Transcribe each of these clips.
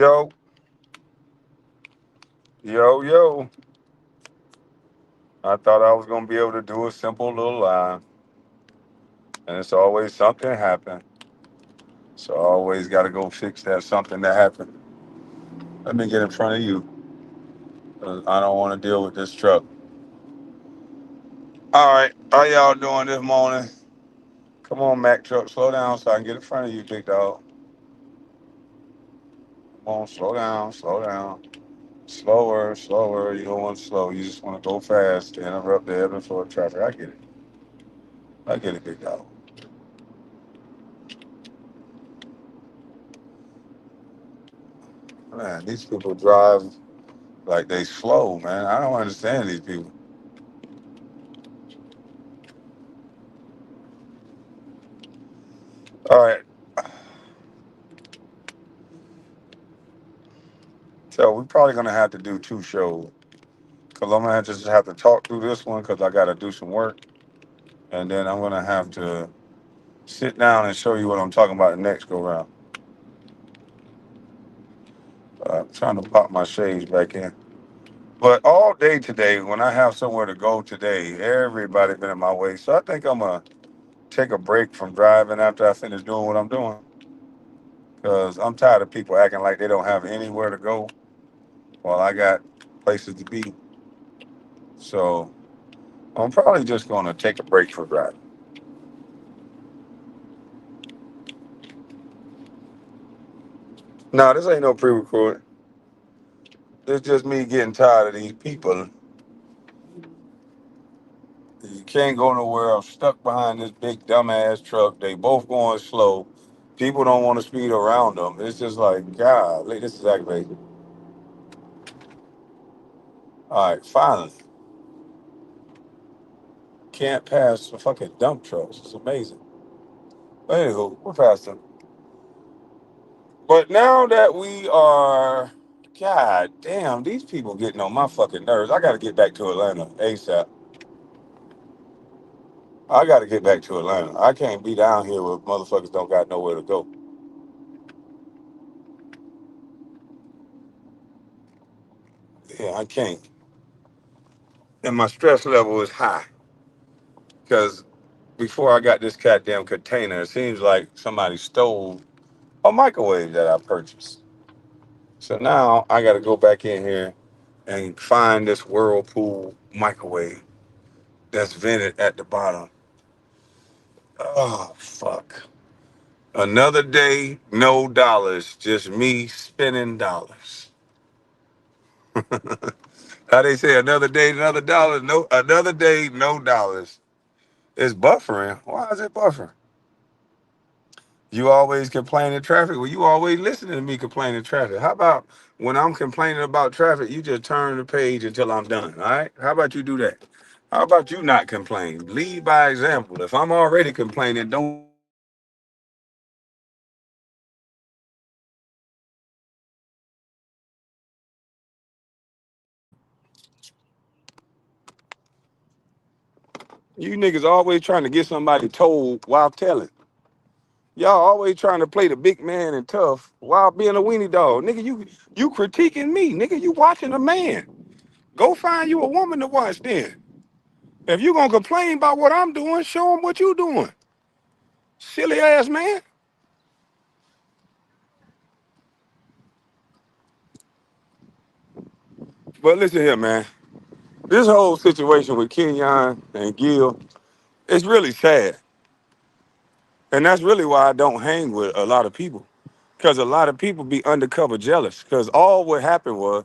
Yo, yo. I thought I was gonna be able to do a simple little line, and it's always something happen. So I always got to go fix that something that happened. Let me get in front of you. 'Cause I don't want to deal with this truck. All right, how y'all doing this morning? Come on, Mac truck, slow down so I can get in front of you, big dog. Come on, slow down, slow down. Slower, slower. You don't want to slow. You just want to go fast to interrupt the ebb and flow of traffic. I get it. I get it, big dog. Man, these people drive like they slow, man. I don't understand these people. All right. So we're probably gonna have to do two shows. Cause I'm gonna just have to talk through this one because I gotta do some work. And then I'm gonna have to sit down and show you what I'm talking about the next go round. I'm trying to pop my shades back in. But all day today, when I have somewhere to go today, everybody been in my way. So I think I'm gonna take a break from driving after I finish doing what I'm doing. Cause I'm tired of people acting like they don't have anywhere to go while I got places to be. So I'm probably just gonna take a break from driving. No, this ain't no pre-record. It's just me getting tired of these people. You can't go nowhere. I'm stuck behind this big dumbass truck. They both going slow. People don't want to speed around them. It's just like, God, this is aggravating. All right, finally. Can't pass the fucking dump trucks. It's amazing. But anywho, we're past them. But now that we are, God damn, these people getting on my fucking nerves. I got to get back to Atlanta ASAP. I got to get back to Atlanta. I can't be down here where motherfuckers don't got nowhere to go. Yeah, I can't. And my stress level is high because before I got this goddamn container, it seems like somebody stole a microwave that I purchased. So now I got to go back in here and find this Whirlpool microwave that's vented at the bottom. Oh, fuck. Another day, no dollars, just me spending dollars. How they say, another day, another dollar. No, another day, no dollars. It's buffering. Why is it buffering? You always complain in traffic. Well, you always listening to me complain in traffic. How about when I'm complaining about traffic, you just turn the page until I'm done? All right? How about you do that? How about you not complain? Lead by example. If I'm already complaining, don't. You niggas always trying to get somebody told while telling. Y'all always trying to play the big man and tough while being a weenie dog. Nigga, you critiquing me. Nigga, you watching a man. Go find you a woman to watch then. If you gonna complain about what I'm doing, show them what you doing. Silly ass man. But listen here, man. This whole situation with Kenan and Gil, it's really sad. And that's really why I don't hang with a lot of people. Because a lot of people be undercover jealous. Because all what happened was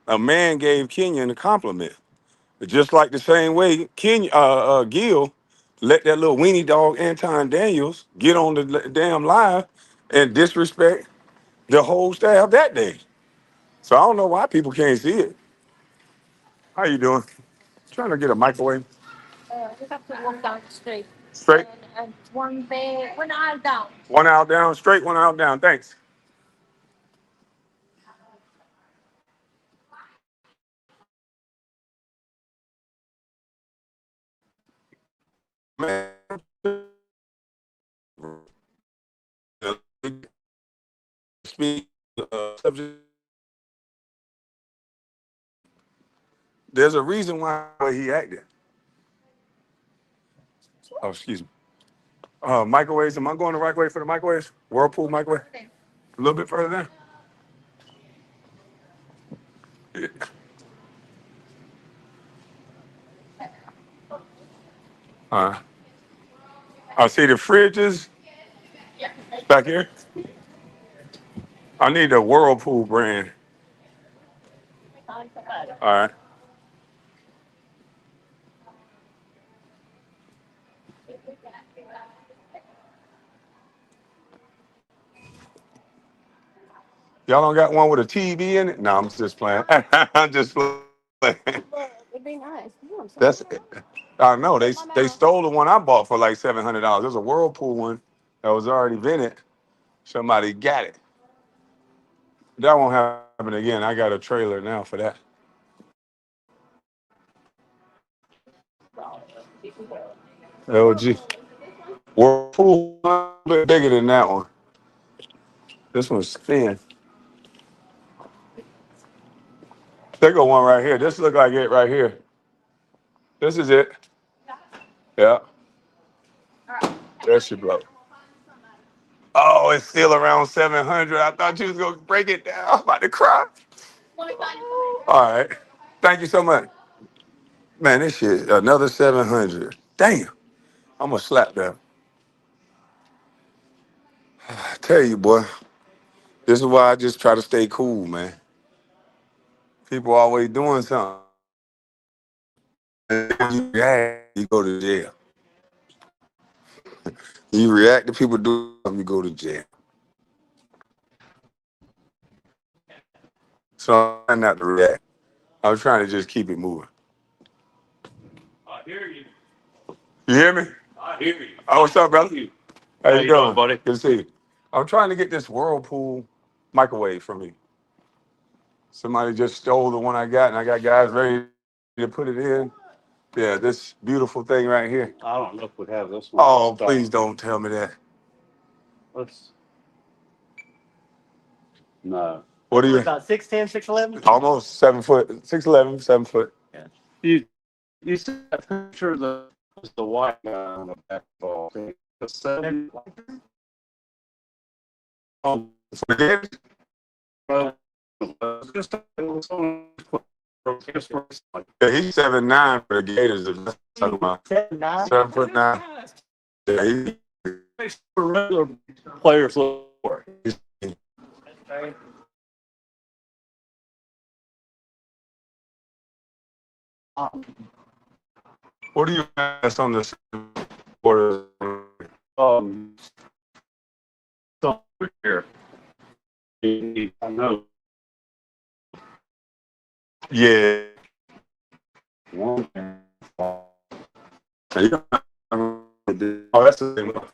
a man gave Kenyon a compliment. Just like the same way Gil let that little weenie dog Anton Daniels get on the damn live and disrespect the whole staff that day. So I don't know why people can't see it. How you doing? Trying to get a microwave. You have to walk down the street. Straight? And one aisle down. One aisle down, straight, one aisle down. Thanks. Man, speak subject. There's a reason why he acted. Oh, excuse me. Microwaves. Am I going the right way for the microwaves? Whirlpool microwave. A little bit further down. Yeah. Uh, I see the fridges back here. I need the Whirlpool brand. All right. Y'all don't got one with a TV in it? No, I'm just playing. I'm just playing. That's I know they stole the one I bought for like $700. There's a Whirlpool one that was already vented. Somebody got it. That won't happen again. I got a trailer now for that. LG Whirlpool a bit bigger than that one. This one's thin. There go one right here. This look like it right here. This is it. Yeah. That should blow. Oh, it's still around 700. I thought you was gonna break it down. I'm about to cry. All right. Thank you so much. Man, this shit, another 700. Damn. I'm gonna slap that. I tell you, boy, this is why I just try to stay cool, man. People always doing something. And when you react, you go to jail. You react to people doing something, you go to jail. So I'm trying not to react. I'm trying to just keep it moving. I hear you. You hear me? I hear you. Oh, what's up, brother? How you doing, buddy? Good to see you. I'm trying to get this Whirlpool microwave from you. Somebody just stole the one I got, and I got guys ready to put it in. Yeah, this beautiful thing right here. I don't know if we have this one. Oh, please don't tell me that. Let's. No. What are you? About 6'10", 6'11"? Almost 7 foot, 6'11", 7 foot. Yeah. You said a picture of the white guy on the basketball team. The seven. Oh, for the games? Well, just yeah, he's 7'9" for the Gators. If that's what I'm talking about. 7'9"? 7'9". Yeah, he regular players look for. What do you ask on the border? Somewhere here. I know. Yeah. Oh, that's the same one.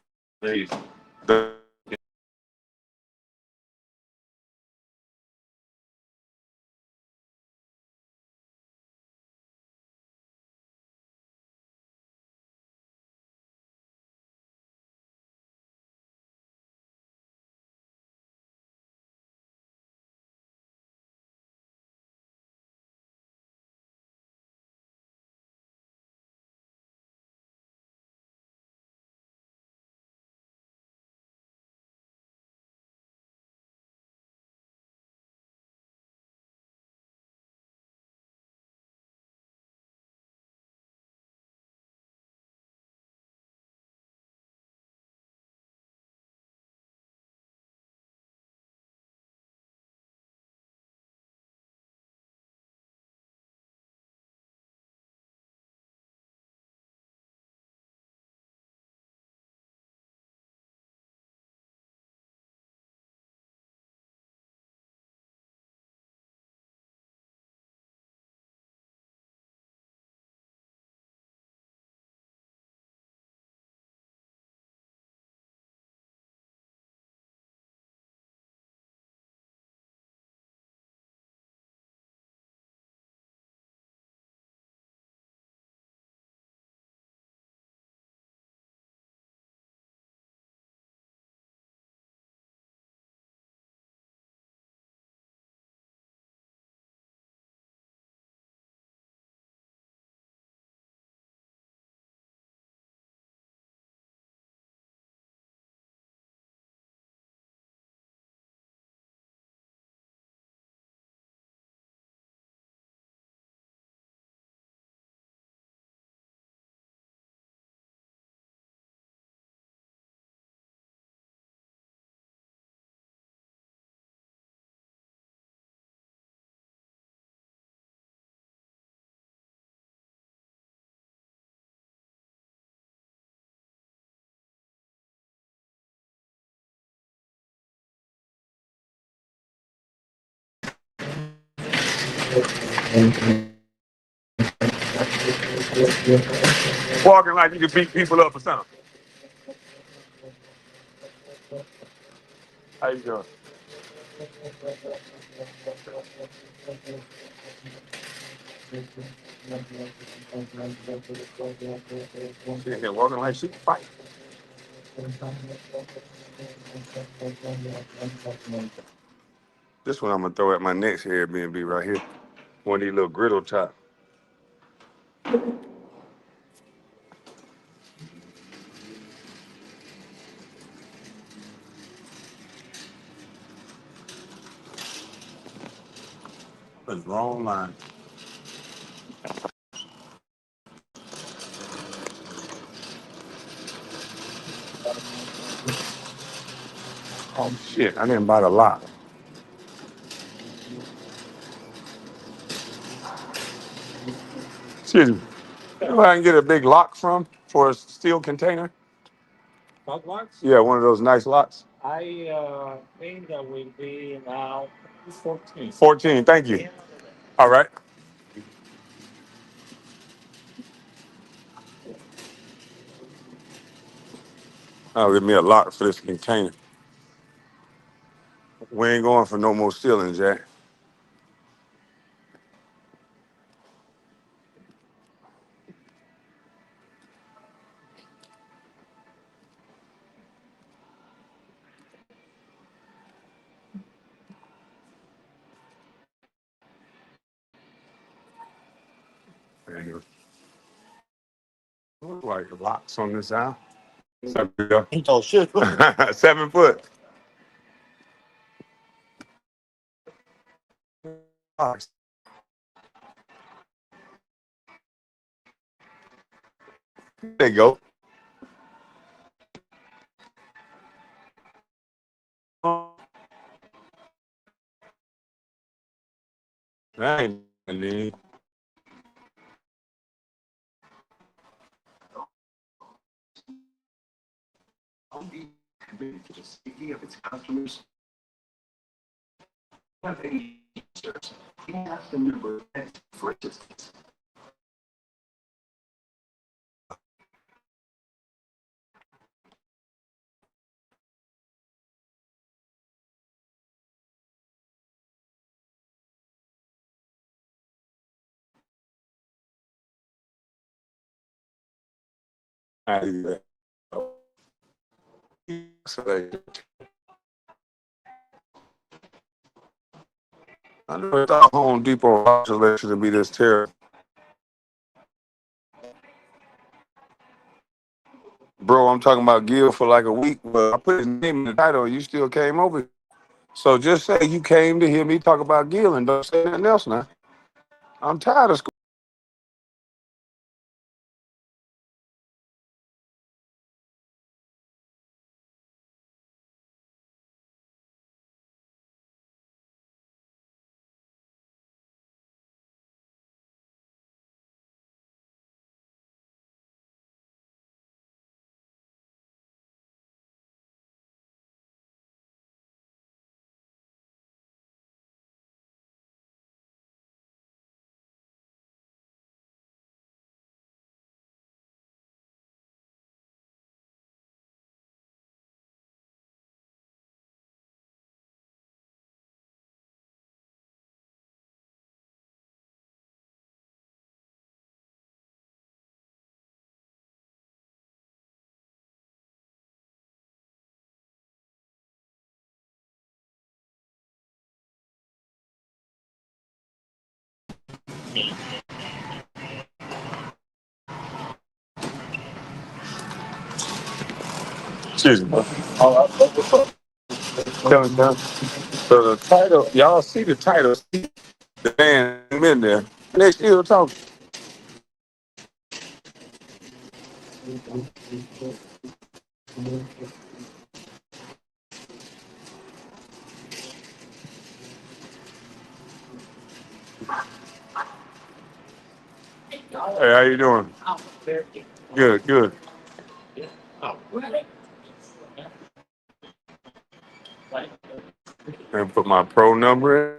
Walking like you can beat people up or something. How you doing? Sitting here walking like she can fight. This one I'm gonna throw at my next Airbnb right here. One of these little griddle top. That's wrong line. Oh shit! I didn't buy the lock. Excuse me. You know where I can get a big lock from for a steel container? Fog locks? Yeah, one of those nice locks. I think that will be now 14. 14. Thank you. All right. I'll give me a lock for this container. We ain't going for no more stealing, Jack. There you go. Look like locks on this out. 7 foot. Locks. There you go. That ain't need. I do that. I never thought Home Depot selection to be this terrible. Bro, I'm talking about Gil for like a week, but I put his name in the title and you still came over. So just say you came to hear me talk about Gil and don't say nothing else now. I'm tired of school. Excuse me. Tell me, tell me. So the title, y'all see the title, see the man in there. They still talking. Hey, how you doing? Good, good. And put my pro number in.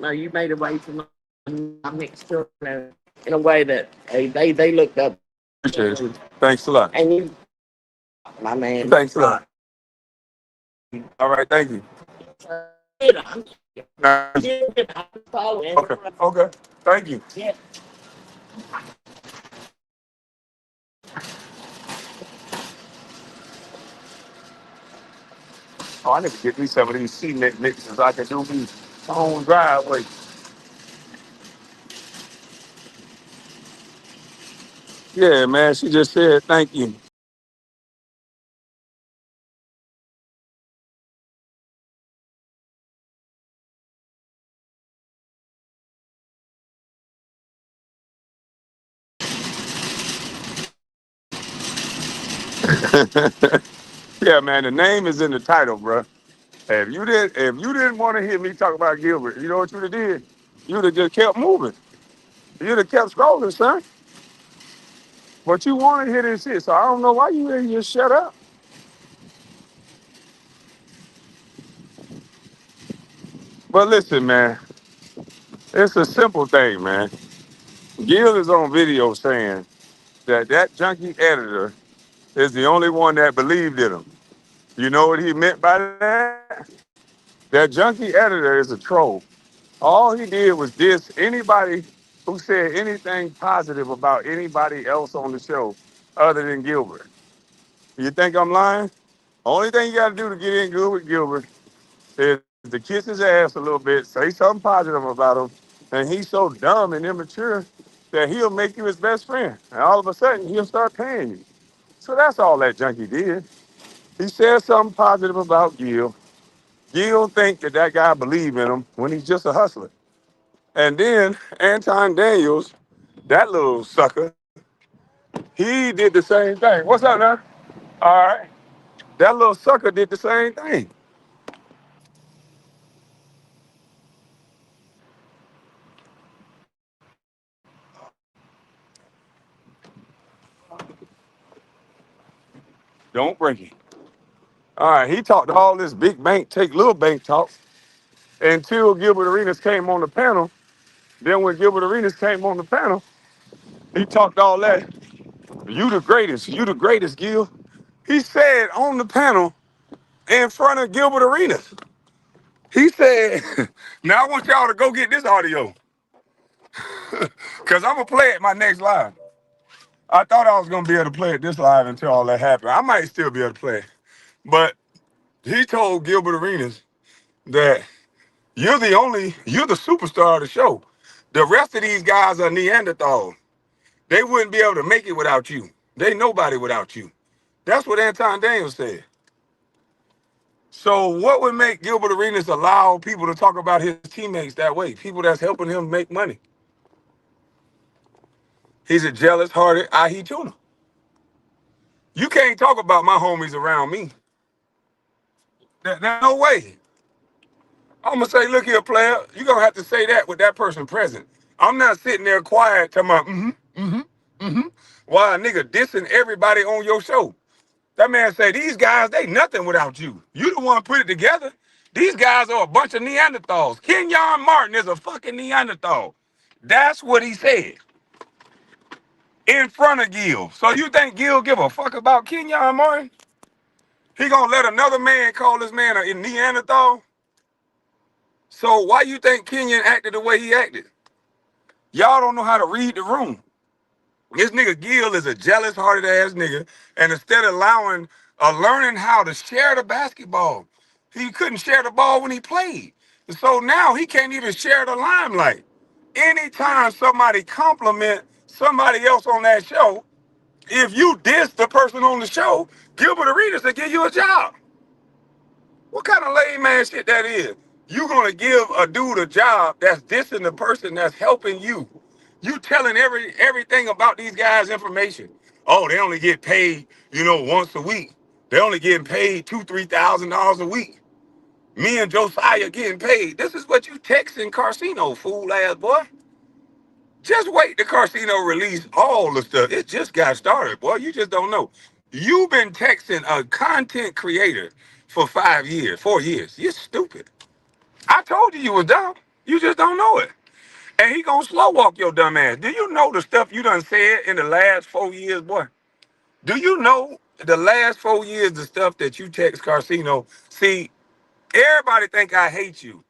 No, you made a way for my mixed children in a way that they looked up Appreciate to. you. Thanks a lot. And you, my man. Thanks a lot. All right, thank you. I'm Nice. following. Okay, okay. Thank you. Yeah. Oh, I need to get me some of these cement mixes so I can do me own driveway. Yeah, man. She just said thank you. Yeah, man. The name is in the title, bro. If you didn't want to hear me talk about Gilbert, you know what you'd have did? You'd have just kept moving. You'd have kept scrolling, son. But you want to hear this shit, so I don't know why you ain't just shut up. But listen, man, it's a simple thing, man. Gil is on video saying that junkie editor is the only one that believed in him. You know what he meant by that? That junkie editor is a troll. All he did was diss anybody who said anything positive about anybody else on the show other than Gilbert. You think I'm lying? Only thing you got to do to get in good with Gilbert is to kiss his ass a little bit, say something positive about him, and he's so dumb and immature that he'll make you his best friend. And all of a sudden, he'll start paying you. So that's all that junkie did. He said something positive about Gil. Gil think that guy believe in him when he's just a hustler. And then Anton Daniels, that little sucker, he did the same thing. What's up, now? All right. That little sucker did the same thing. Don't break it. All right. He talked all this big bank, take little bank talk until Gilbert Arenas came on the panel. Then when Gilbert Arenas came on the panel, he talked all that. You the greatest. You the greatest, Gil. He said on the panel in front of Gilbert Arenas. He said, now I want y'all to go get this audio. Cause I'm gonna play it my next live. I thought I was gonna be able to play it this live until all that happened. I might still be able to play it. But he told Gilbert Arenas that you're the superstar of the show. The rest of these guys are Neanderthals. They wouldn't be able to make it without you. They nobody without you. That's what Anton Daniels said. So what would make Gilbert Arenas allow people to talk about his teammates that way? People that's helping him make money. He's a jealous-hearted ahi tuna. You can't talk about my homies around me. There's no way. I'm gonna say, look here, player. You're gonna have to say that with that person present. I'm not sitting there quiet talking about while a nigga dissing everybody on your show. That man say, these guys, they nothing without you. You the one put it together. These guys are a bunch of Neanderthals. Kenyon Martin is a fucking Neanderthal. That's what he said in front of Gil. So you think Gil give a fuck about Kenyon Martin? He gonna let another man call this man a Neanderthal? So why you think Kenyon acted the way he acted? Y'all don't know how to read the room. This nigga Gil is a jealous-hearted ass nigga, and instead of learning how to share the basketball, he couldn't share the ball when he played. And so now he can't even share the limelight. Anytime somebody compliment somebody else on that show, if you diss the person on the show, Gilbert Arenas will give you a job. What kind of lame man shit that is? You gonna give a dude a job that's dissing the person that's helping you. You telling everything about these guys' information. Oh, they only get paid, once a week. They only getting paid $2,000-3,000 a week. Me and Josiah getting paid. This is what you texting Ceno, fool ass boy. Just wait till Ceno release all the stuff. It just got started, boy. You just don't know. You've been texting a content creator for 5 years, 4 years. You're stupid. I told you was dumb. You just don't know it. And he gonna slow walk your dumb ass. Do you know the stuff you done said in the last 4 years, boy? Do you know the last 4 years, the stuff that you text Carcino? See, everybody think I hate you.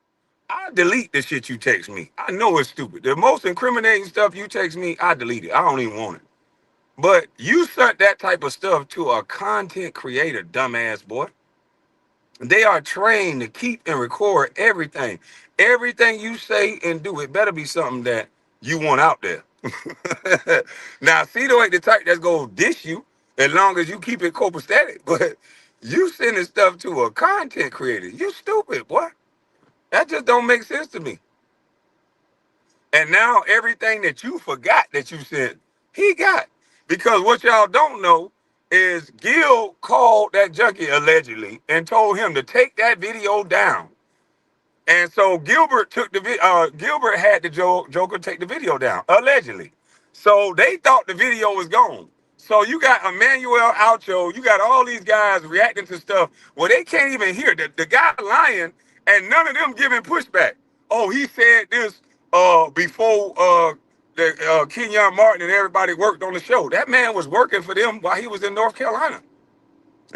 I delete the shit you text me. I know it's stupid. The most incriminating stuff you text me, I delete it. I don't even want it. But you sent that type of stuff to a content creator, dumbass boy. They are trained to keep and record everything. Everything you say and do, it better be something that you want out there. Now, Ceno ain't the type that's gonna dish you as long as you keep it copacetic. But you sending stuff to a content creator, you stupid, boy. That just don't make sense to me. And now everything that you forgot that you sent, he got. Because what y'all don't know is Gil called that junkie allegedly and told him to take that video down. And so Gilbert took Gilbert had the Joker take the video down, allegedly. So they thought the video was gone. So you got Emmanuel Alcho, you got all these guys reacting to stuff where they can't even hear the guy lying and none of them giving pushback. Oh, he said this before the Kenyon Martin and everybody worked on the show. That man was working for them while he was in North Carolina.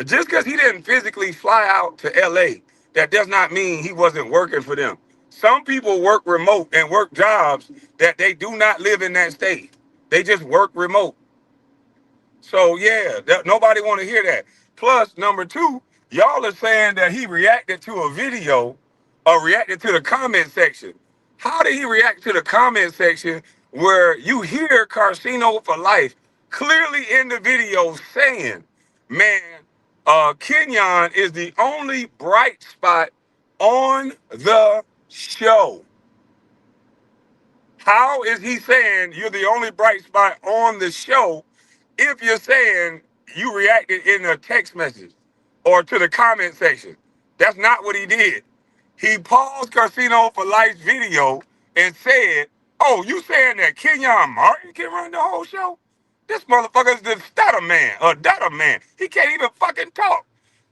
Just because he didn't physically fly out to LA, that does not mean he wasn't working for them. Some people work remote and work jobs that they do not live in that state. They just work remote. So yeah, nobody want to hear that. Plus, number two, y'all are saying that he reacted to a video or reacted to the comment section. How did he react to the comment section where you hear Carcino for Life clearly in the video saying, man, Kenyon is the only bright spot on the show. How is he saying you're the only bright spot on the show if you're saying you reacted in a text message or to the comment section? That's not what he did. He paused Casino for Life's video and said, oh, you saying that Kenyon Martin can run the whole show? This motherfucker's the stutter man, or data man. He can't even fucking talk.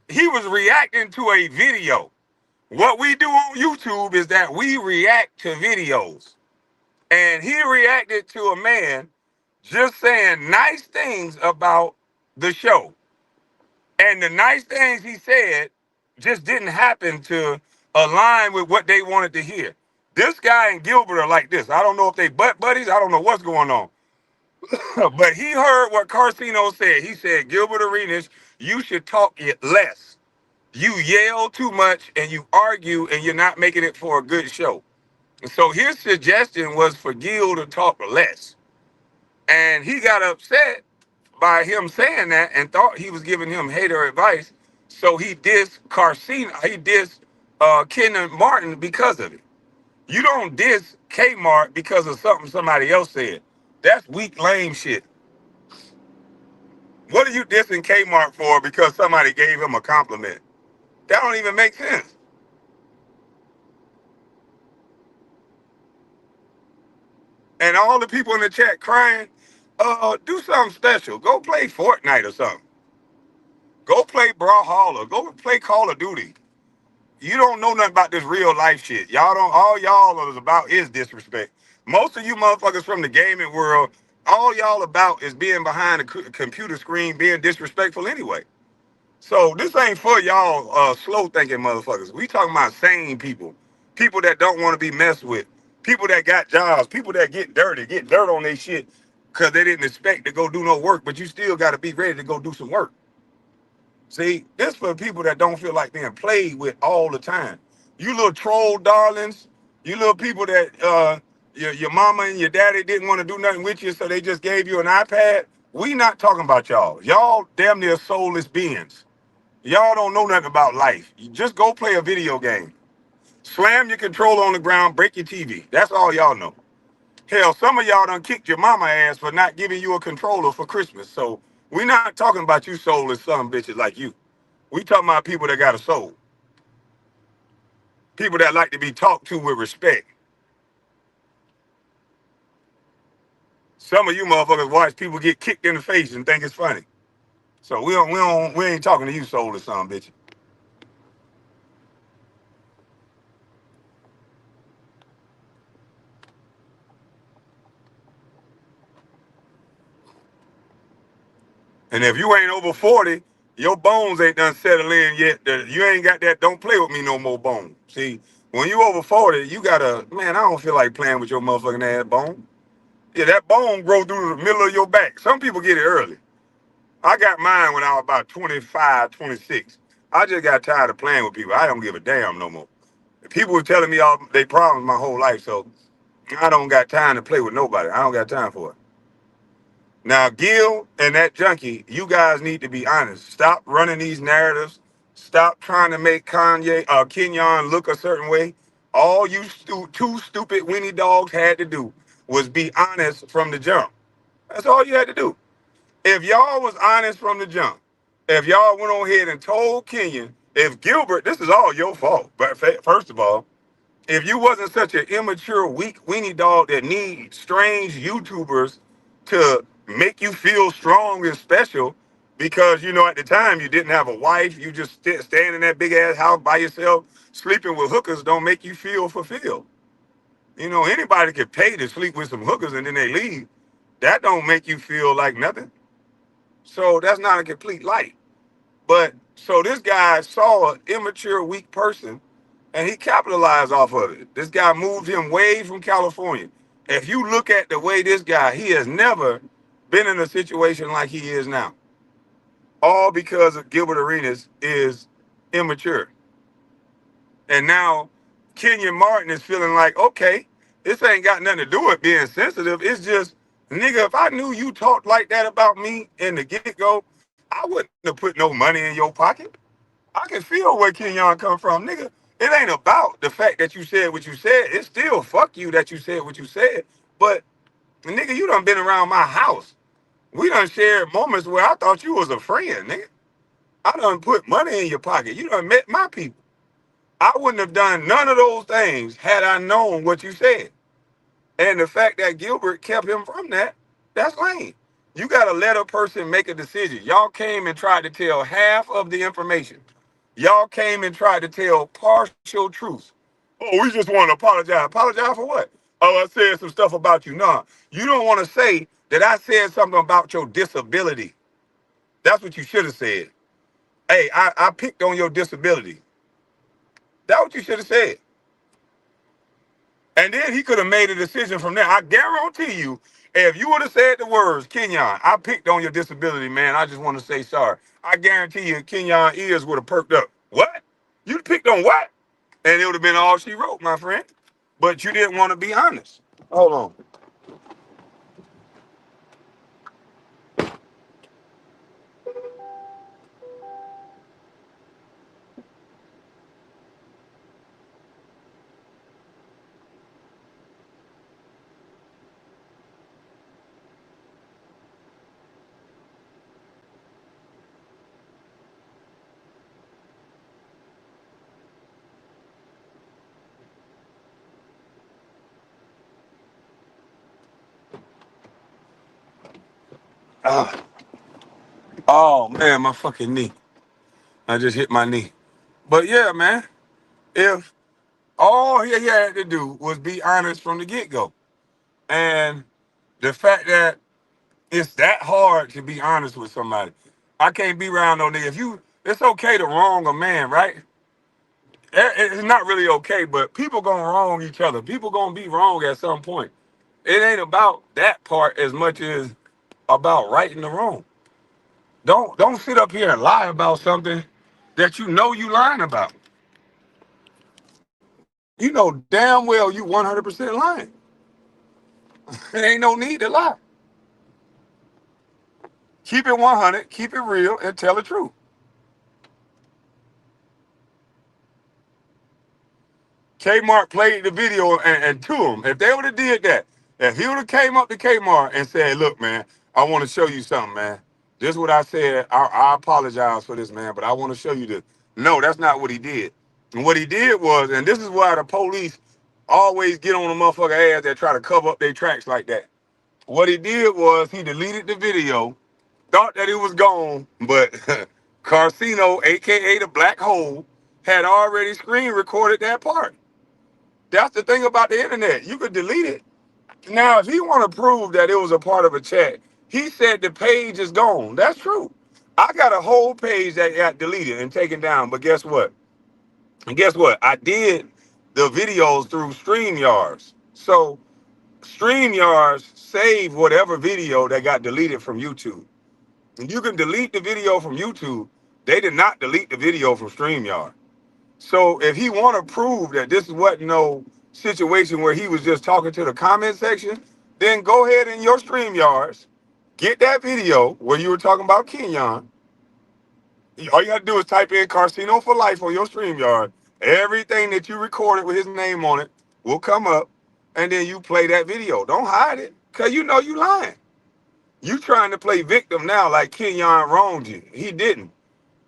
He was reacting to a video. What we do on YouTube is that we react to videos. And he reacted to a man just saying nice things about the show. And the nice things he said just didn't happen to align with what they wanted to hear. This guy and Gilbert are like this. I don't know if they butt buddies. I don't know what's going on. But he heard what Carcino said. He said, Gilbert Arenas, you should talk it less. You yell too much and you argue and you're not making it for a good show. And so his suggestion was for Gil to talk less. And he got upset by him saying that and thought he was giving him hater advice. So he dissed Carcino, he dissed Kenan Martin because of it. You don't diss Kmart because of something somebody else said. That's weak, lame shit. What are you dissing Kmart for because somebody gave him a compliment? That don't even make sense. And all the people in the chat crying, do something special. Go play Fortnite or something. Go play Brawlhalla. Go play Call of Duty. You don't know nothing about this real life shit. Y'all don't, all y'all is about is disrespect. Most of you motherfuckers from the gaming world, all y'all about is being behind a computer screen, being disrespectful anyway. So this ain't for y'all slow thinking motherfuckers. We talking about sane people. People that don't want to be messed with. People that got jobs. People that get dirty, get dirt on their shit because they didn't expect to go do no work, but you still got to be ready to go do some work. See, this for people that don't feel like being played with all the time. You little troll darlings, you little people that your mama and your daddy didn't want to do nothing with you, so they just gave you an iPad. We not talking about y'all. Y'all damn near soulless beings. Y'all don't know nothing about life. You just go play a video game. Slam your controller on the ground, break your TV. That's all y'all know. Hell, some of y'all done kicked your mama ass for not giving you a controller for Christmas. So we not talking about you soulless son bitches like you. We talking about people that got a soul. People that like to be talked to with respect. Some of you motherfuckers watch people get kicked in the face and think it's funny. So we ain't talking to you soulless son bitches. And if you ain't over 40, your bones ain't done settle in yet. You ain't got that don't play with me no more bone. See, when you over 40, you gotta, man, I don't feel like playing with your motherfucking ass bone. Yeah, that bone grow through the middle of your back. Some people get it early. I got mine when I was about 25, 26. I just got tired of playing with people. I don't give a damn no more. People were telling me all they problems my whole life, so I don't got time to play with nobody. I don't got time for it. Now, Gil and that junkie, you guys need to be honest. Stop running these narratives. Stop trying to make Kenyon look a certain way. All you two stupid Winnie dogs had to do was be honest from the jump. That's all you had to do. If y'all was honest from the jump, if y'all went on ahead and told Kenyon, if Gilbert, this is all your fault. But first of all, if you wasn't such an immature, weak weenie dog that needs strange YouTubers to make you feel strong and special, because you know at the time you didn't have a wife, you just stand in that big ass house by yourself, sleeping with hookers, don't make you feel fulfilled. You know, anybody can pay to sleep with some hookers and then they leave. That don't make you feel like nothing. So that's not a complete life. But so this guy saw an immature, weak person and he capitalized off of it. This guy moved him way from California. If you look at the way this guy, he has never been in a situation like he is now. All because of Gilbert Arenas is immature. And now Kenyon Martin is feeling like, okay, this ain't got nothing to do with being sensitive. It's just, nigga, if I knew you talked like that about me in the get-go, I wouldn't have put no money in your pocket. I can feel where Kenyon come from, nigga. It ain't about the fact that you said what you said. It's still fuck you that you said what you said. But nigga, you done been around my house. We done shared moments where I thought you was a friend, nigga. I done put money in your pocket. You done met my people. I wouldn't have done none of those things had I known what you said. And the fact that Gilbert kept him from that, that's lame. You got to let a person make a decision. Y'all came and tried to tell half of the information. Y'all came and tried to tell partial truths. Oh, we just want to apologize. Apologize for what? Oh, I said some stuff about you. Nah, you don't want to say that I said something about your disability. That's what you should have said. Hey, I picked on your disability. That's what you should have said. And then he could have made a decision from there. I guarantee you, if you would have said the words, Kenyon, I picked on your disability, man. I just want to say sorry. I guarantee you, Kenyon ears would have perked up. What? You picked on what? And it would have been all she wrote, my friend. But you didn't want to be honest. Hold on. Ah. Oh, man, my fucking knee. I just hit my knee. But yeah, man, if all he had to do was be honest from the get-go. And the fact that it's that hard to be honest with somebody. I can't be around no nigga. If you, it's okay to wrong a man, right? It's not really okay, but people gonna wrong each other. People gonna be wrong at some point. It ain't about that part as much as about righting the wrong. Don't sit up here and lie about something that you know you lying about. You know damn well you 100% lying. There ain't no need to lie. Keep it 100, keep it real, and tell the truth. Kmart played the video and to him. If they would have did that, if he would have came up to Kmart and said, look, man, I want to show you something, man. This is what I said. I apologize for this, man, but I want to show you this. No, that's not what he did. And what he did was, and this is why the police always get on the motherfucker ass that try to cover up their tracks like that. What he did was he deleted the video, thought that it was gone, but Ceno, aka the black hole, had already screen recorded that part. That's the thing about the internet. You could delete it. Now, if he want to prove that it was a part of a chat, He said the page is gone. That's true. I got a whole page that got deleted and taken down. But guess what? And guess what? I did the videos through StreamYards. So StreamYards saved whatever video that got deleted from YouTube. And you can delete the video from YouTube. They did not delete the video from StreamYard. So if he want to prove that this wasn't no situation where he was just talking to the comment section, then go ahead in your StreamYards, get that video where you were talking about Kenyon. All you got to do is type in Ceno for life on your StreamYard. Everything that you recorded with his name on it will come up, and then you play that video. Don't hide it, because you know you lying. You trying to play victim now like Kenyon wronged you. He didn't.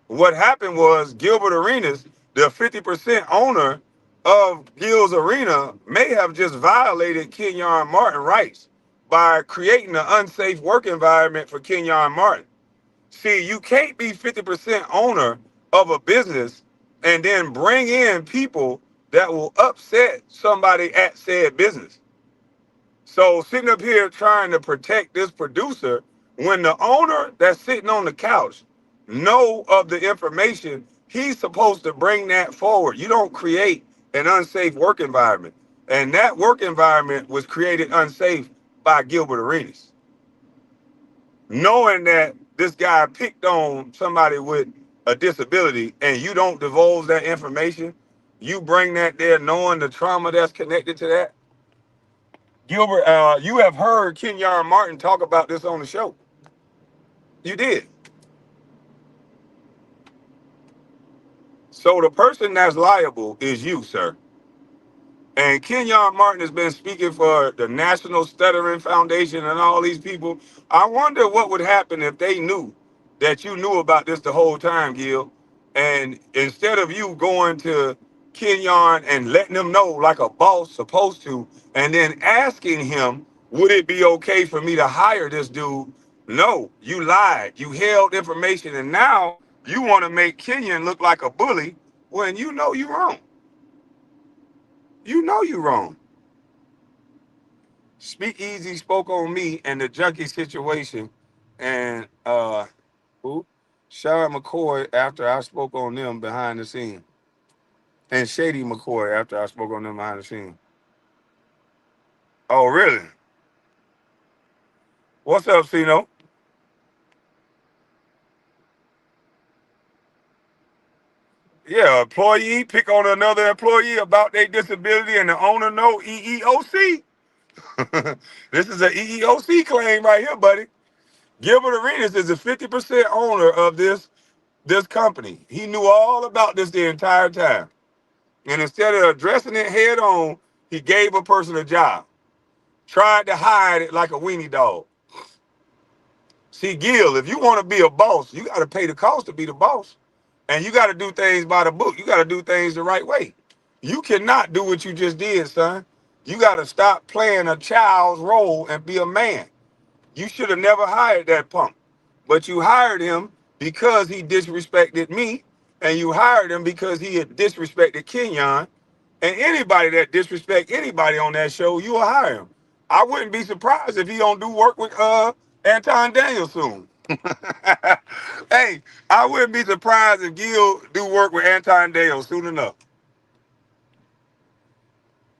What happened was Gilbert Arenas, the 50% owner of Gil's Arena, may have just violated Kenyon Martin rights by creating an unsafe work environment for Kenyon Martin. See, you can't be 50% owner of a business and then bring in people that will upset somebody at said business. So sitting up here trying to protect this producer when the owner that's sitting on the couch know of the information, he's supposed to bring that forward. You don't create an unsafe work environment. And that work environment was created unsafe by Gilbert Arenas. Knowing that this guy picked on somebody with a disability and you don't divulge that information, you bring that there knowing the trauma that's connected to that. Gilbert, you have heard Kenyon Martin talk about this on the show. You did. So the person that's liable is you, sir. And Kenyon Martin has been speaking for the National Stuttering Foundation and all these people. I wonder what would happen if they knew that you knew about this the whole time, Gil. And instead of you going to Kenyon and letting them know like a boss supposed to, and then asking him, would it be okay for me to hire this dude? No, you lied. You held information, and now you want to make Kenyon look like a bully when you know you're wrong. You know you're wrong. Speakeasy spoke on me and the junkie situation, and who? Sean McCoy after I spoke on them behind the scene, and Shady McCoy after I spoke on them behind the scene. Oh, really? What's up, Ceno? Yeah, employee pick on another employee about their disability, and the owner know EEOC. This is an EEOC claim right here, buddy. Gilbert Arenas is a 50% owner of this company. He knew all about this the entire time. And instead of addressing it head on, he gave a person a job. Tried to hide it like a weenie dog. See, Gil, if you want to be a boss, you got to pay the cost to be the boss. And you got to do things by the book. You got to do things the right way. You cannot do what you just did, son. You got to stop playing a child's role and be a man. You should have never hired that punk. But you hired him because he disrespected me, and you hired him because he had disrespected Kenyon. And anybody that disrespect anybody on that show, you will hire him. I wouldn't be surprised if he don't do work with Anton Daniels soon. Hey, I wouldn't be surprised if Gil do work with Anton Daniels soon enough.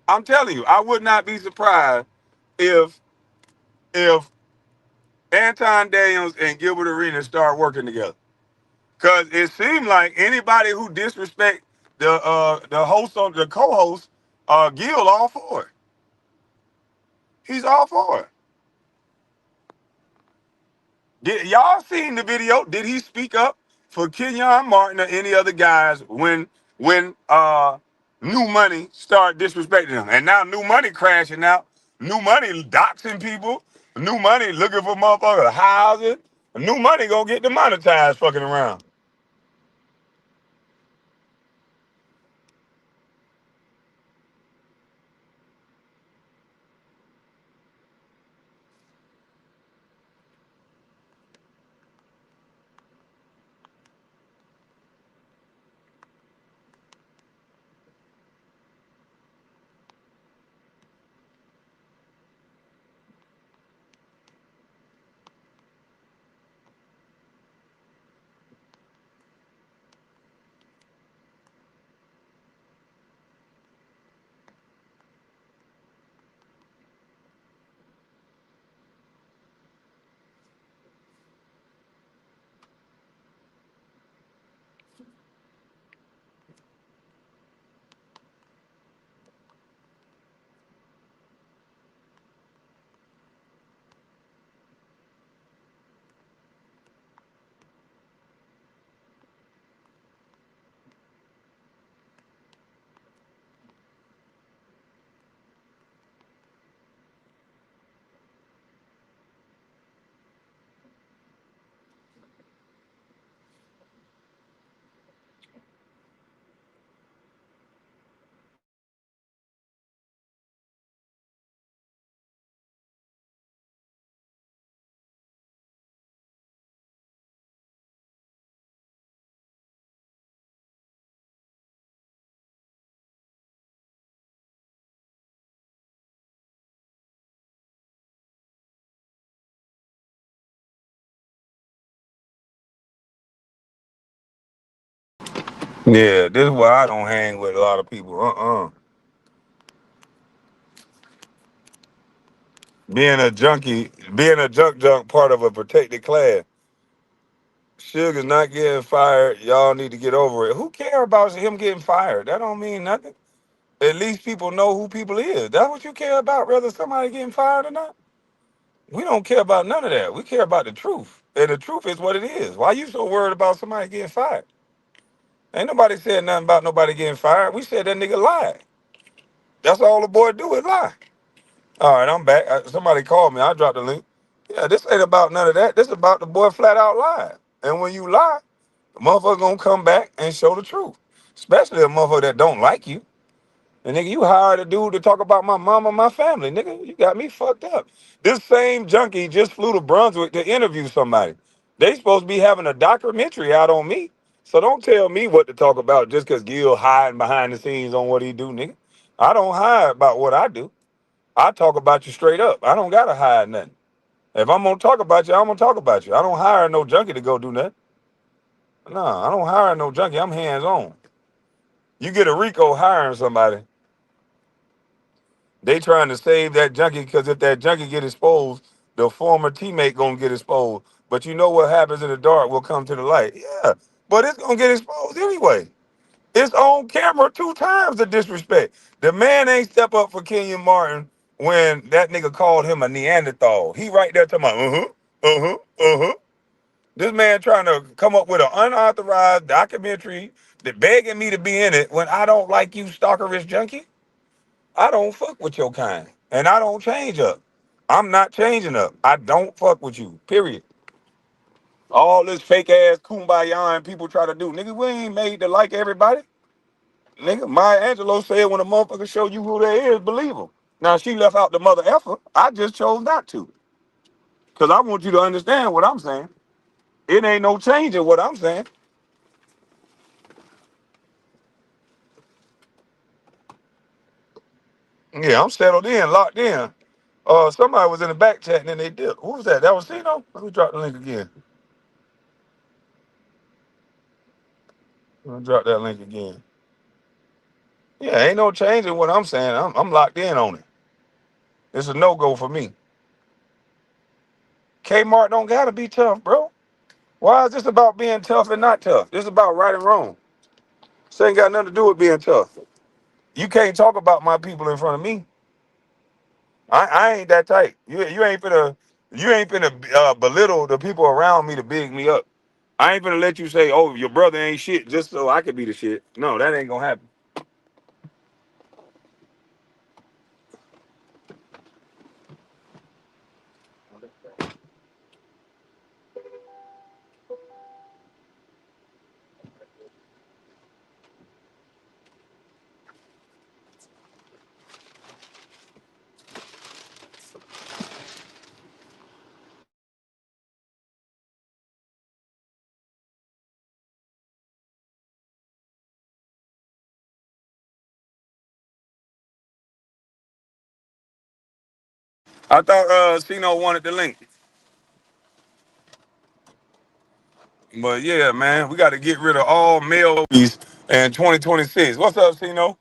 I'm telling you, I would not be surprised if if Anton Daniels and Gilbert Arenas start working together. Cause it seemed like anybody who disrespect the host on the co-host, Gil all for it. He's all for it. Did y'all seen the video? Did he speak up for Kenyon Martin or any other guys when New Money started disrespecting him? And now New Money crashing out. New Money doxing people. New Money looking for motherfuckers housing. New Money gonna get demonetized fucking around. Yeah, this is why I don't hang with a lot of people. Being a junk part of a protected class. Sugar's not getting fired. Y'all need to get over it. Who care about him getting fired? That don't mean nothing. At least people know who people is. That's what you care about, whether somebody getting fired or not. We don't care about none of that. We care about the truth. And the truth is what it is. Why you so worried about somebody getting fired? Ain't nobody said nothing about nobody getting fired. We said that nigga lied. That's all the boy do is lie. All right, I'm back. Somebody called me. I dropped the link. Yeah, this ain't about none of that. This about the boy flat out lying. And when you lie, the motherfucker gonna come back and show the truth. Especially a motherfucker that don't like you. And nigga, you hired a dude to talk about my mom and my family. Nigga, you got me fucked up. This same junkie just flew to Brunswick to interview somebody. They supposed to be having a documentary out on me. So don't tell me what to talk about just because Gil hiding behind the scenes on what he do, nigga. I don't hide about what I do. I talk about you straight up. I don't gotta hide nothing. If I'm gonna talk about you, I'm gonna talk about you. I don't hire no junkie to go do nothing. Nah, I don't hire no junkie. I'm hands on. You get a Rico hiring somebody, they trying to save that junkie because if that junkie get exposed, the former teammate gonna get exposed. But you know what happens in the dark will come to the light. Yeah, but it's gonna get exposed anyway. It's on camera 2 times the disrespect. The man ain't step up for Kenyon Martin when that nigga called him a Neanderthal. He right there talking about, uh-huh. This man trying to come up with an unauthorized documentary that begging me to be in it when I don't like you, stalkerish junkie. I don't fuck with your kind. And I don't change up. I'm not changing up. I don't fuck with you. Period. All this fake ass kumbaya and people try to do. Nigga, we ain't made to like everybody. Nigga, Maya Angelou said when a motherfucker show you who they is, believe them. Now she left out the mother effer. I just chose not to. Cause I want you to understand what I'm saying. It ain't no change in what I'm saying. Yeah, I'm settled in, locked in. Somebody was in the back chat and then they did. Who was that? That was Ceno? Let me drop the link again. Let me drop that link again. Yeah, ain't no change in what I'm saying. I'm locked in on it. It's a no-go for me. Kmart don't gotta be tough, bro. Why is this about being tough and not tough? This is about right and wrong. This ain't got nothing to do with being tough. You can't talk about my people in front of me. I ain't that tight. You ain't finna belittle the people around me to big me up. I ain't finna let you say, "Oh, your brother ain't shit," just so I could be the shit. No, that ain't gonna happen. I thought Ceno wanted the link, but yeah, man, we got to get rid of all male in 2026. What's up, Ceno?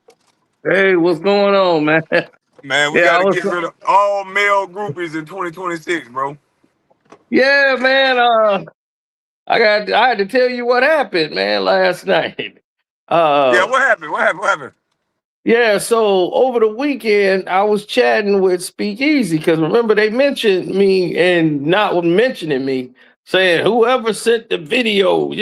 Hey, what's going on, man? Man, we Yeah, got I to was. get rid of all male groupies in 2026, bro. Yeah, man. I had to tell you what happened, man, last night. Yeah, Uh, what happened? What happened? What happened? yeah. So over the weekend, I was chatting with Speakeasy because remember they mentioned me and not mentioning me, saying whoever sent the video,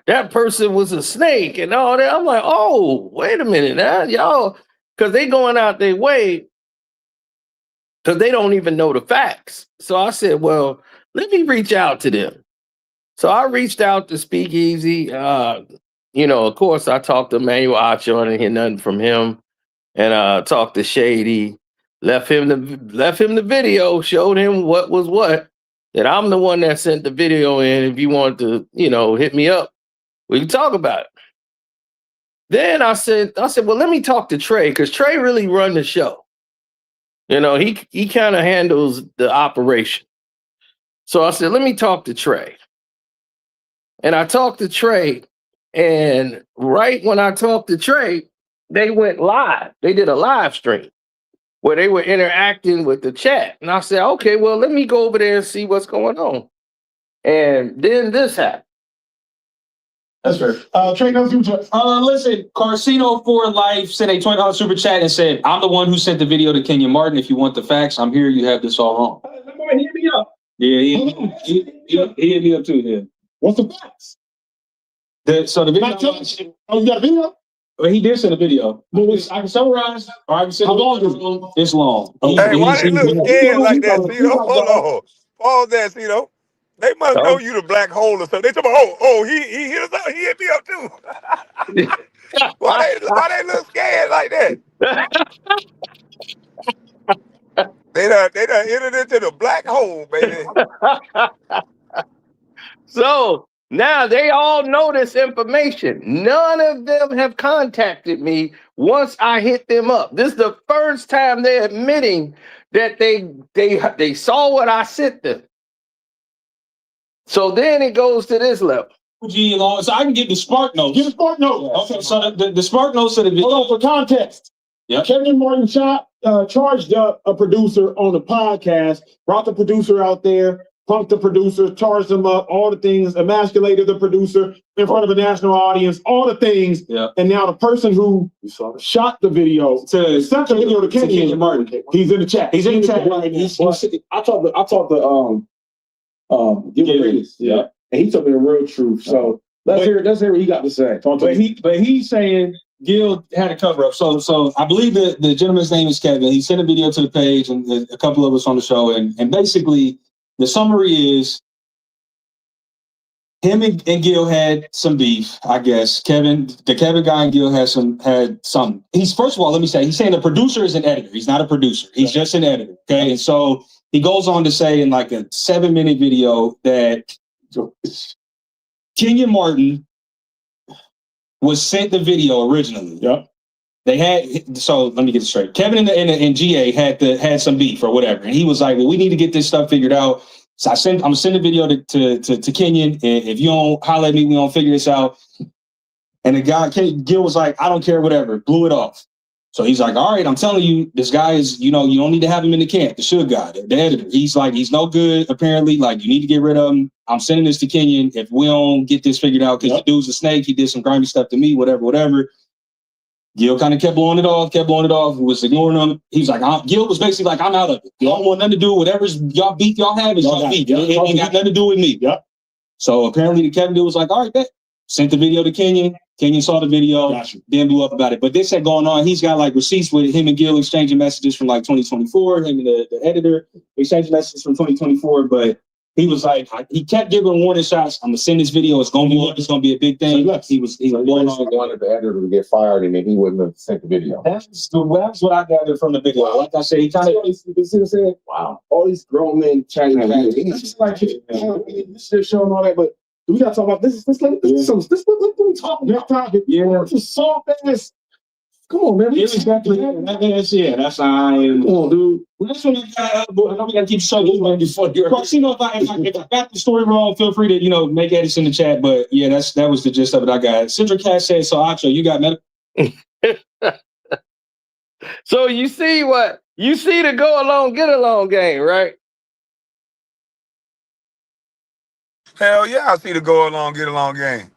that person was a snake and all that. I'm like, oh, wait a minute, y'all, because they going out their way because they don't even know the facts. So I said, well, let me reach out to them. So I reached out to Speakeasy. Of course, I talked to Manuel Acho. I didn't hear nothing from him, and talked to Shady. Left him the video. Showed him what was what. That I'm the one that sent the video in. If you want to, hit me up, we can talk about it. Then I said, well, let me talk to Trey because Trey really run the show. He kind of handles the operation. So I said, let me talk to Trey. And I talked to Trey, And right when I talked to Trey, they went live. They did a live stream where they were interacting with the chat. And I said, okay, well, let me go over there and see what's going on. And then this happened. That's fair. Trey, listen, Carcino for Life sent a $20 super chat and said, I'm the one who sent the video to Kenyon Martin. If you want the facts, I'm here. You have this all wrong. Hit me up. Yeah, he hit me up too. Yeah. What's the facts? So the video. Oh, you got a video? Well, he did send a video. I can summarize. Or I can send How long is it? It's long. Hey, why they look scared like that, Ceno? Hold on. Pause that, Ceno. They must know you the black hole or something. They talking about, he hit us up. He hit me up too. why they look scared like that? They done entered into the black hole, baby. So now they all know this information. None of them have contacted me once I hit them up. This is the first time they're admitting that they saw what I sent them. So then it goes to this level. So I can get the Spark Notes. Get the Spark Notes. Okay, so the Spark Notes of the video. Hold on, for context. Yeah. Kevin Martin charged up a producer on the podcast, brought the producer out there, punked the producer, charged him up, all the things, emasculated the producer in front of a national audience, all the things. Yeah. And now the person who shot the video, sent the video to Kenyon Martin, he's in the chat. He's in the chat right now. I talked to Gil, yeah, and he told me the real truth. So let's hear what he got to say. But he's saying Gil had a cover up. So I believe the gentleman's name is Kevin. He sent a video to the page and a couple of us on the show, and basically the summary is him and Gil had some beef, I guess. The Kevin guy and Gil had some. He's, first of all, let me say, he's saying the producer is an editor. He's not a producer. He's just an editor. Okay. And so he goes on to say in like a 7-minute video that Kenyon Martin was sent the video originally. Yep. They had, so let me get this straight. Kevin and GA had some beef or whatever. And he was like, well, we need to get this stuff figured out. So I'm gonna send a video to Kenyon. And if you don't holler at me, we don't figure this out. And the guy, Gil, was like, I don't care, whatever, blew it off. So he's like, all right, I'm telling you, this guy is, you don't need to have him in the camp, the Suge guy, the editor. He's like, he's no good, apparently. Like, you need to get rid of him. I'm sending this to Kenyon. If we don't get this figured out, because the dude's a snake, he did some grimy stuff to me, whatever. Gil kind of kept blowing it off, was ignoring him. He was like, Gil was basically like, I'm out of it. You don't want nothing to do with whatever's y'all beef y'all have is y'all beef. It ain't got nothing to do with me. Yep. So apparently the Kevin dude was like, all right, bet. Sent the video to Kenyon. Kenyon saw the video, then blew up about it. But this had going on. He's got like receipts with him and Gil exchanging messages from like 2024. Him and the editor exchanging messages from 2024. But he was like, he kept giving warning shots. I'm gonna send this video. It's gonna blow up. It's gonna be a big thing. He wanted the editor to get fired, and then he wouldn't have sent the video. That's what I gathered from the video. Like I said, he kind of wow, all these grown men chatting. This is like this shit showing all that, but. We gotta talk about this. This what we talking about. Yeah, just so fast. Come on, man. That's how I am. Come on, dude. That's what I know we gotta keep showing before you're. If I got the story wrong, feel free to make edits in the chat. But yeah, that was the gist of it. I got. Central Cat said, "So Acho, you got medical." So you see the go along, get along game, right? Hell yeah, I see the go along, get along game.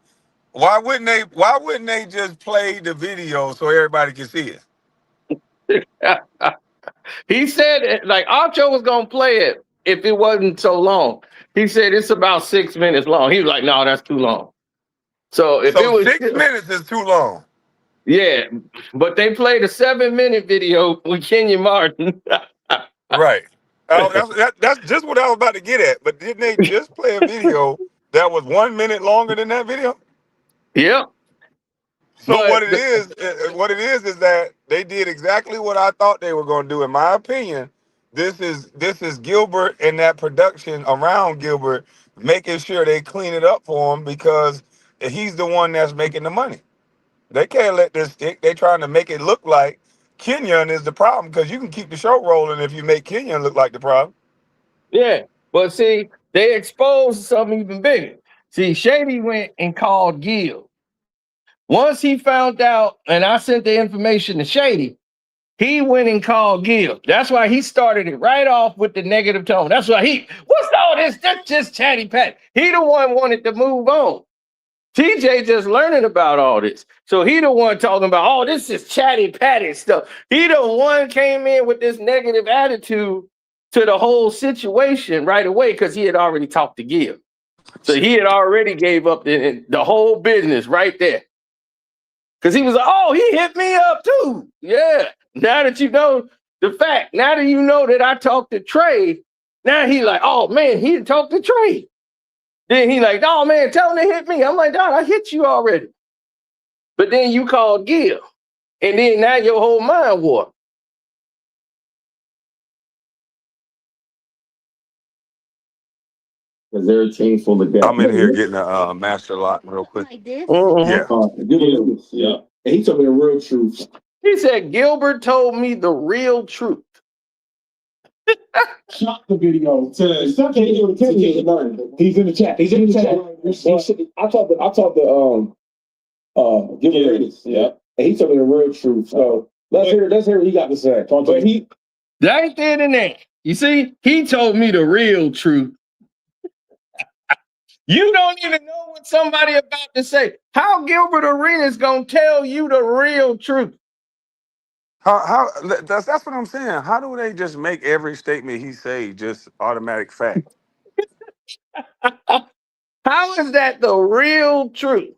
Why wouldn't they just play the video so everybody can see it? He said like Archo was gonna play it if it wasn't so long. He said it's about 6 minutes long. He was like, no, that's too long. So if it was 6 minutes is too long. Yeah, but they played a 7-minute video with Kenyon Martin. Right. That's just what I was about to get at. But didn't they just play a video that was 1 minute longer than that video? Yeah. So what it is that they did exactly what I thought they were going to do. In my opinion, this is Gilbert and that production around Gilbert making sure they clean it up for him because he's the one that's making the money. They can't let this stick. They're trying to make it look like Kenyon is the problem because you can keep the show rolling if you make Kenyon look like the problem. Yeah, but see, they exposed something even bigger. See, Shady went and called Gil Once he found out, and I sent the information to Shady, he went and called Gil. That's why he started it right off with the negative tone. That's why what's all this? That's just chatty pat. He the one wanted to move on. TJ just learning about all this. So he the one talking about, oh, this is chatty patty stuff. He the one came in with this negative attitude to the whole situation right away because he had already talked to Gil. So he had already gave up the whole business right there. Because he was like, oh, he hit me up too. Yeah. Now that you know the fact, now that you know that I talked to Trey, now he like, oh man, he talked to Trey. Then he like, oh man, tell him to hit me. I'm like, dog, I hit you already. But then you called Gil. And then now your whole mind warped. Because they're a team full of guys. I'm in here getting a master lock real quick. Like this? Yeah. Yeah. And he told me the real truth. He said, Gilbert told me the real truth. Shot the video. He's in the chat. He's in the chat. I talked to Gilbert. Yeah. And he told me the real truth. So let's hear what he got to say. But right there and there. You see, he told me the real truth. You don't even know what somebody about to say. How Gilbert Arenas gonna tell you the real truth? That's what I'm saying. How do they just make every statement he say just automatic fact? How is that the real truth?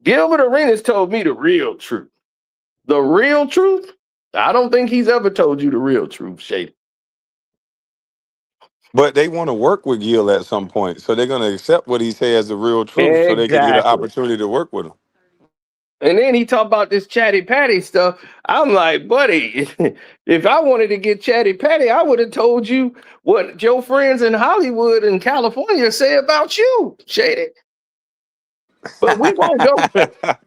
Gilbert Arenas told me the real truth. The real truth? I don't think he's ever told you the real truth, Shady. But they want to work with Gil at some point, so they're gonna accept what he says as the real truth, so they can get an opportunity to work with him. And then he talked about this chatty patty stuff. I'm like, buddy, if I wanted to get chatty patty, I would have told you what your friends in Hollywood and California say about you, Shady. But we won't go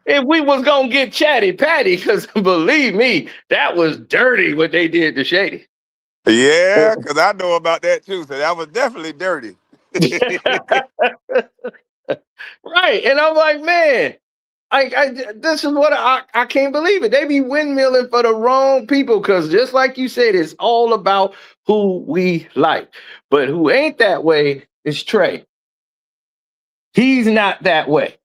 if we was gonna get chatty patty, because believe me, that was dirty what they did to Shady. Yeah, because I know about that too. So that was definitely dirty. Right. And I'm like, man, this is what I can't believe it. They be windmilling for the wrong people, because just like you said, it's all about who we like. But who ain't that way is Trey. He's not that way.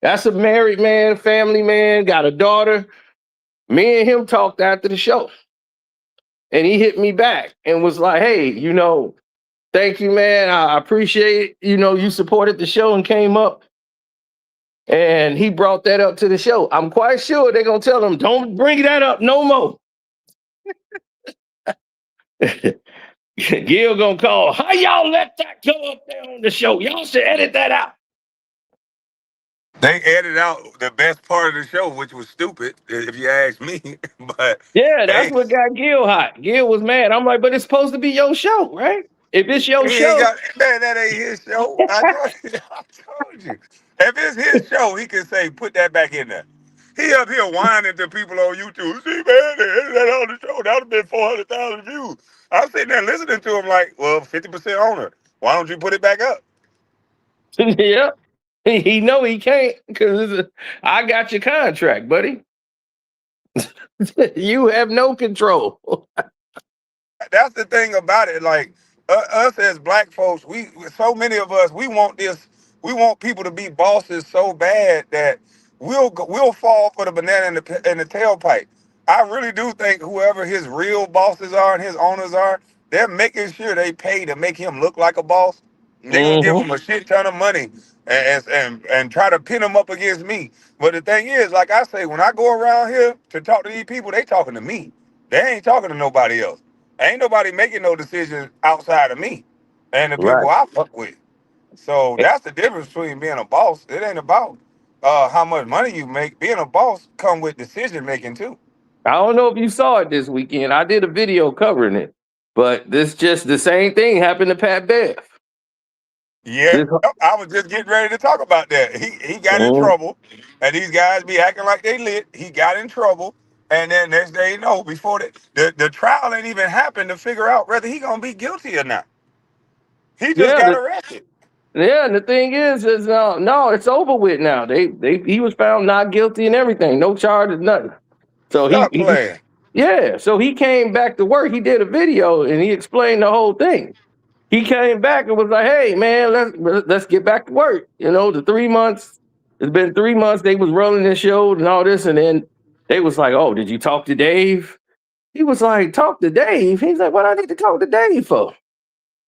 That's a married man, family man, got a daughter. Me and him talked after the show. And he hit me back and was like, hey, thank you, man. I appreciate it. You supported the show and came up. And he brought that up to the show. I'm quite sure they're going to tell him, don't bring that up no more. Gil going to call, how y'all let that go up there on the show? Y'all should edit that out. They edited out the best part of the show, which was stupid, if you ask me. But yeah, that's what got Gil hot. Gil was mad. I'm like, but it's supposed to be your show, right? If it's your show. Man, that ain't his show. I told you. If it's his show, he can say, put that back in there. He up here whining to people on YouTube. See, man, they edited that on the show. That would have been 400,000 views. I'm sitting there listening to him like, well, 50% owner. Why don't you put it back up? Yeah. He know he can't, because I got your contract, buddy. You have no control. That's the thing about it. Like us as black folks, so many of us, we want people to be bosses so bad that we'll fall for the banana in the tailpipe. I really do think whoever his real bosses are and his owners are, they're making sure they pay to make him look like a boss. They're gonna give him a shit ton of money and try to pin him up against me. But the thing is, like I say, when I go around here to talk to these people, they talking to me. They ain't talking to nobody else. Ain't nobody making no decisions outside of me and the people I fuck with. So that's the difference between being a boss. It ain't about how much money you make. Being a boss come with decision making too. I don't know if you saw it this weekend. I did a video covering it, but this just the same thing happened to Pat Bev. Yeah, I was just getting ready to talk about that. He got in trouble, and these guys be acting like they lit. He got in trouble, and then next day, before the trial ain't even happened to figure out whether he gonna be guilty or not. He just got arrested. Yeah, and the thing is no, it's over with now. He was found not guilty and everything, no charges, nothing. So Stop playing. yeah, so he came back to work. He did a video and he explained the whole thing. He came back and was like, "Hey, man, let's get back to work." You know, the 3 months. It's been 3 months. They was rolling this show and all this, and then they was like, "Oh, did you talk to Dave?" He was like, "Talk to Dave." He's like, "What I need to talk to Dave for?"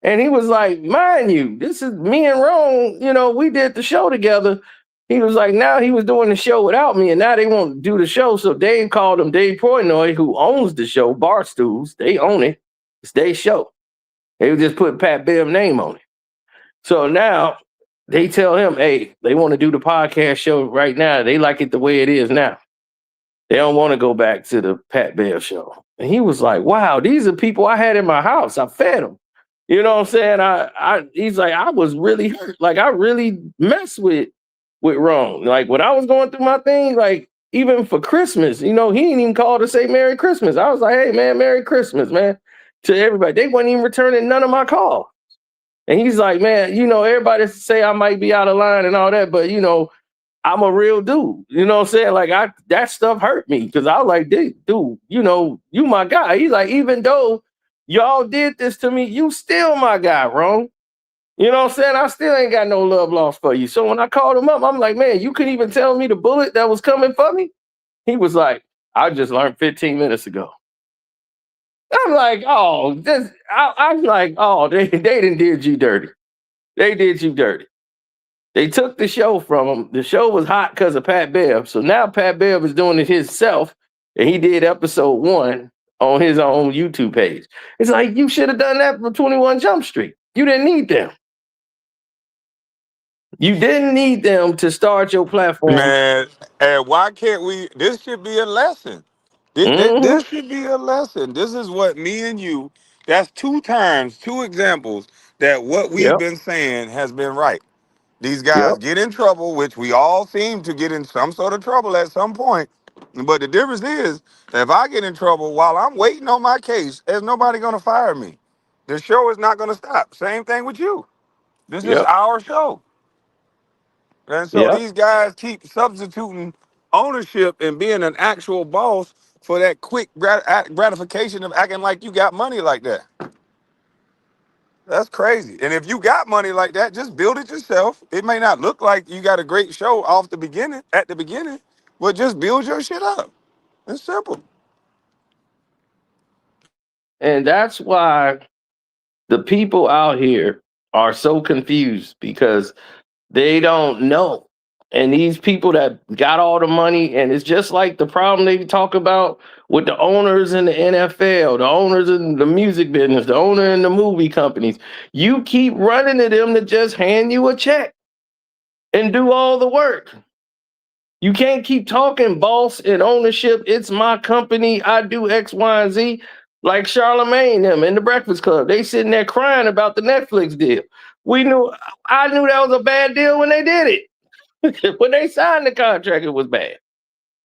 And he was like, "Mind you, this is me and Ron. You know, we did the show together." He was like, now he was doing the show without me, and now they won't do the show. So Dave called him Dave Portnoy, who owns the show, Barstools. They own it. It's their show. They just put Pat Bev's name on it. So now they tell him, hey, they want to do the podcast show right now. They like it the way it is now. They don't want to go back to the Pat Bev show. And he was like, wow, these are people I had in my house. I fed them. You know what I'm saying? He's like, I was really hurt. Like, I really messed with Ron. Like, when I was going through my thing, like, even for Christmas, you know, he didn't even call to say Merry Christmas. I was like, hey, man, Merry Christmas, man, to everybody. They weren't even returning none of my calls. And he's like, man, you know, everybody say I might be out of line and all that, but, you know, I'm a real dude. You know what I'm saying? Like, that stuff hurt me because I was like, dude, you know, you my guy. He's like, even though y'all did this to me, you still my guy, Ron. You know what I'm saying? I still ain't got no love lost for you. So when I called him up, I'm like, man, you couldn't even tell me the bullet that was coming for me? He was like, I just learned 15 minutes ago. I'm like, oh, I'm like, oh, they done did you dirty. They did you dirty. They took the show from him. The show was hot because of Pat Bev. So now Pat Bev is doing it himself, and he did episode 1 on his own YouTube page. It's like, you should have done that for 21 Jump Street. You didn't need them. You didn't need them to start your platform. Man, and why can't we? This should be a lesson. This should be a lesson. This is what me and you, that's 2 times, 2 examples that what we've been saying has been right. These guys get in trouble, which we all seem to get in some sort of trouble at some point. But the difference is, if I get in trouble while I'm waiting on my case, there's nobody going to fire me. The show is not going to stop. Same thing with you. This is our show. And so these guys keep substituting ownership and being an actual boss for that quick gratification of acting like you got money like that. That's crazy. And if you got money like that, just build it yourself. It may not look like you got a great show at the beginning, but just build your shit up. It's simple. And that's why the people out here are so confused because they don't know. And these people that got all the money, and it's just like the problem they talk about with the owners in the NFL, the owners in the music business, the owner in the movie companies. You keep running to them to just hand you a check and do all the work. You can't keep talking boss and ownership. It's my company. I do X, Y, and Z. Like Charlamagne them in the Breakfast Club. They sitting there crying about the Netflix deal. I knew that was a bad deal when they did it. When they signed the contract, it was bad.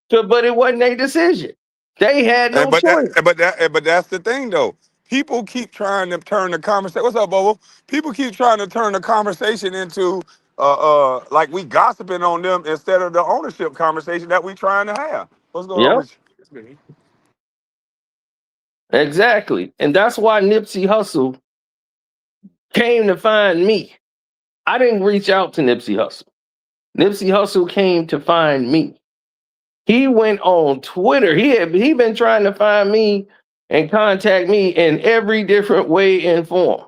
But it wasn't their decision. They had no choice. But that's the thing, though. People keep trying to turn the conversation. What's up, Bobo? People keep trying to turn the conversation into like we gossiping on them instead of the ownership conversation that we trying to have. What's going on with you? Exactly. And that's why Nipsey Hussle came to find me. I didn't reach out to Nipsey Hussle. Nipsey Hussle came to find me. He went on Twitter. He been trying to find me and contact me in every different way and form.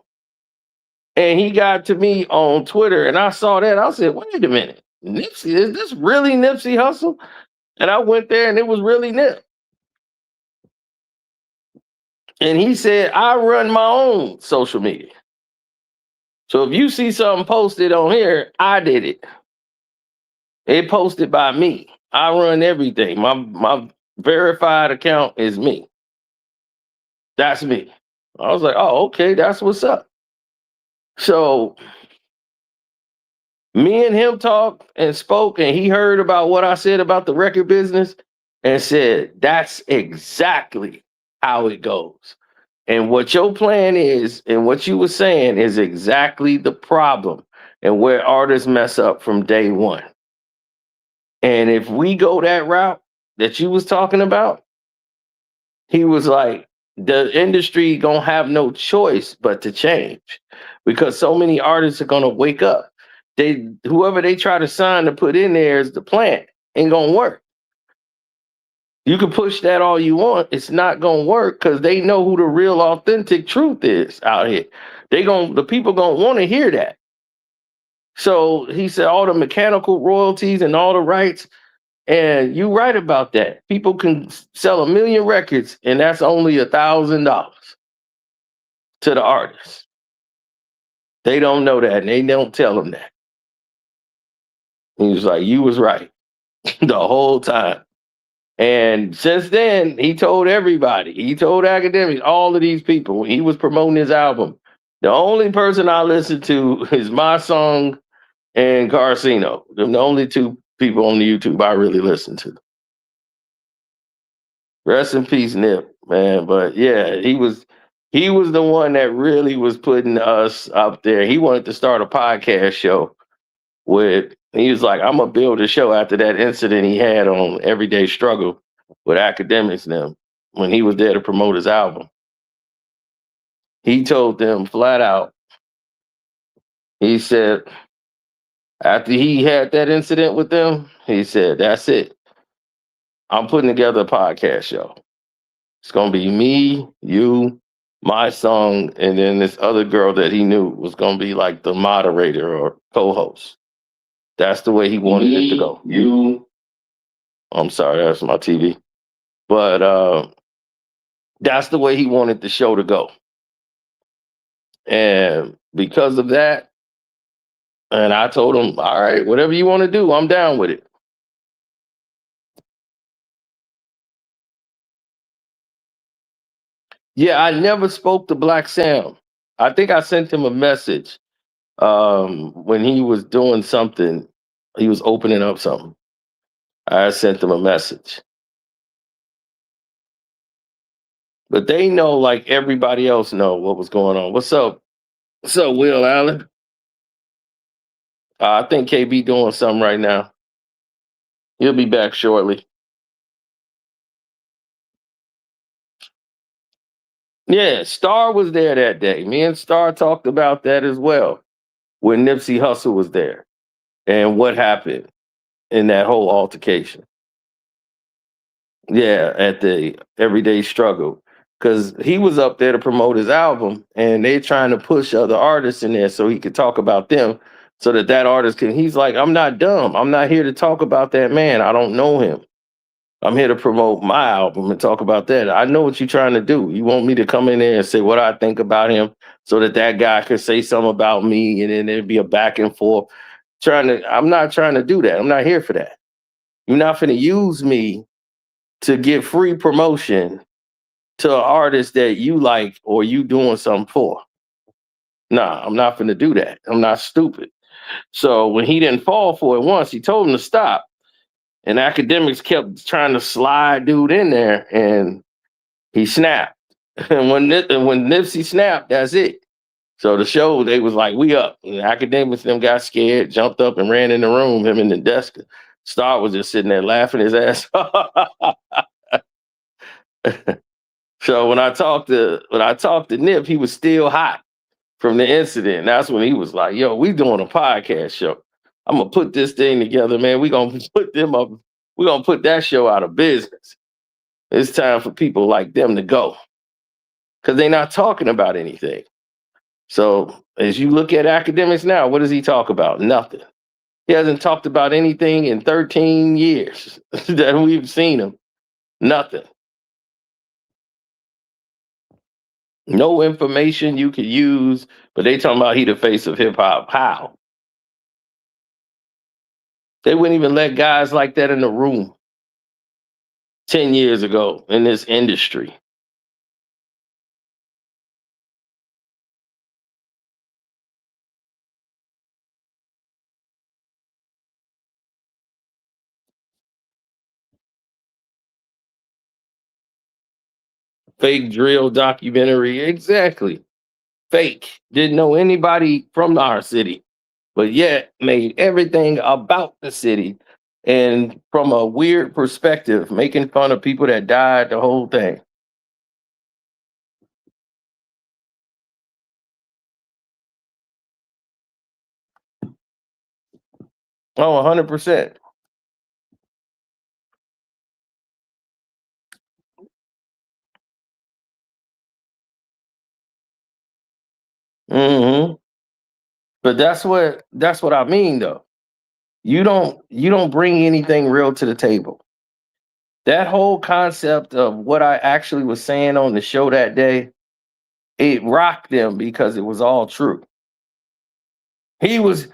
And he got to me on Twitter, and I saw that. I said, wait a minute. Nipsey, is this really Nipsey Hussle? And I went there, and it was really Nip. And he said, I run my own social media. So if you see something posted on here, I did it. It posted by me. I run everything. My verified account is me. That's me. I was like, oh, okay, that's what's up. So me and him talked and spoke, and he heard about what I said about the record business and said, that's exactly how it goes. And what your plan is and what you were saying is exactly the problem. and where artists mess up from day one. And if we go that route that you was talking about, he was like, the industry gonna have no choice but to change because so many artists are gonna wake up. Whoever they try to sign to put in there as the plant ain't gonna work. You can push that all you want, it's not gonna work because they know who the real authentic truth is out here. The people gonna want to hear that. So he said all the mechanical royalties and all the rights. And you're right about that. People can sell 1 million records, and that's only $1,000 to the artist. They don't know that, and they don't tell them that. He was like, you was right the whole time. And since then, he told everybody, he told academics, all of these people, when he was promoting his album, the only person I listen to is my song and Ceno. They're the only two people on the YouTube I really listen to. Rest in peace, Nip, man. But yeah, he was the one that really was putting us up there. He wanted to start a podcast show he was like, I'm gonna build a show after that incident he had on Everyday Struggle with academics and them when he was there to promote his album. He told them flat out, he said, after he had that incident with them, he said, that's it. I'm putting together a podcast show. It's gonna be me, you, my song, and then this other girl that he knew was gonna be like the moderator or co-host. That's the way he wanted it to go. I'm sorry, that's my TV. But that's the way he wanted the show to go. And because of that, and I told him, all right, whatever you want to do, I'm down with it. Yeah, I never spoke to Black Sam. I think I sent him a message when he was doing something. He was opening up something. I sent him a message. But they know, like everybody else know what was going on. What's up? What's up, Will Allen? I think KB doing something right now. He'll be back shortly. Yeah, Star was there that day. Me and Star talked about that as well when Nipsey Hussle was there and what happened in that whole altercation. Yeah, at the Everyday Struggle. Because he was up there to promote his album and they trying to push other artists in there so he could talk about them so that artist can, he's like, I'm not dumb. I'm not here to talk about that man. I don't know him. I'm here to promote my album and talk about that. I know what you're trying to do. You want me to come in there and say what I think about him so that guy could say something about me and then there'd be a back and forth. I'm not trying to do that. I'm not here for that. You're not finna use me to get free promotion to an artist that you like or you doing something for. Nah, I'm not finna do that. I'm not stupid. So when he didn't fall for it once, he told him to stop. And academics kept trying to slide dude in there and he snapped. And when Nipsey snapped, that's it. So the show, they was like, we up. And academics them got scared, jumped up and ran in the room, him in the desk. Star was just sitting there laughing his ass off. So when I talked to Nip, he was still hot from the incident. That's when he was like, yo, we doing a podcast show. I'm gonna put this thing together, man. We're gonna put them up, we're gonna put that show out of business. It's time for people like them to go. Because they're not talking about anything. So as you look at academics now, what does he talk about? Nothing. He hasn't talked about anything in 13 years that we've seen him. Nothing. No information you could use, but they talking about he the face of hip hop. How? They wouldn't even let guys like that in the room 10 years ago in this industry. Fake drill documentary. Exactly. Fake. Didn't know anybody from our city. but yet made everything about the city and from a weird perspective, making fun of people that died, the whole thing. Oh, 100%. Hmm. But that's what I mean though. You don't bring anything real to the table. That whole concept of what I actually was saying on the show that day, it rocked them because it was all true. He's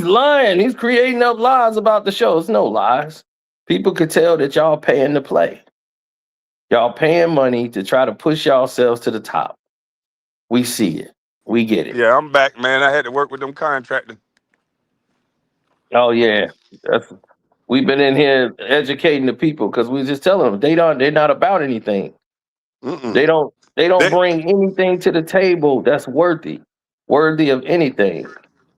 lying. He's creating up lies about the show. It's no lies. People could tell that y'all paying to play. Y'all paying money to try to push yourselves to the top. We see it. We get it. Yeah, I'm back, man. I had to work with them contractors. Oh yeah. That's, we've been in here educating the people because we just telling them they're not about anything. Mm-mm. They don't They, bring anything to the table that's worthy of anything.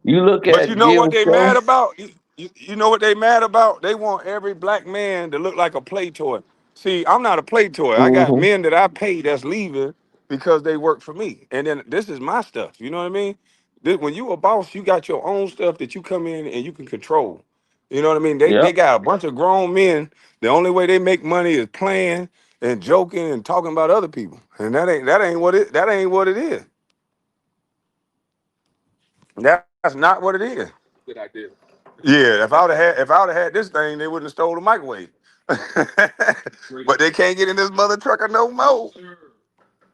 You look but you at know what Gil's they mad show. about? You know what they mad about? They want every black man to look like a play toy. See, I'm not a play toy. I got Hmm. men that I pay that's leaving because they work for me. And then this is my stuff. You know what I mean? When you a boss, you got your own stuff that you come in and you can control. You know what I mean? They Yep. got a bunch of grown men. The only way they make money is playing and joking and talking about other people. And that ain't what it is. That's not what it is. Good idea. Yeah, if I would have had this thing, they wouldn't have stole the microwave. But they can't get in this mother trucker no more.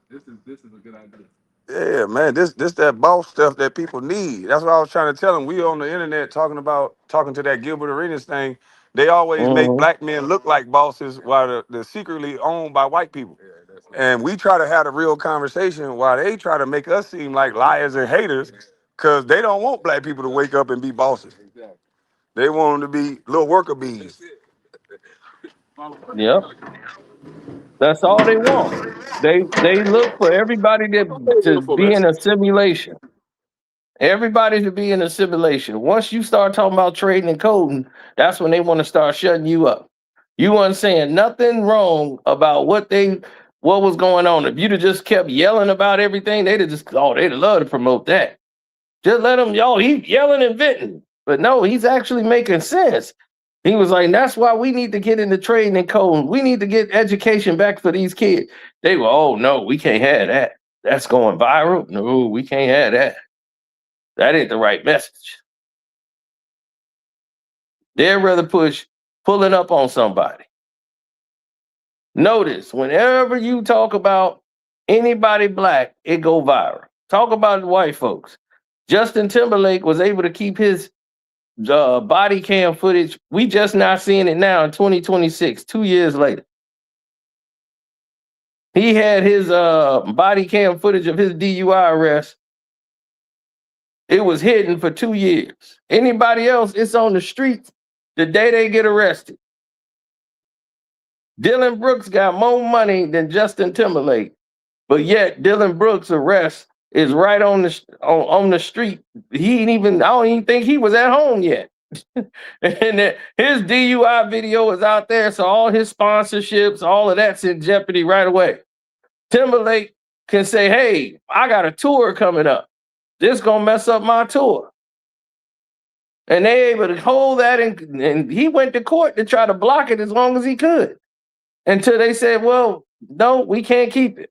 This is a good idea. Yeah, man, this that boss stuff that people need. That's what I was trying to tell them. We on the internet talking to that Gilbert Arenas thing. They always make Hmm. black men look like bosses while they're secretly owned by white people. And we try to have a real conversation while they try to make us seem like liars and haters because they don't want black people to wake up and be bosses. They want them to be little worker bees. Yep. That's all they want. They look for everybody to be in a simulation. Everybody to be in a simulation. Once you start talking about trading and coding, that's when they want to start shutting you up. You weren't saying nothing wrong about what was going on. If you'd have just kept yelling about everything, they'd love to promote that. Just let him, y'all, he's yelling and venting. But no, he's actually making sense. He was like, that's why we need to get into trading and coding. We need to get education back for these kids. They were, oh no, we can't have that. That's going viral. No, we can't have that. That ain't the right message. They'd rather push pulling up on somebody. Notice, whenever you talk about anybody black, it go viral. Talk about the white folks. Justin Timberlake was able to keep his body cam footage. We just not seeing it now in 2026, 2 years later. He had his body cam footage of his DUI arrest. It was hidden for 2 years. Anybody else, it's on the streets the day they get arrested. Dylan Brooks got more money than Justin Timberlake, but yet Dylan Brooks' arrest is right on the street. He ain't even, I don't even think he was at home yet. And his DUI video is out there, so all his sponsorships, all of that's in jeopardy right away. Timberlake can say, hey, I got a tour coming up. This gonna mess up my tour. And they able to hold that, and he went to court to try to block it as long as he could. Until they said, well, no, we can't keep it.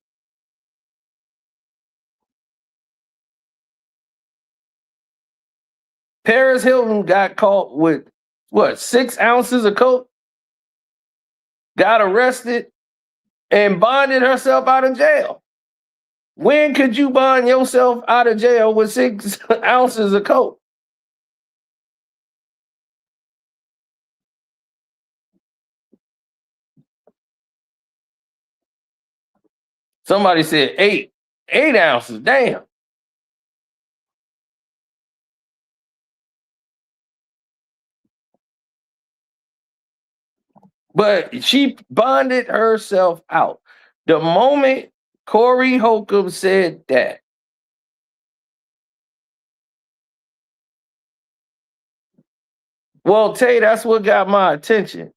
Paris Hilton got caught with what, 6 ounces of coke, got arrested, and bonded herself out of jail. When could you bond yourself out of jail with 6 ounces of coke? Somebody said 8. 8 ounces, damn. But she bonded herself out. The moment Corey Holcomb said that, Well, Tay, that's what got my attention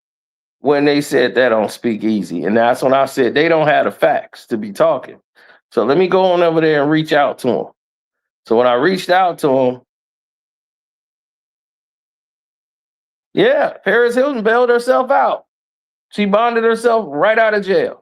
when they said that on Speak Easy. And that's when I said they don't have the facts to be talking. So let me go on over there and reach out to him. So when I reached out to him, yeah, Paris Hilton bailed herself out. She bonded herself right out of jail.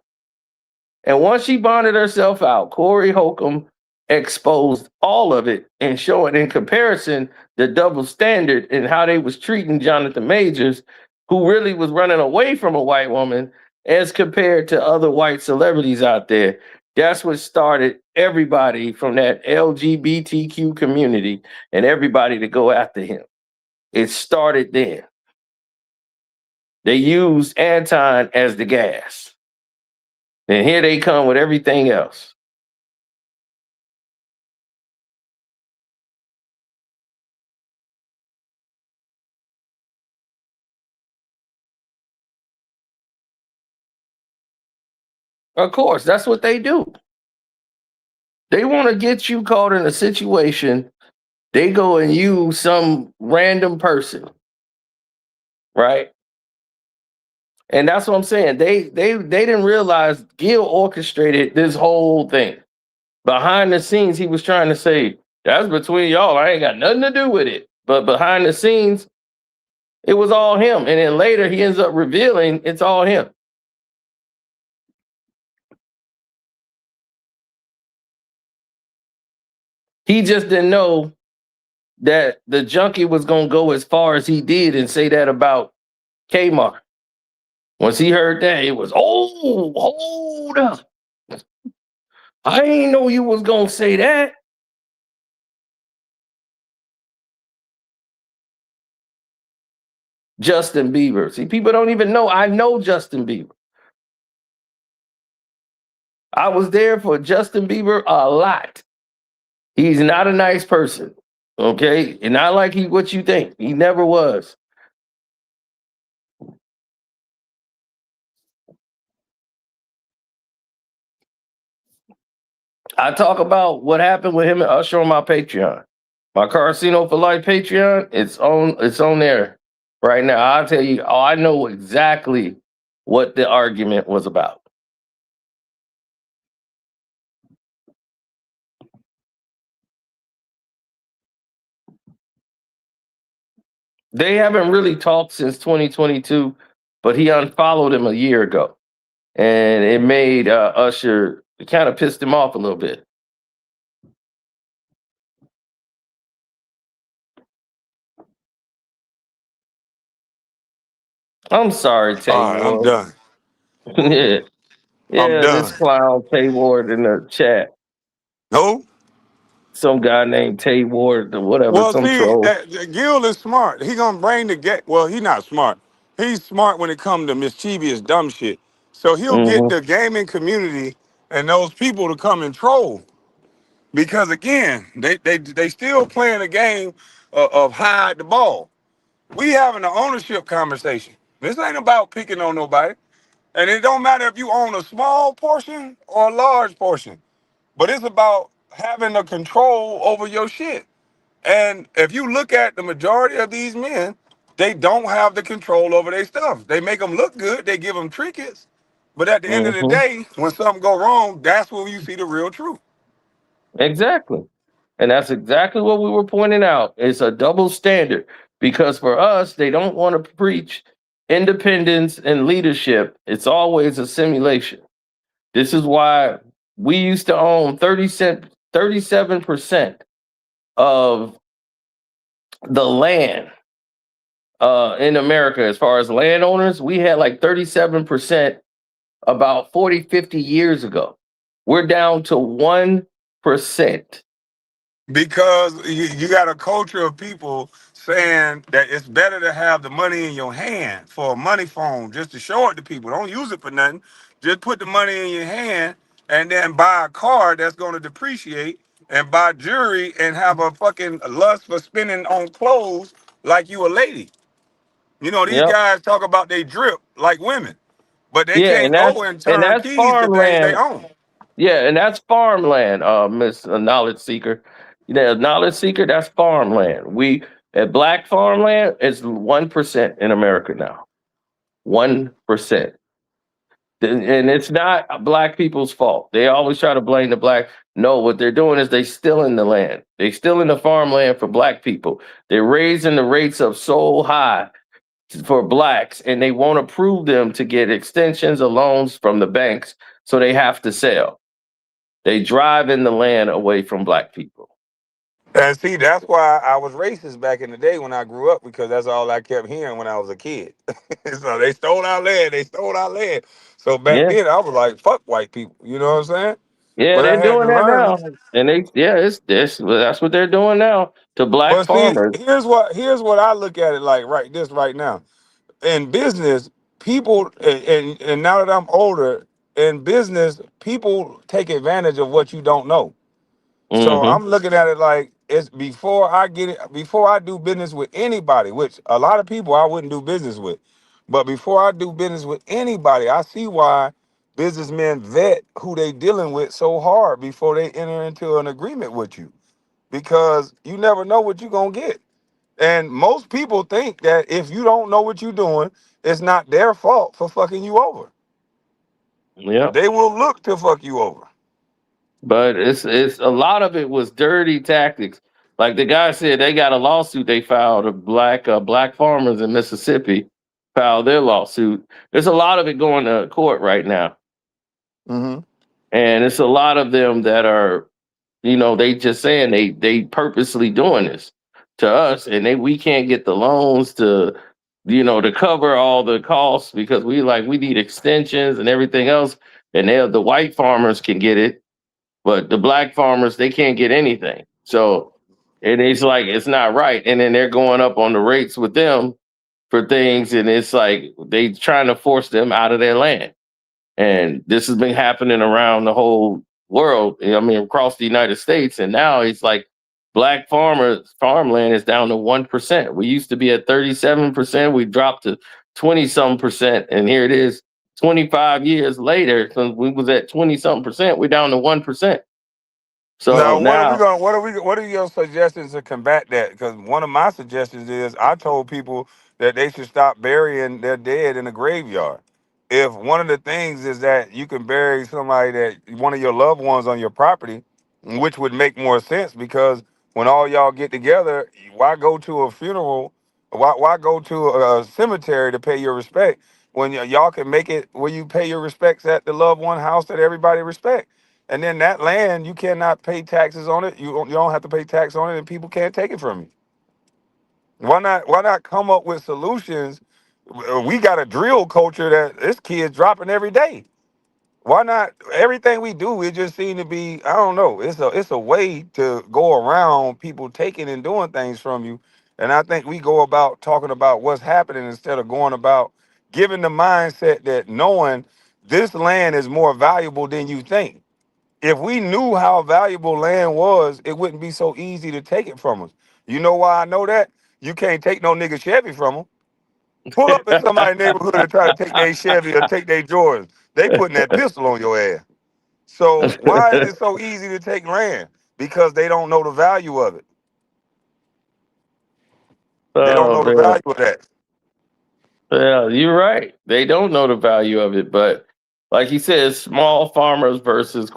And once she bonded herself out, Corey Holcomb exposed all of it and showing in comparison the double standard in how they was treating Jonathan Majors, who really was running away from a white woman as compared to other white celebrities out there. That's what started everybody from that LGBTQ community and everybody to go after him. It started then. They used Anton as the gas. And here they come with everything else. Of course, that's what they do. They want to get you caught in a situation. They go and use some random person, right? And that's what I'm saying. They didn't realize Gil orchestrated this whole thing. Behind the scenes, he was trying to say, that's between y'all. I ain't got nothing to do with it. But behind the scenes, it was all him. And then later he ends up revealing it's all him. He just didn't know that the junkie was going to go as far as he did and say that about Kmart. Once he heard that, it was, oh, hold up. I ain't know you was going to say that. Justin Bieber. See, people don't even know I know Justin Bieber. I was there for Justin Bieber a lot. He's not a nice person, okay? And not like what you think. He never was. I talk about what happened with him and Usher on my Patreon. My Ceno for Life Patreon, it's on there right now. I'll tell you, I know exactly what the argument was about. They haven't really talked since 2022, but he unfollowed him a year ago. And it made Usher, it kind of pissed him off a little bit. I'm sorry, Tay All right, I'm Ward. done. Yeah, I'm this done. clown Tay Ward in the chat. No? Some guy named Tay Ward or whatever, Well, some see, troll. Gil is smart. He gonna bring the get. Well, he not smart. He's smart when it comes to mischievous dumb shit. So he'll get Mm-hmm. the gaming community and those people to come and troll. Because again, they still playing a game of hide the ball. We having an ownership conversation. This ain't about picking on nobody. And it don't matter if you own a small portion or a large portion. But it's about having a control over your shit. And if you look at the majority of these men, they don't have the control over their stuff. They make them look good. They give them trinkets. But at the end of the Mm-hmm. day, when something go wrong, that's when you see the real truth. Exactly. And that's exactly what we were pointing out. It's a double standard because for us, they don't want to preach independence and leadership. It's always a simulation. This is why we used to own 37% of the land in America. As far as landowners, we had like 37% about 40, 50 years ago. We're down to 1%. Because you got a culture of people saying that it's better to have the money in your hand for a money phone just to show it to people. Don't use it for nothing. Just put the money in your hand and then buy a car that's going to depreciate and buy jewelry and have a fucking lust for spending on clothes like you a lady. You know, these Yep. guys talk about they drip like women, but they Yeah, can't go and and turn that's keys to things they farmland. own. Yeah, and that's farmland, Miss Knowledge Seeker. Knowledge Seeker, that's farmland. At black farmland, it's 1% in America now. 1%. And it's not black people's fault. They always try to blame the black. No, what they're doing is they stealing the land. They stealing the farmland for black people. They're raising the rates up so high for blacks, and they won't approve them to get extensions or loans from the banks, so they have to sell. They driving the land away from black people. And see, that's why I was racist back in the day when I grew up, because that's all I kept hearing when I was a kid. So they stole our land. They stole our land. So back Yeah, then I was like, fuck white people. You know what I'm saying? yeah, But I they're had to doing that learn. now, and that's what they're doing now to black But see, farmers. here's what I look at it like right now. In business, people and now that I'm older, in business, people take advantage of what you don't know. So Mm-hmm. I'm looking at it like it's before I do business with anybody, which a lot of people I wouldn't do business with. But before I do business with anybody, I see why businessmen vet who they dealing with so hard before they enter into an agreement with you. Because you never know what you're gonna get. And most people think that if you don't know what you're doing, it's not their fault for fucking you over. Yeah. They will look to fuck you over. But it's a lot of it was dirty tactics. Like the guy said, they got a lawsuit they filed. Of black farmers in Mississippi filed their lawsuit. There's a lot of it going to court right now, Mm-hmm. and it's a lot of them that are, they just saying they purposely doing this to us, and we can't get the loans to cover all the costs because we need extensions and everything else, and the white farmers can get it. But the black farmers, they can't get anything. So it's like it's not right. And then they're going up on the rates with them for things, and it's like they trying to force them out of their land. And this has been happening around the whole world. I mean, across the United States. And now it's like black farmland is down to 1%. We used to be at 37%. We dropped to 20-some%. And here it is 25 years later, since we was at 20-something%, we're down to 1%. So Now, what are we now, going? What are your suggestions to combat that? Because one of my suggestions is I told people that they should stop burying their dead in a graveyard. If one of the things is that you can bury somebody that one of your loved ones on your property, which would make more sense because when all y'all get together, why go to a funeral? Why go to a cemetery to pay your respect when y'all can make it where you pay your respects at the loved one house that everybody respect? And then that land, you cannot pay taxes on it. You don't have to pay tax on it, and people can't take it from you. Why not come up with solutions? We got a drill culture that this kid's dropping every day. Why not everything we do? It just seems to be, I don't know. It's a way to go around people taking and doing things from you. And I think we go about talking about what's happening instead of going about giving the mindset that knowing this land is more valuable than you think. If we knew how valuable land was, it wouldn't be so easy to take it from us. You know why I know that? You can't take no nigga Chevy from them. Pull up in somebody's neighborhood and try to take their Chevy or take their Jordans. They putting that pistol on your ass. So why is it so easy to take land? Because they don't know the value of it. They don't oh know the man, value of that. yeah, you're right. They don't know the value of it, but like you said, it's small farmers versus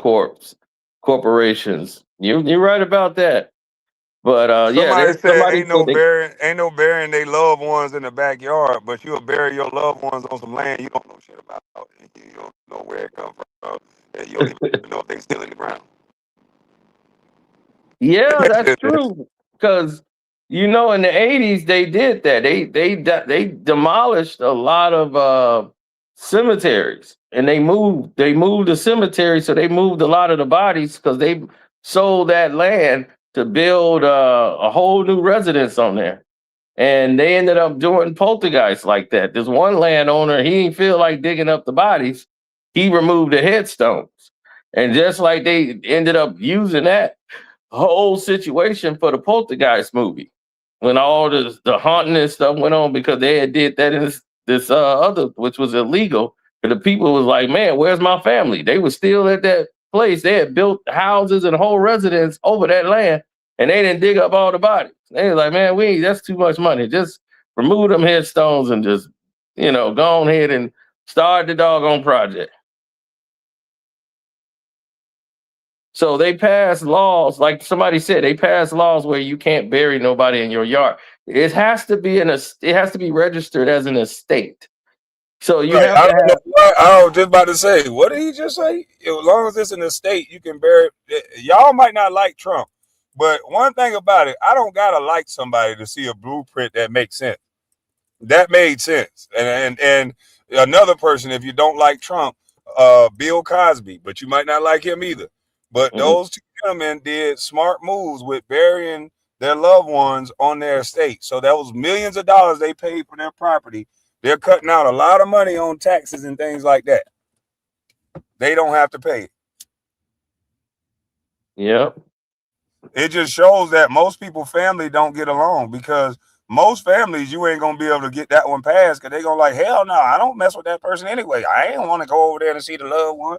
corporations. You're right about that. But yeah, Somebody there's said somebody said they. ain't no burying their loved ones in the backyard, but you'll bury your loved ones on some land you don't know shit about. You don't know where it come from. And you don't even know if they still in the ground. Yeah, that's true. Because in the '80s they did that. They demolished a lot of cemeteries, and they moved the cemetery, so they moved a lot of the bodies because they sold that land to build a whole new residence on there. And they ended up doing poltergeists like that. There's one landowner, he didn't feel like digging up the bodies. He removed the headstones. And just like they ended up using that whole situation for the Poltergeist movie, when all the haunting and stuff went on because they had did that in this other, which was illegal. But the people was like, man, where's my family? They were still at that place. They had built houses and whole residence over that land, and they didn't dig up all the bodies. They like, man, that's too much money. Just remove them headstones and just, go on ahead and start the doggone project. So they passed laws, like somebody said, they passed laws where you can't bury nobody in your yard. It has to be registered as an estate. So you have to have. I was just about to say, what did he just say? As long as it's an estate, you can bury it. Y'all might not like Trump, but one thing about it, I don't gotta like somebody to see a blueprint that makes sense. That made sense. And another person, if you don't like Trump, Bill Cosby, but you might not like him either. But those two gentlemen did smart moves with burying their loved ones on their estate. So that was millions of dollars they paid for their property. They're cutting out a lot of money on taxes and things like that. They don't have to pay. Yep. It just shows that most people family don't get along, because most families you ain't gonna be able to get that one passed, because they gonna like, hell no, I don't mess with that person anyway. I ain't want to go over there and see the loved one.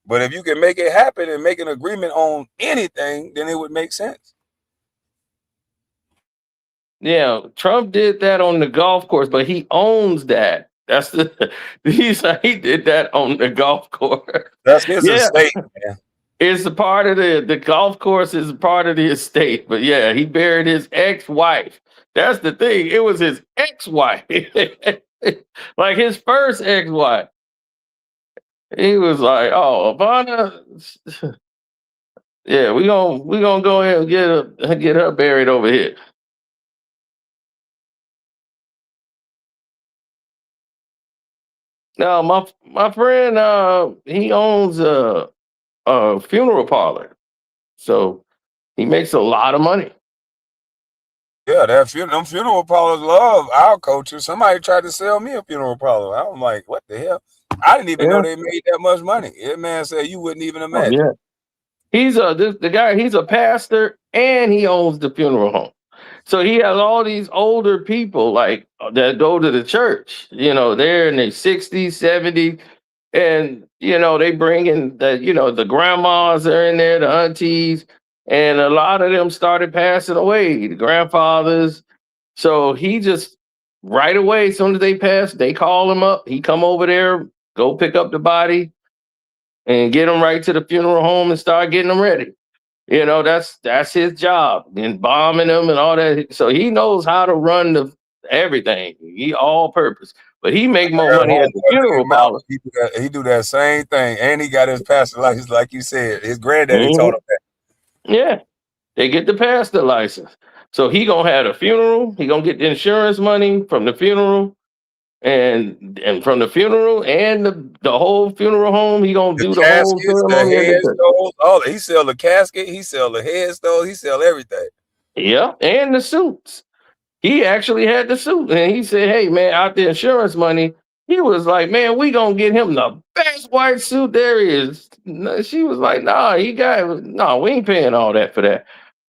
But if you can make it happen and make an agreement on anything, then it would make sense. Yeah, Trump did that on the golf course, but he owns that. That's he did that on the golf course. That's his estate, man. It's a part of the golf course is a part of the estate. But yeah, he buried his ex-wife. That's the thing. It was his ex-wife. Like his first ex-wife. He was like, "Oh, Ivana, yeah, we gonna go ahead and get her buried over here." Now, my friend, he owns a funeral parlor, so he makes a lot of money. Yeah, them funeral parlors love our culture. Somebody tried to sell me a funeral parlor. I'm like, what the hell? I didn't even know they made that much money. That man said you wouldn't even imagine. Oh, yeah. He's the guy. He's a pastor and he owns the funeral home. So he has all these older people like that go to the church. They're in their 60s, 70s, and they bring in the grandmas are in there, the aunties, and a lot of them started passing away, the grandfathers. So he just right away, as soon as they pass, they call him up. He come over there, go pick up the body, and get them right to the funeral home and start getting them ready. That's his job, and bombing them and all that. So he knows how to run everything. He all purpose, but he make more money at the funeral parlor. He do that same thing, and he got his pastor license, like you said. His granddaddy taught him that. Yeah, they get the pastor license. So he gonna have a funeral. He gonna get the insurance money from the funeral, and from the funeral and the whole funeral home. He gonna do the whole ceremony. Oh, he sell the casket. He sell the headstones. He sell everything. Yeah, and the suits. He actually had the suit, and he said, "Hey, man, out the insurance money." He was like, "Man, we gonna get him the best white suit there is." She was like, "Nah, we ain't paying all that for that.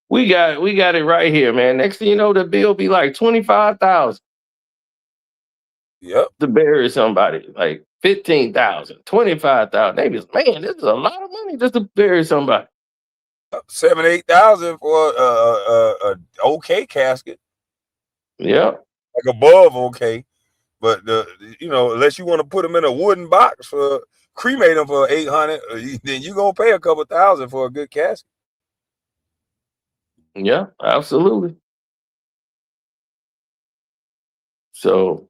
We got it right here, man. Next thing you know, the bill be like 25,000. Yep. To bury somebody, like 15,000, 25,000. They was, man, this is a lot of money just to bury somebody. 7,000-8,000 for a okay casket. Yeah, like above okay, but unless you want to put them in a wooden box for cremate them for 800, then you gonna pay a couple thousand for a good casket. Yeah, absolutely. So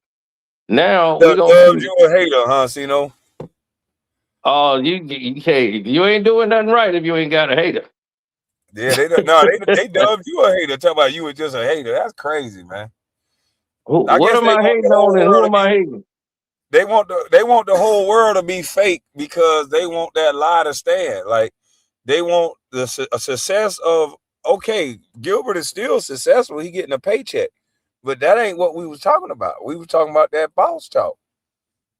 now we gonna you a hater, huh, Ceno? Oh, you ain't doing nothing right if you ain't got a hater. Yeah, they dubbed you a hater. Talk about you were just a hater. That's crazy, man. What am I hating on, and who am I hating? They want the whole world to be fake because they want that lie to stand. Like they want a success of, okay, Gilbert is still successful. He getting a paycheck, but that ain't what we was talking about. We were talking about that boss talk,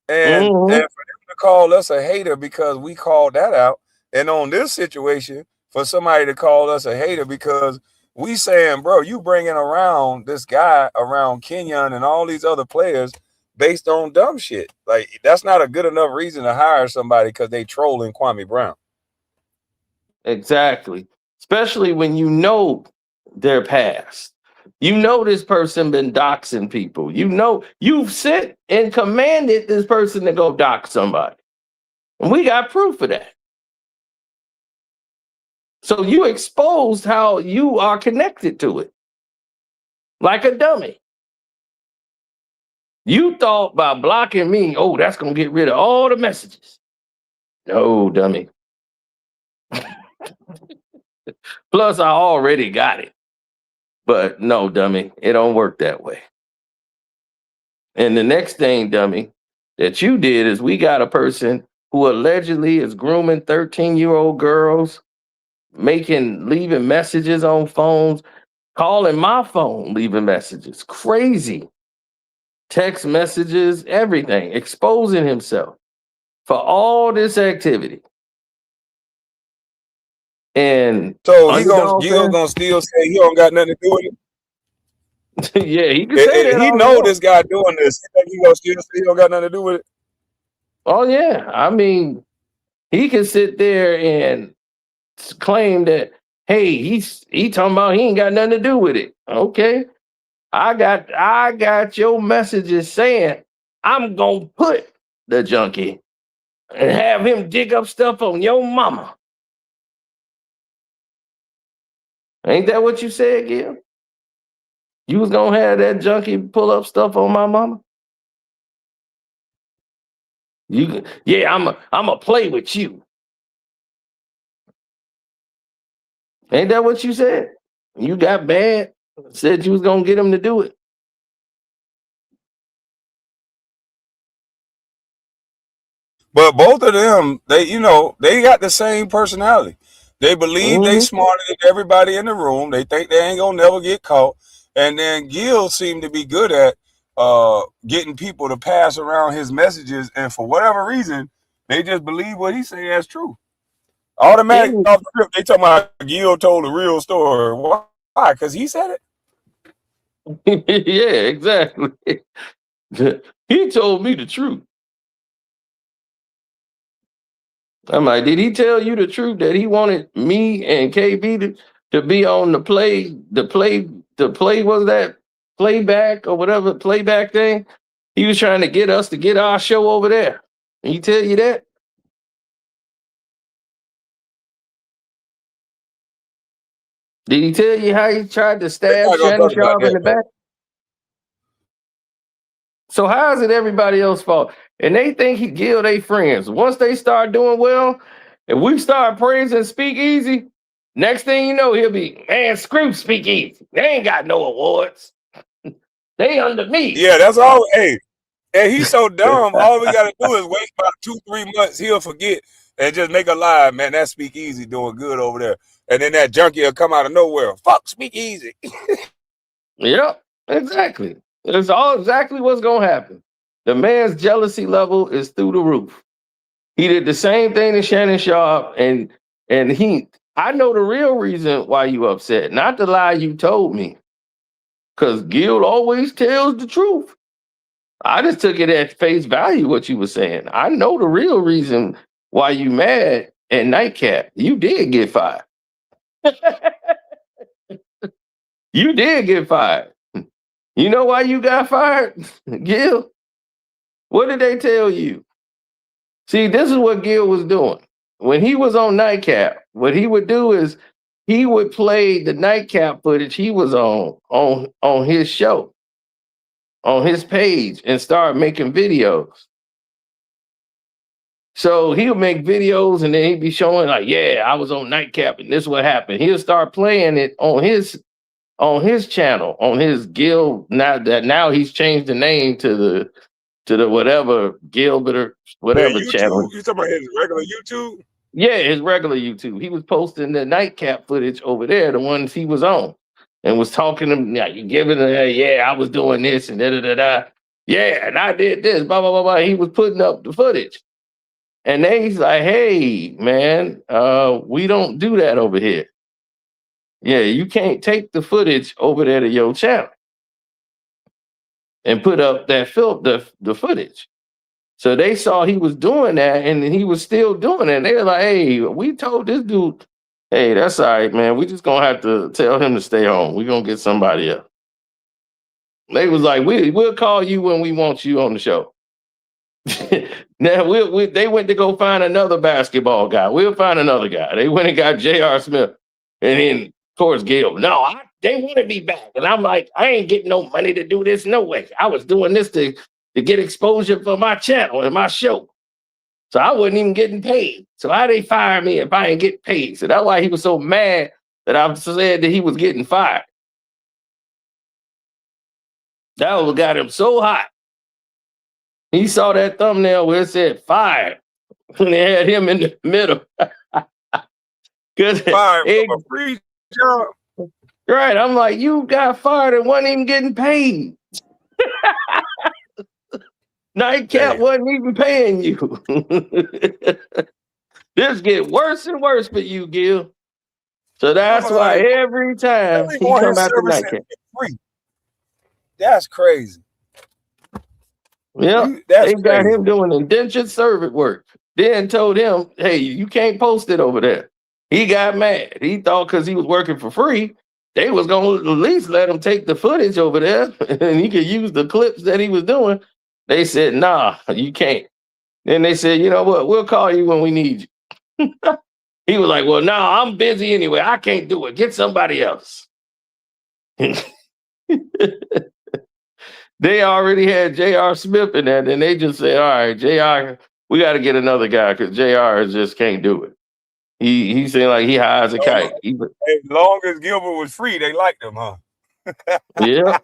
and for them to call us a hater because we called that out, and on this situation for somebody to call us a hater because we saying, bro, you bringing around this guy around Kenan and all these other players based on dumb shit. Like, that's not a good enough reason to hire somebody because they trolling Kwame Brown. Exactly. Especially when you know their past. You know this person been doxing people. You know you've sent and commanded this person to go dox somebody. And we got proof of that. So you exposed how you are connected to it. Like a dummy. You thought by blocking me, oh, that's going to get rid of all the messages. No, dummy. Plus, I already got it. But no, dummy, it don't work that way. And the next thing, dummy, that you did is we got a person who allegedly is grooming 13-year-old girls, leaving messages on phones, calling my phone, leaving messages. Crazy. Text messages, everything, exposing himself for all this activity. And So Gil gonna still say he don't got nothing to do with it? Yeah, he can say that. He know this guy doing this. He gonna still say he don't got nothing to do with it? Oh yeah, I mean, he can sit there and claim that, hey, he talking about he ain't got nothing to do with it. Okay, I got your messages saying I'm gonna put the junkie and have him dig up stuff on your mama. Ain't that what you said, Gil? You was gonna have that junkie pull up stuff on my mama? I'ma play with you. Ain't that what you said? You got bad, said you was gonna get him to do it. But both of them, they got the same personality. They believe they smarter than everybody in the room. They think they ain't gonna never get caught. And then Gil seemed to be good at getting people to pass around his messages, and for whatever reason, they just believe what he say as true. Automatic off the rip, they talking about Gil told the real story. Why? Because he said it. Yeah, exactly. He told me the truth. I'm like, did he tell you the truth that he wanted me and KB to be on the play was that playback or whatever playback thing? He was trying to get us to get our show over there. Did he tell you that? Did he tell you how he tried to stab Shannon Sharp in the back? So how is it everybody else's fault? And they think Gil they friends. Once they start doing well, if we start praising Speakeasy, next thing you know, he'll be, man, screw Speakeasy. They ain't got no awards. They under me. Yeah, that's all. Hey, and he's so dumb. All we gotta do is wait about 2-3 months. He'll forget and just make a lie. Man, that Speakeasy doing good over there. And then that junkie will come out of nowhere. Fuck Speakeasy. Yep, exactly. It's all exactly what's gonna happen. The man's jealousy level is through the roof. He did the same thing to Shannon Sharp, and I know the real reason why you upset, not the lie you told me. Because Gil always tells the truth. I just took it at face value what you were saying. I know the real reason why you mad at Nightcap. You did get fired. You did get fired. You know why you got fired, Gil? What did they tell you? See, this is what Gil was doing. When he was on Nightcap, what he would do is he would play the Nightcap footage he was on his show, on his page, and start making videos. So he'll make videos and then he'd be showing like, yeah, I was on Nightcap and this is what happened. He'll start playing it on his channel, on his Gil. Now he's changed the name to the whatever Gilbert or whatever channel. You talking about his regular YouTube? Yeah, his regular YouTube. He was posting the Nightcap footage over there, the ones he was on, and was talking to him. Yeah, you giving I was doing this and da. Yeah, and I did this. Blah blah blah blah. He was putting up the footage, and he's like, "Hey, man, we don't do that over here. Yeah, you can't take the footage over there to your channel and put up that the footage." So they saw he was doing that, and he was still doing it. They were like, "Hey, we told this dude Hey, that's all right, man. We just gonna have to tell him to stay home. We're gonna get somebody else. They was like, we'll call you when we want you on the show. Now they went to go find another basketball guy. We'll find another guy. They went and got J.R. Smith. And then, of course, Gil. No, they wanted me back. And I'm like, I ain't getting no money to do this. No way. I was doing this to get exposure for my channel and my show. So I wasn't even getting paid. So how they fire me if I ain't get paid? So that's why he was so mad that I said that he was getting fired. That what got him so hot. He saw that thumbnail where it said fired. And they had him in the middle. Fired from a free job. Right. I'm like, you got fired and wasn't even getting paid. Nightcap wasn't even paying you. This get worse and worse for you, Gil. So that's why every time he come out the Nightcap. Free. That's crazy. Yeah, they got him doing indentured servant work. Then told him, hey, you can't post it over there. He got mad. He thought because he was working for free, they was going to at least let him take the footage over there and he could use the clips that he was doing. They said, nah, you can't. Then they said, you know what? We'll call you when we need you. He was like, well, no, I'm busy anyway. I can't do it. Get somebody else. They already had J.R. Smith in that, and they just said, all right, J.R., we got to get another guy because J.R. just can't do it. He seemed like he high as a kite. As long as Gilbert was free, they liked him, huh? Yeah.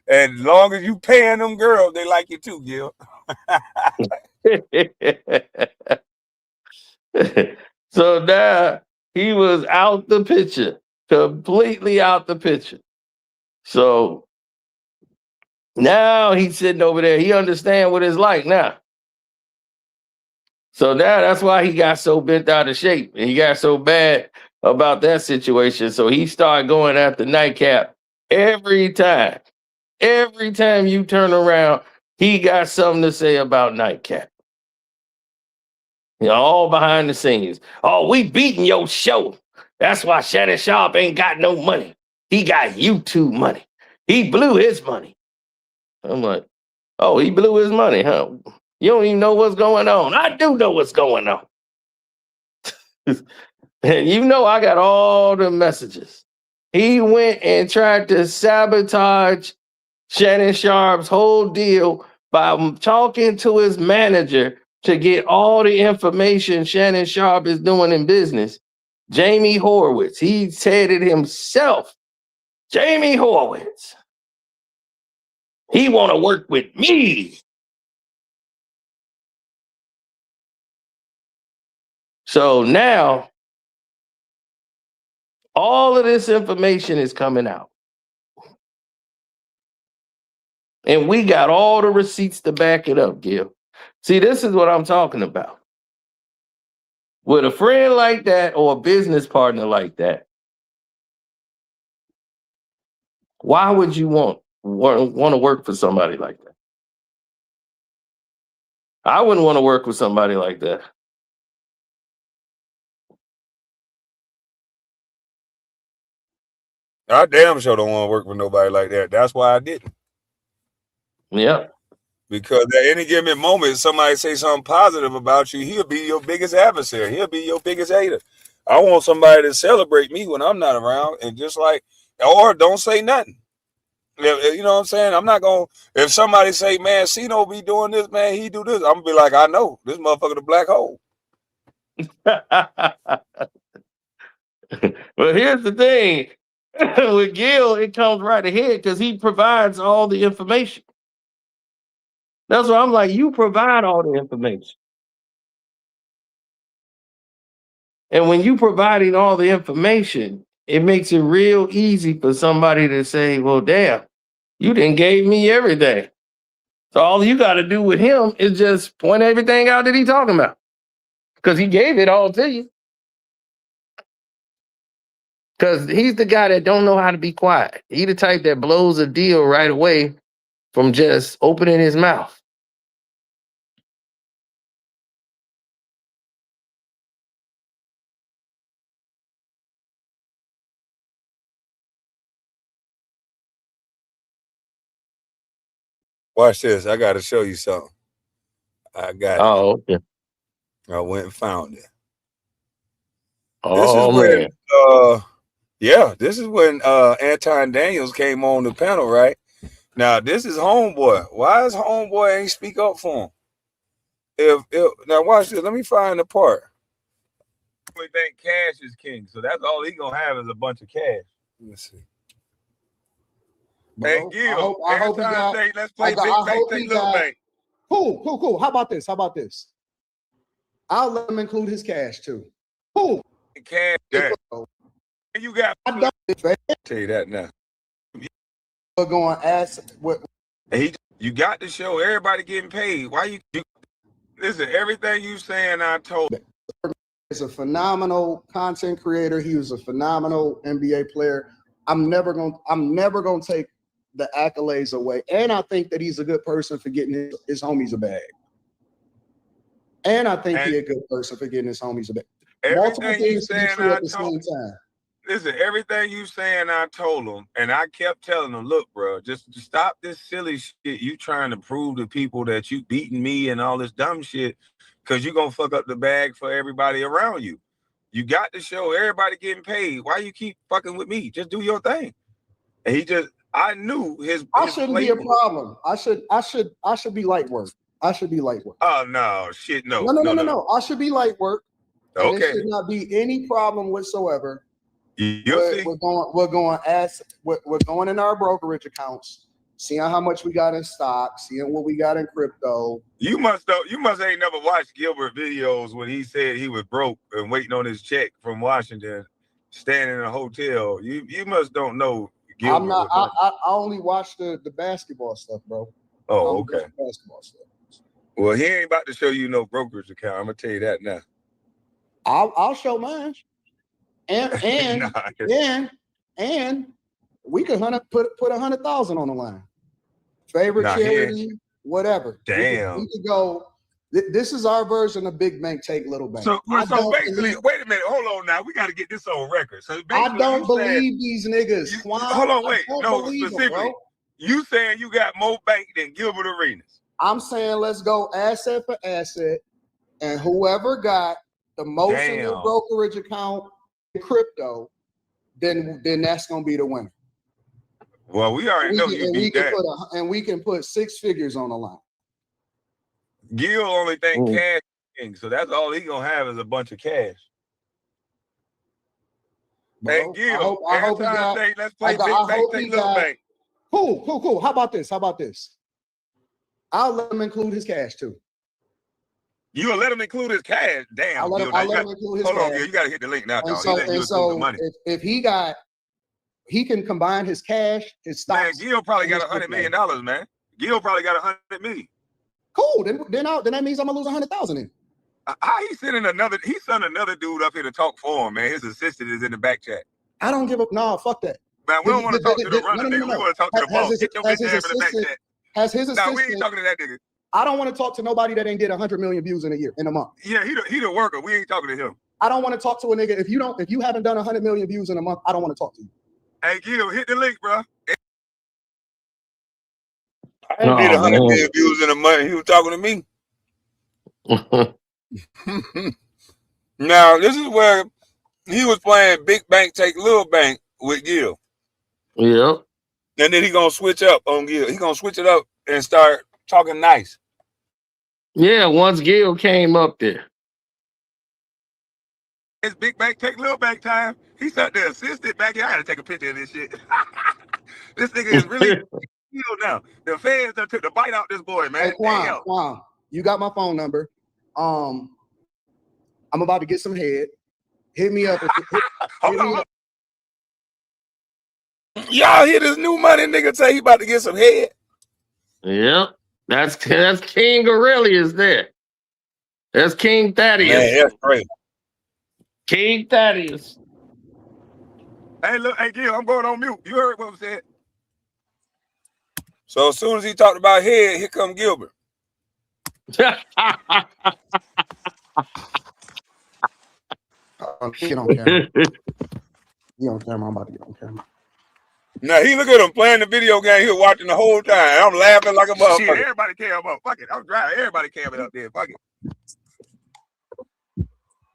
As long as you paying them girls, they like you too, Gil. So now he was out the picture, completely out the picture. So now he's sitting over there. He understands what it's like now. So now that's why he got so bent out of shape and he got so bad about that situation. So he started going after Nightcap every time. Every time you turn around, he got something to say about Nightcap. You know, all behind the scenes. Oh, we beating your show. That's why Shannon Sharp ain't got no money. He got YouTube money. He blew his money. I'm like, oh, he blew his money, huh? You don't even know what's going on. I do know what's going on. And you know I got all the messages. He went and tried to sabotage Shannon Sharp's whole deal by talking to his manager to get all the information Shannon Sharp is doing in business. Jamie Horowitz, he said it himself. Jamie Horowitz. He want to work with me. So now, all of this information is coming out. And we got all the receipts to back it up, Gil. See, this is what I'm talking about. With a friend like that or a business partner like that, why would you want to work for somebody like that? I wouldn't want to work with somebody like that. I damn sure don't want to work with nobody like that. That's why I didn't. Yeah. Because at any given moment, somebody say something positive about you, he'll be your biggest adversary. He'll be your biggest hater. I want somebody to celebrate me when I'm not around and just like, or don't say nothing. You know what I'm saying? I'm not going to, if somebody say, man, Ceno be doing this, man, he do this, I'm going to be like, I know, this motherfucker the black hole. But here's the thing. With Gil, it comes right ahead because he provides all the information. That's why I'm like, you provide all the information. And when you providing all the information, it makes it real easy for somebody to say, well, damn, you didn't gave me everything. So all you got to do with him is just point everything out that he's talking about. Because he gave it all to you. Because he's the guy that don't know how to be quiet. He the type that blows a deal right away from just opening his mouth. Watch this. I got to show you something. I got it. Oh, okay. I went and found it. Oh, This is man. this is when Anton Daniels came on the panel, right? Now, this is Homeboy. Why is Homeboy ain't speak up for him? Now watch this. Let me find the part. We think cash is king, so that's all he gonna have is a bunch of cash. Let me see. Hey, Gil, I hope he got. let's play Big Bank, take Little Bank. Cool. How about this? I'll let him include his cash too. Cool. Cash, that. You got. I don't tell you that now. we're going to ask what. You got to show everybody getting paid. Why you listen? Everything you saying, I told. He's a phenomenal content creator. He was a phenomenal NBA player. I'm never gonna take the accolades away. And I think that he's a good person for getting his homies a bag. And I think he's a good person for getting his homies a bag. Multiple things to be true at the same time. Listen, everything you saying, I told him, and I kept telling him, look, bro, just stop this silly shit. You trying to prove to people that you beating me and all this dumb shit, because you're gonna fuck up the bag for everybody around you. You got to show everybody getting paid. Why you keep fucking with me? Just do your thing. And I knew his. I shouldn't be a problem. I should be light work. I should be light work. Oh no, shit, no. No. I should be light work. Okay. There should not be any problem whatsoever. We're going in our brokerage accounts, seeing how much we got in stock, seeing what we got in crypto. You must ain't never watched Gilbert videos when he said he was broke and waiting on his check from Washington, standing in a hotel. You must don't know Gilbert. I'm not. I only watch the basketball stuff, bro. Oh, okay. Basketball stuff. Well, he ain't about to show you no brokerage account. I'm gonna tell you that now. I'll show mine. And we could put 100,000 on the line. Favorite charity, whatever. Damn. We could go. This is our version of big bank take little bank. So basically, wait a minute, hold on now. We got to get this on record. So I don't believe these niggas. Hold on, wait. No, specifically, you saying you got more bank than Gilbert Arenas? I'm saying let's go asset for asset, and whoever got the most in their brokerage account crypto, then that's gonna be the winner. Well, we already know you beat that. And we can put 6 figures on the line. Gil only think cash king, so that's all he gonna have is a bunch of cash. Bro, hey Gil, I hope he got, let's play Big Bank, take Little Bank. Cool. How about this? I'll let him include his cash too. You gonna let him include his cash? Damn. I'll let him include his cash. Hold on, Gil, you gotta hit the link now, dog. If he can combine his cash, his stocks. Man, Gil probably got $100 million, man. Gil probably got $100 million. Cool. Then that means I'm gonna lose 100,000 in. How he sent another dude up here to talk for him, man. His assistant is in the back chat. I don't give up. No, fuck that. Man, we don't want to talk to the runner, nigga. We want to talk to the boss. Get your bitch in the back chat. Has his assistant. No, we ain't talking to that nigga. I don't want to talk to nobody that ain't get 100 million views in a month. Yeah, he the worker. We ain't talking to him. I don't want to talk to a nigga if you haven't done 100 million views in a month. I don't want to talk to you. Hey, Gil, hit the link, bro. I ain't did 100 million views in a month. He was talking to me. Now, this is where he was playing Big Bank Take Little Bank with Gil. Yeah. And then he gonna switch up on Gil. He gonna switch it up and start talking nice. Yeah, once Gil came up there. It's Big Bank Take Little Bank time. He sat there assisted back here. I had to take a picture of this shit. This nigga is really now. The fans done took the bite out this boy, man. Hey, Kwame, you got my phone number. I'm about to get some head. Hit me up. Y'all hear this new money nigga say he about to get some head? Yep. That's King Aurelius there. That's King Thaddeus. Man, that's crazy. King Thaddeus. Hey, look, hey, Gil, I'm going on mute. You heard what I said. So as soon as he talked about head, here come Gilbert. Get on camera. Get on camera. I'm about to get on camera. Now he look at him playing the video game. He was watching the whole time. I'm laughing like a motherfucker. Shit, everybody care about. Fuck it. I'm driving. Everybody camping up there. Fuck it.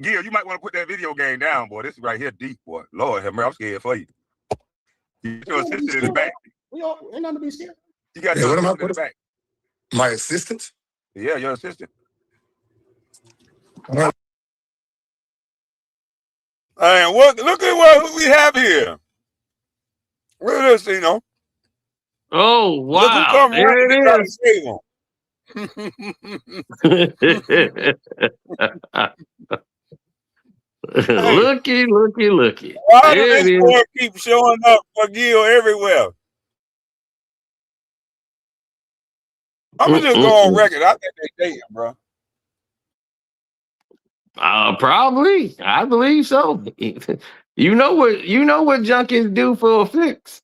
Gil, you might want to put that video game down, boy. This is right here deep, boy. Lord have mercy, I'm scared for you. You got your assistant in the back. We all ain't nothing to be scared. You got your assistant in the back. My assistant? Yeah, your assistant. Well, And look at what we have here. Look at this, Ceno. Oh, Look who wow. come There running to it try to is. save him. Looky. Why do There this it is. boy keep showing up for Gil everywhere? I'm gonna just go on record. I think they dating, bro. Probably. I believe so. You know what junkies do for a fix.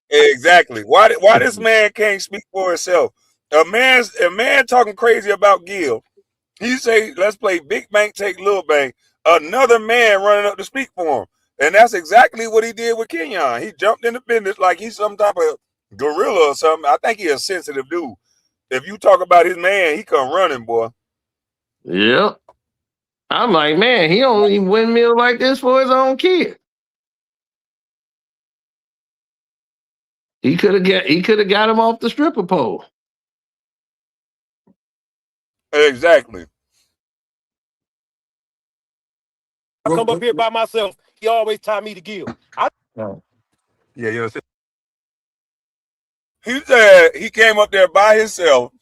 Exactly. Why this man can't speak for himself? A man talking crazy about Gil. He say, let's play Big Bank, take Little Bank. Another man running up to speak for him. And that's exactly what he did with Kenyon. He jumped in the business like he's some type of gorilla or something. I think he's a sensitive dude. If you talk about his man, he come running, boy. Yep. I'm like, man, he don't even windmill like this for his own kid. He could have got him off the stripper pole. Exactly. I come up here by myself. He always tie me to Gil. Yeah, your assistant. He said he came up there by himself.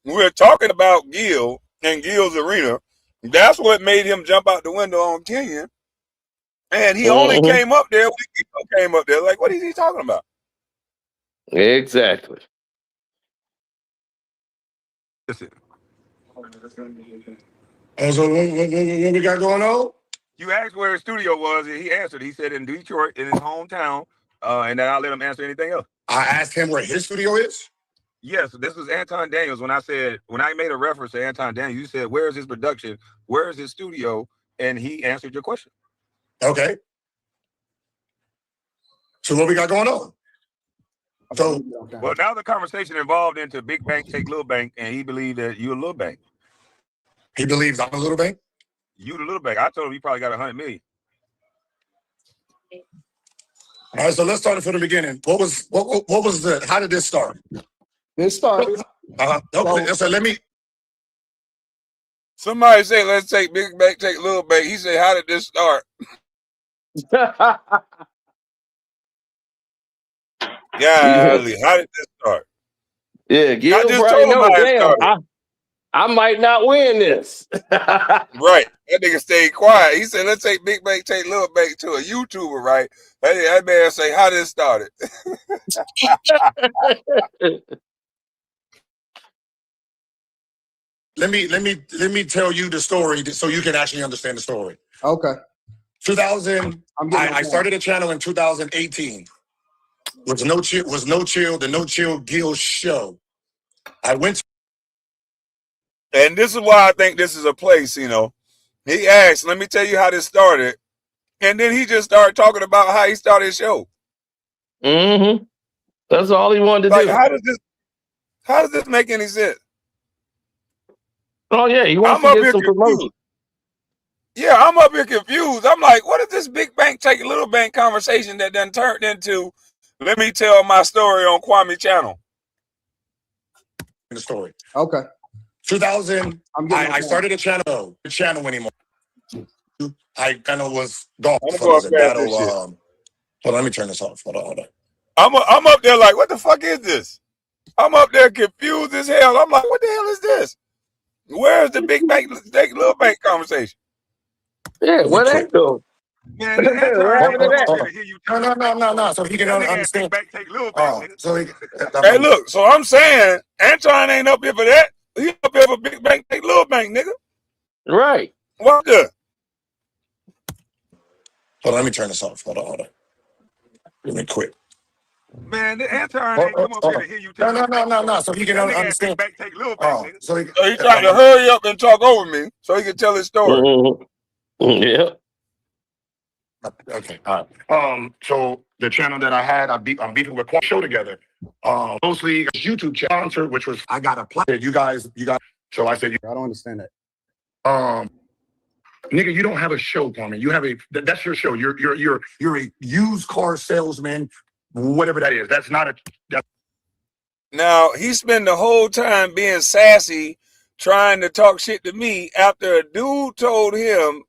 We were talking about Gil and Gil's arena. That's what made him jump out the window on Kenyon. And he only came up there when Gil came up there. Like, what is he talking about? Exactly. so what we got going on? You asked where his studio was, and he answered. He said in Detroit, in his hometown, and then I'll let him answer anything else. I asked him where his studio is. Yes, this was Anton Daniels. When I made a reference to Anton Daniels, you said, where is his production? Where is his studio? And he answered your question. Okay. So what we got going on? So, well, now the conversation evolved into Big Bank take Little Bank, and he believed that you a Little Bank. He believes I'm a Little Bank? You the Little Bank. I told him he probably got 100 million. All right, so let's start it from the beginning. What was the? How did this start? This started. So let me. Somebody say, let's take Big Bank, take Little Bank. He said, how did this start? Golly, how did this start? Yeah, Gil I just probably told him know, how it damn, started. I might not win this. Right. That nigga stayed quiet. He said, let's take Big Bank, take Little Bank to a YouTuber, right? That man say, how did it started? Let me tell you the story so you can actually understand the story. Okay. 2000. I started a channel in 2018. Was no chill. The No Chill Gil show. I went. And this is why I think this is a place, you know. He asked, let me tell you how this started. And then he just started talking about how he started his show. Mm-hmm. That's all he wanted to do. How does this make any sense? Oh, yeah, he wants to get some promotion. Yeah, I'm up here confused. I'm like, what is this Big Bank take Little Bank conversation that done turned into, let me tell my story on Kwame channel? The story. Okay. 2000. I started a channel anymore. I kind of was gone. Hold on, let me turn this off. Hold on. I'm up there like, what the fuck is this? I'm up there confused as hell. I'm like, what the hell is this? Where's the Big Bank take Little Bank conversation? Yeah, where that go? Man, no. So he can understand. Big Bank take Little Bank. Hey, look. So I'm saying Anton ain't up here for that. He up here for Big Bank take Little Bank, nigga. Right. What the? Hold on, let me turn this off. Hold on. Let me quit. Man, the Anton ain't come up here to hear you tell No. So he can understand. Big Bank take Little Bank, so he trying to hurry up and talk over me so he can tell his story. Mm-hmm. Yeah. Okay. All right. So the channel that I had, I'm beefing with Kwame show together. Mostly YouTube channel, which was I got a plan. You guys. So I said, I don't understand that. nigga, you don't have a show, Kwame. You have that's your show. You're a used car salesman, whatever that is. That's not a. Now, he spent the whole time being sassy, trying to talk shit to me after a dude told him,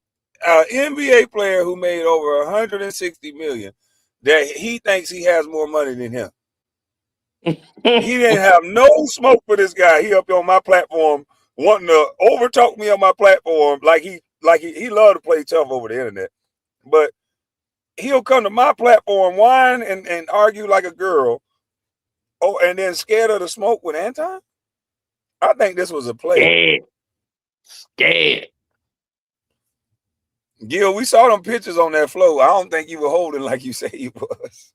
an NBA player who made over 160 million, that he thinks he has more money than him. He didn't have no smoke for this guy. He up on my platform wanting to overtalk me on my platform like he loved to play tough over the internet. But he'll come to my platform, whine and argue like a girl. Oh, and then scared of the smoke with Anton? I think this was a play. Scared. Gil, we saw them pictures on that floor. I don't think you were holding like you say you was.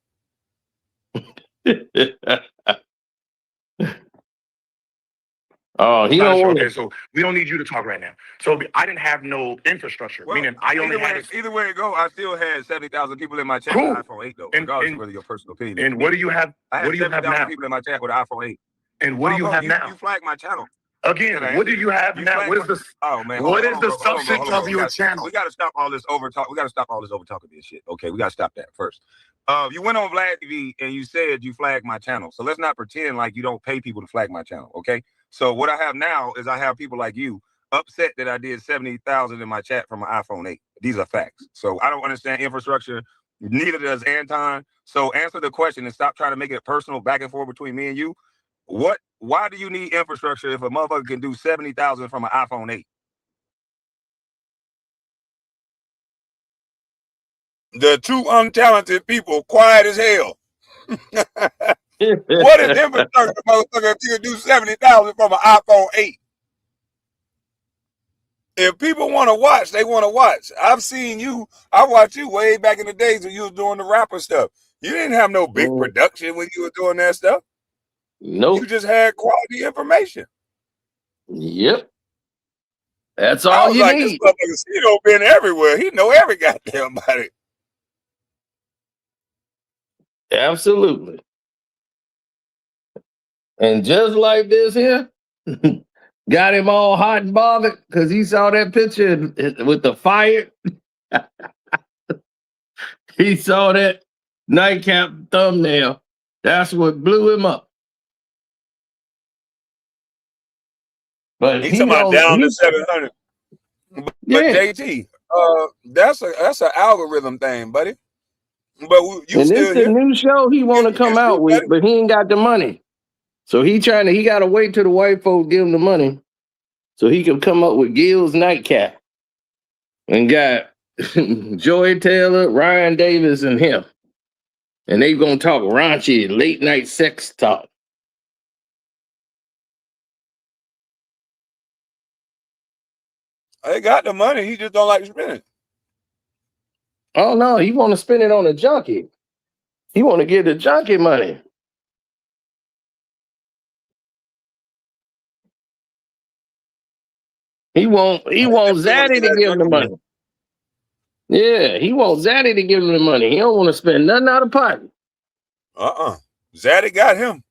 Oh, he don't want Okay, so we don't need you to talk right now. So I didn't have no infrastructure, meaning I only had. Either way it go, I still had 70,000 people in my chat Cool. with iPhone 8 though, regardless of whether your personal opinion. And what do you have? I What do you have 70,000 now? people in my chat with an iPhone 8. And what do you have now? You flagged my channel. Again, what do you have now? What is the? Oh man, what is the substance of your channel? We got to stop all this over talk. We got to stop all this over talking this shit. Okay, we got to stop that first. You went on Vlad TV and you said you flagged my channel. So let's not pretend like you don't pay people to flag my channel. Okay. So what I have now is I have people like you upset that I did 70,000 in my chat from an iPhone 8. These are facts. So I don't understand infrastructure. Neither does Anton. So answer the question and stop trying to make it personal back and forth between me and you. Why do you need infrastructure if a motherfucker can do 70,000 from an iPhone 8? The two untalented people, quiet as hell. What is infrastructure, motherfucker, if you can do 70,000 from an iPhone 8? If people want to watch, they want to watch. I've seen you. I watched you way back in the days when you was doing the rapper stuff. You didn't have no big production when you were doing that stuff. Nope. You just had quality information. Yep. That's all you like, need. This motherfucker Ceno been everywhere. He know every goddamn body. Absolutely. And just like this here, got him all hot and bothered because he saw that picture with the fire. He saw that nightcap thumbnail. That's what blew him up. But he's talking about down to 700. But JT, that's an algorithm thing, buddy. But you and still this the new show he want to come out with, but he ain't got the money. So he got to wait till the white folks give him the money so he can come up with Gil's Nightcap. And got Joy Taylor, Ryan Davis, and him. And they going to talk raunchy, late night sex talk. They got the money. He just don't like to spend it. Oh, no. He want to spend it on a junkie. He want to get the junkie money. He want Zaddy to give him the money. Yeah, he want Zaddy to give him the money. He don't want to spend nothing out of pocket. Zaddy got him.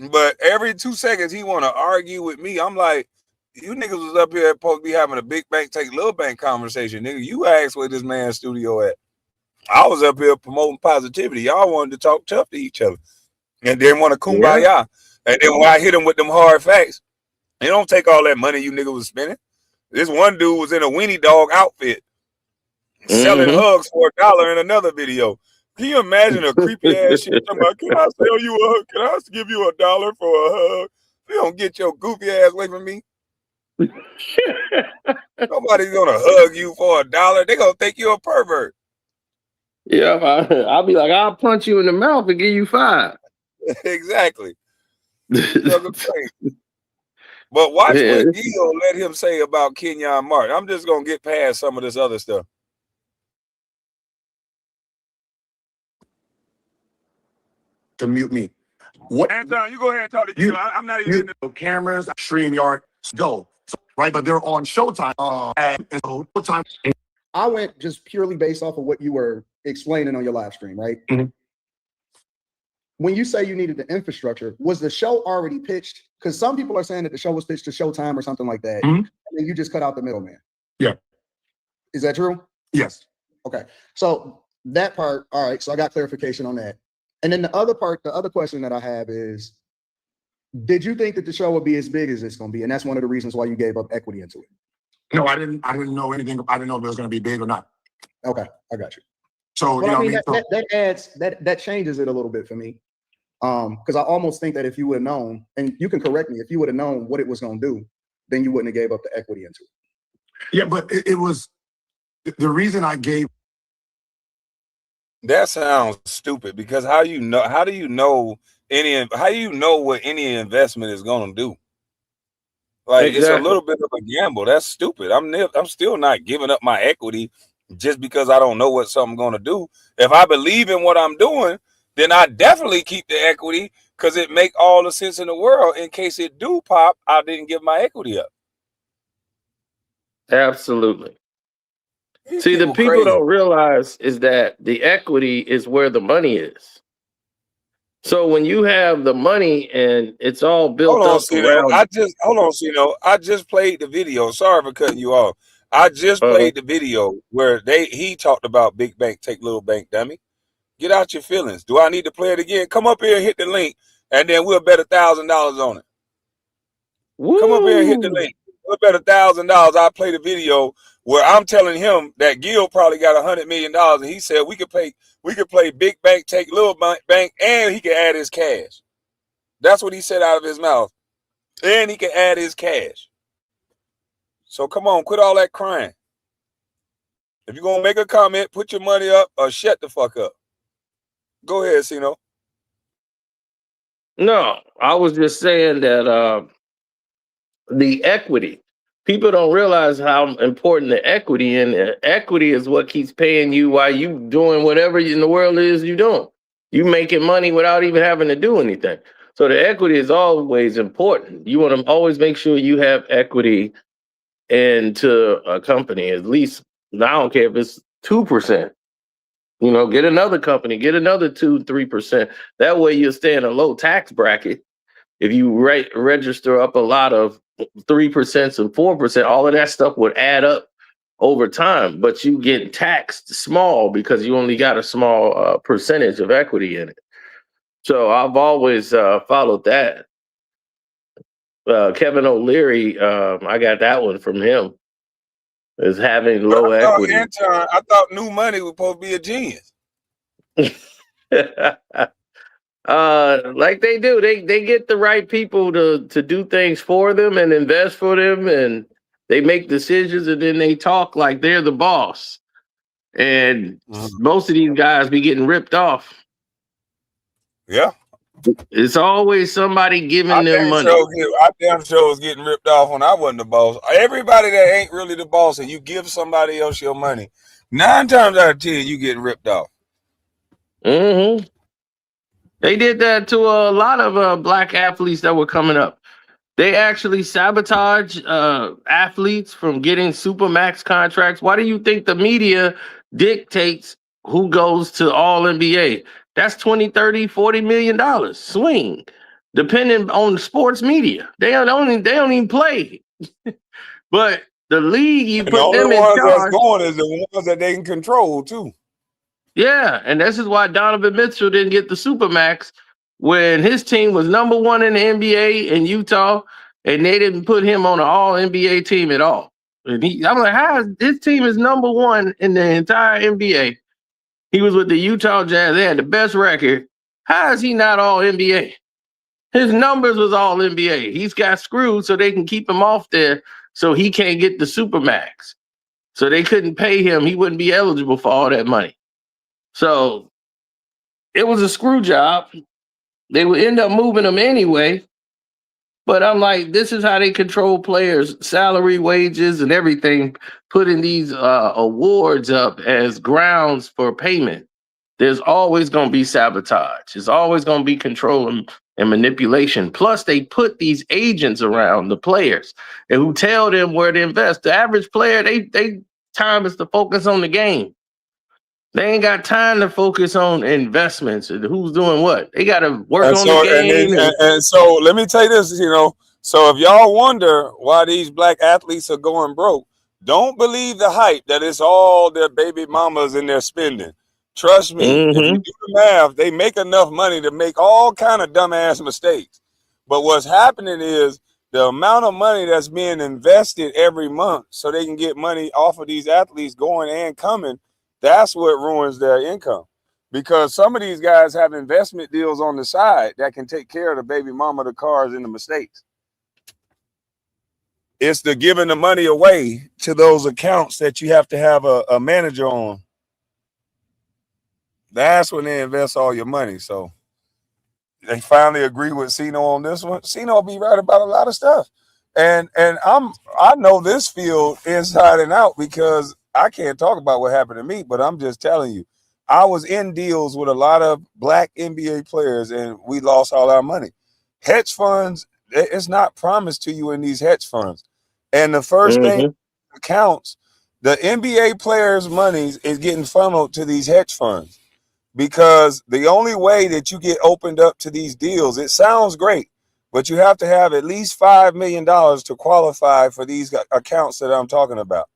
But every 2 seconds he want to argue with me. I'm like, you niggas was up here supposed to be having a big bank take little bank conversation. Nigga, you asked where this man's studio at. I was up here promoting positivity. Y'all wanted to talk tough to each other. And then want to kumbaya. Yeah. And then when I hit him with them hard facts, it don't take all that money you nigga was spending. This one dude was in a weenie dog outfit selling hugs for $1 in another video. Can you imagine a creepy ass shit? Talking about, can I sell you a hug? Can I give you $1 for a hug? You don't get your goofy ass away from me. Nobody's gonna hug you for $1. They gonna think you're a pervert. Yeah, I'll be like, I'll punch you in the mouth and give you $5. Exactly. But watch what Gil let him say about Kenyon Martin. I'm just gonna get past some of this other stuff. To mute me. What? Anton, you go ahead and talk to Gil. I'm not even in the cameras, StreamYard, go. So, right, but they're on Showtime. And Showtime. I went just purely based off of what you were explaining on your live stream, right? Mhm. When you say you needed the infrastructure, was the show already pitched? Because some people are saying that the show was pitched to Showtime or something like that, Mhm. and then you just cut out the middleman. Yeah. Is that true? Yes. Okay. So that part, all right. So I got clarification on that. And then the other part, the other question that I have is, did you think that the show would be as big as it's going to be? And that's one of the reasons why you gave up equity into it. No, I didn't know anything. I didn't know if it was going to be big or not. Okay, I got you. So, Well, you know I mean, what I mean? that adds, that changes it a little bit for me. Because I almost think that if you would have known, and you can correct me, if you would have known what it was going to do, then you wouldn't have gave up the equity into it. Yeah, but it was the reason I gave. That sounds stupid because how do you know what any investment is going to do? Like, It's a little bit of a gamble. That's stupid. I'm still not giving up my equity just because I don't know what something's going to do. If I believe in what I'm doing, then I definitely keep the equity because it make all the sense in the world. In case it do pop, I didn't give my equity up. Absolutely. These See, the people crazy. don't realize is that the equity is where the money is. So when you have the money and it's all built Hold on, up Ceno. around, I just played the video. Sorry for cutting you off. I just played the video where he talked about big bank take little bank, dummy. Get out your feelings. Do I need to play it again? Come up here and hit the link, and then we'll bet $1,000 on it. Woo! Come up here and hit the link. We'll bet $1,000. I'll play the video where I'm telling him that Gil probably got $100 million, and he said we could play big bank take little bank, and he can add his cash. That's what he said out of his mouth. And he can add his cash. So come on, quit all that crying. If you're gonna make a comment, put your money up or shut the fuck up. Go ahead, Ceno. No, I was just saying that the equity. People don't realize how important the equity and equity is what keeps paying you while you doing whatever in the world it is you're doing. You making money without even having to do anything. So the equity is always important. You want to always make sure you have equity into a company. At least, I don't care if it's 2%. You know, get another company, get another 2-3%. That way you'll stay in a low tax bracket. If you register up a lot of 3% and 4%, all of that stuff would add up over time, but you get taxed small because you only got a small percentage of equity in it. So I've always followed that. Kevin O'Leary, I got that one from him, is having low equity. Anton, I thought new money was supposed to be a genius. Like they do, they get the right people to do things for them and invest for them, and they make decisions, and then they talk like they're the boss. And most of these guys be getting ripped off. Yeah, it's always somebody giving them money. I damn sure was getting ripped off when I wasn't the boss. Everybody that ain't really the boss and you give somebody else your money, 9 times out of 10 you getting ripped off. Mm-hmm. They did that to a lot of black athletes that were coming up. They actually sabotage athletes from getting Supermax contracts. Why do you think the media dictates who goes to all NBA? That's $20, $30, $40 million swing, depending on sports media. They don't even play. But the league, you put them in charge. The ones that's going is the ones that they can control too. Yeah, and this is why Donovan Mitchell didn't get the Supermax when his team was number 1 in the NBA in Utah, and they didn't put him on an all-NBA team at all. And I'm like, how his team is number 1 in the entire NBA? He was with the Utah Jazz. They had the best record. How is he not all NBA? His numbers was all NBA. He's got screwed so they can keep him off there so he can't get the Supermax. So they couldn't pay him. He wouldn't be eligible for all that money. So it was a screw job. They would end up moving him anyway. But I'm like, this is how they control players' salary, wages, and everything, putting these awards up as grounds for payment. There's always going to be sabotage. There's always going to be control and manipulation. Plus, they put these agents around the players and who tell them where to invest. The average player, they time is to focus on the game. They ain't got time to focus on investments and who's doing what. They got to work And on so, the game. and so, let me tell you this. So if y'all wonder why these black athletes are going broke, don't believe the hype that it's all their baby mamas and their spending. Trust me, if you do the math, they make enough money to make all kind of dumbass mistakes. But what's happening is the amount of money that's being invested every month so they can get money off of these athletes going and coming, that's what ruins their income. Because some of these guys have investment deals on the side that can take care of the baby mama, the cars, and the mistakes. It's the giving the money away to those accounts that you have to have a manager on. That's when they invest all your money. So they finally agree with Ceno on this one. Ceno will be right about a lot of stuff. And I know this field inside and out because I can't talk about what happened to me, but I'm just telling you, I was in deals with a lot of black NBA players and we lost all our money. Hedge funds, it's not promised to you in these hedge funds. And the first thing counts, the NBA players' money is getting funneled to these hedge funds because the only way that you get opened up to these deals, it sounds great, but you have to have at least $5 million to qualify for these accounts that I'm talking about.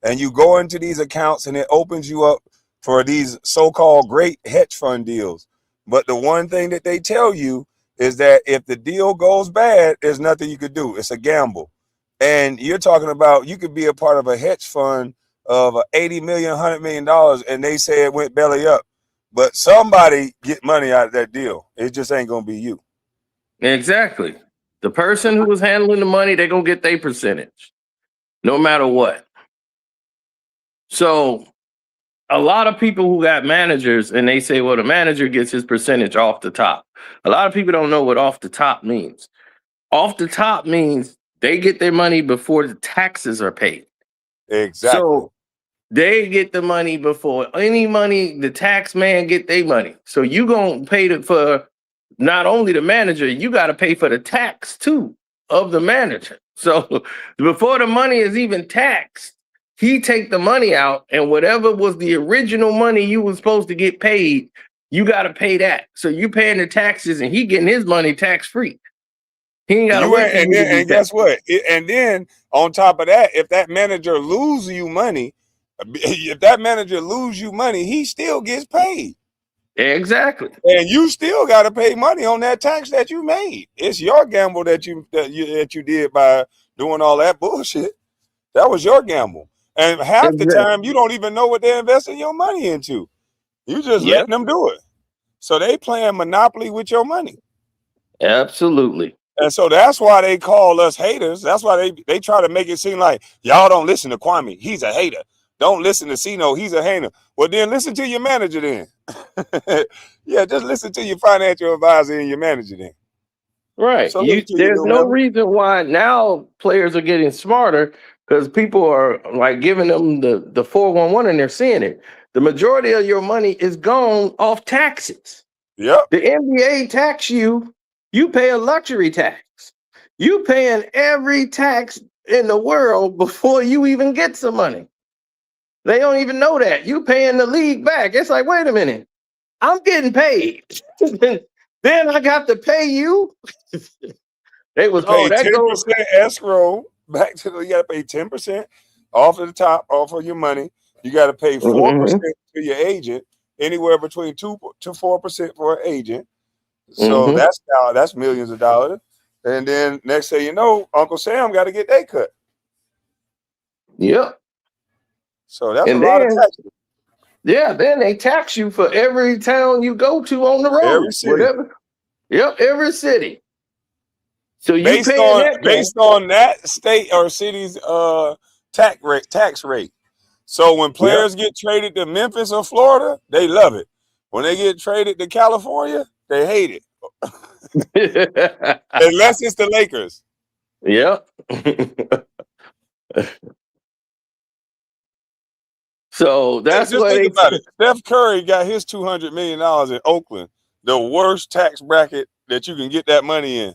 And you go into these accounts and it opens you up for these so-called great hedge fund deals. But the one thing that they tell you is that if the deal goes bad, there's nothing you could do. It's a gamble. And you're talking about you could be a part of a hedge fund of $80 million, $100 million, and they say it went belly up. But somebody get money out of that deal. It just ain't going to be you. Exactly. The person who was handling the money, they're going to get their percentage no matter what. So a lot of people who got managers and they say, well, the manager gets his percentage off the top. A lot of people don't know what off the top means. Off the top means they get their money before the taxes are paid. Exactly. So they get the money before any money, the tax man get their money. So you going to pay for not only the manager, you got to pay for the tax too of the manager. So before the money is even taxed, he take the money out and whatever was the original money you was supposed to get paid, you got to pay that. So you paying the taxes and he getting his money tax free. He ain't got to wait. And guess what? And then on top of that, if that manager lose you money, he still gets paid. Exactly. And you still got to pay money on that tax that you made. It's your gamble that you did by doing all that bullshit. That was your gamble. And half the time you don't even know what they're investing your money into. You just letting them do it. So they playing monopoly with your money. Absolutely. And so that's why they call us haters. That's why they try to make it seem like y'all don't listen to Kwame. He's a hater. Don't listen to Ceno. He's a hater. Well, then listen to your manager then. Yeah, just listen to your financial advisor and your manager then. Right. So there's no reason why now players are getting smarter because people are like giving them the 411 and they're seeing it. The majority of your money is gone off taxes. Yep. The NBA tax you pay a luxury tax. You paying every tax in the world before you even get some money. They don't even know that. You paying the league back. It's like, wait a minute. I'm getting paid. Then I got to pay you. They was pay that 10% goes escrow back to you got to pay 10% off of the top, off of your money. You got to pay 4% to your agent, anywhere between 2 to 4% for an agent. So that's millions of dollars. And then next thing you know, Uncle Sam got to get their cut. Yep. So that's a lot of taxes. Yeah, then they tax you for every town you go to on the road. Every city. Whatever. Yep, every city. So you based on that state or city's tax rate. So when players get traded to Memphis or Florida, they love it. When they get traded to California, they hate it. Unless it's the Lakers. Yep. So that's just think about it. Steph Curry got his $200 million in Oakland, the worst tax bracket that you can get that money in.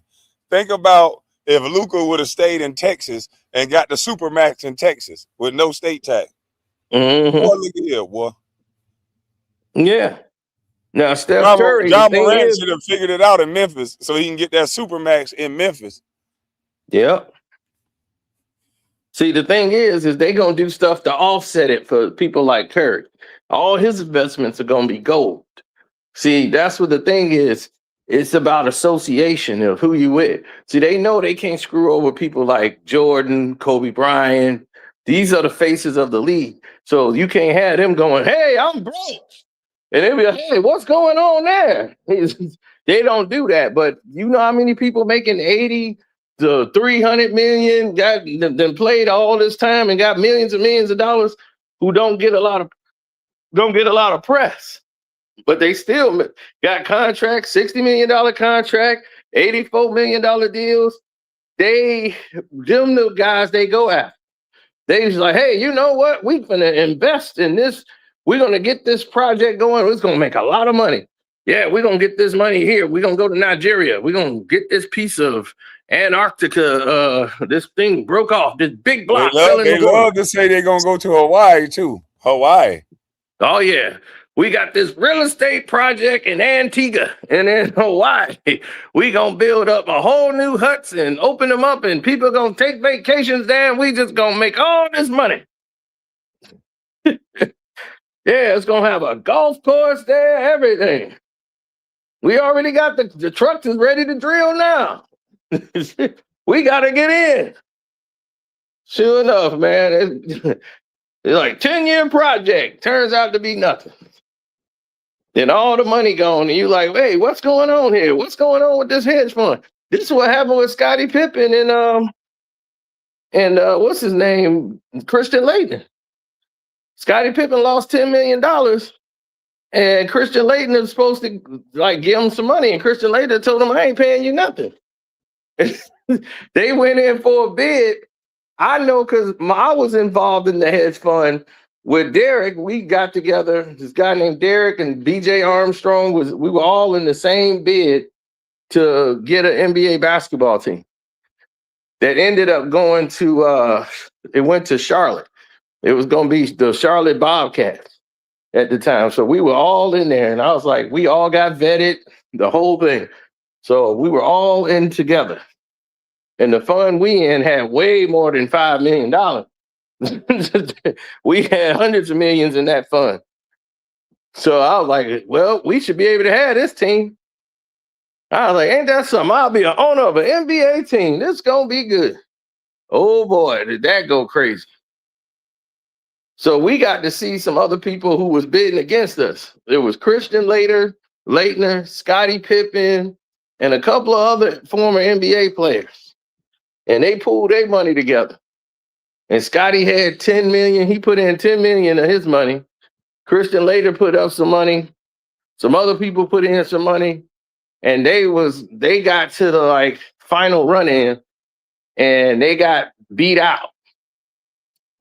Think about if Luka would have stayed in Texas and got the Supermax in Texas with no state tax. Mm-hmm. Boy, look at here, boy. Yeah. Now, Steph Curry, John Morant should have figured it out in Memphis so he can get that Supermax in Memphis. Yep. See, the thing is they going to do stuff to offset it for people like Curry. All his investments are going to be gold. See, that's what the thing is. It's about association of who you with. See, they know they can't screw over people like Jordan, Kobe Bryant. These are the faces of the league. So you can't have them going, hey, I'm broke. And they'll be like, hey, what's going on there? They don't do that. But you know how many people making 80 to 300 million, got then played all this time and got millions and millions of dollars who don't get a lot of press. But they still got contracts, $60 million contract, $84 million deals. Them the guys they go after. They was like, hey, you know what? We're going to invest in this. We're going to get this project going. It's going to make a lot of money. Yeah, we're going to get this money here. We're going to go to Nigeria. We're going to get this piece of Antarctica. This thing broke off. This big block. They love to say they're going to go to Hawaii, too. Hawaii. Oh, yeah. We got this real estate project in Antigua and in Hawaii. We going to build up a whole new huts and open them up, and people are going to take vacations there, and we just going to make all this money. Yeah, it's going to have a golf course there, everything. We already got the trucks is ready to drill now. We got to get in. Sure enough, man. It's like 10-year project. Turns out to be nothing. Then all the money gone, and you like, hey, what's going on here? What's going on with this hedge fund? This is what happened with Scotty Pippen and what's his name? Christian Laettner. Scotty Pippen lost $10 million, and Christian Laettner was supposed to like give him some money, and Christian Laettner told him, I ain't paying you nothing. They went in for a bid. I know because I was involved in the hedge fund with Derek. We got together. This guy named Derek and BJ Armstrong we were all in the same bid to get an NBA basketball team that ended up going to it went to Charlotte. It was going to be the Charlotte Bobcats at the time. So we were all in there, and I was like, we all got vetted, the whole thing. So we were all in together. And the fund we in had way more than $5 million. We had hundreds of millions in that fund. So I was like, well, we should be able to have this team. I was like, ain't that something? I'll be an owner of an NBA team. This is going to be good. Oh, boy, did that go crazy. So we got to see some other people who was bidding against us. It was Christian Laettner, Scotty Pippen, and a couple of other former NBA players. And they pulled their money together. And Scotty had 10 million. He put in 10 million of his money. Christian Laettner put up some money. Some other people put in some money. And they got to the final run-in, and they got beat out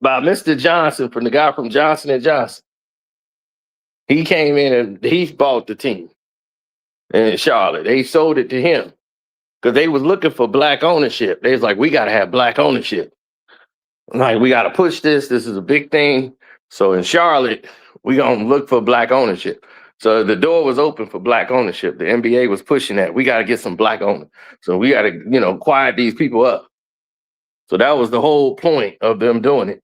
by Mr. Johnson, from the guy from Johnson & Johnson. He came in and he bought the team in Charlotte. They sold it to him because they was looking for black ownership. They was like, we got to have black ownership. Like, we got to push this. This is a big thing. So in Charlotte, we going to look for black ownership. So the door was open for black ownership. The NBA was pushing that. We got to get some black owners. So we got to, quiet these people up. So that was the whole point of them doing it.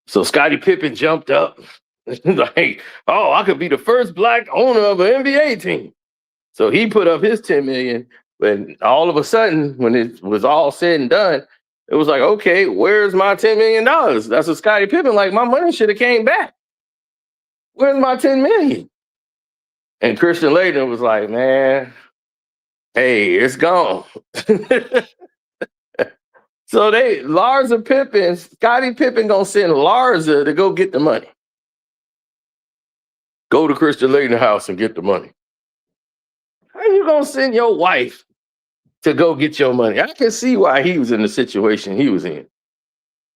So Scottie Pippen jumped up. Like, oh, I could be the first black owner of an NBA team. So he put up his 10 million. And all of a sudden, when it was all said and done, it was like, okay, where's my $10 million? That's what Scottie Pippen, like, my money should have came back. Where's my 10 million? And Christian Laettner was like, man, hey, it's gone. So Larsa Pippen, Scottie Pippen gonna send Larsa to go get the money. Go to Christian Laettner's house and get the money. How you gonna send your wife to go get your money? I can see why he was in the situation he was in.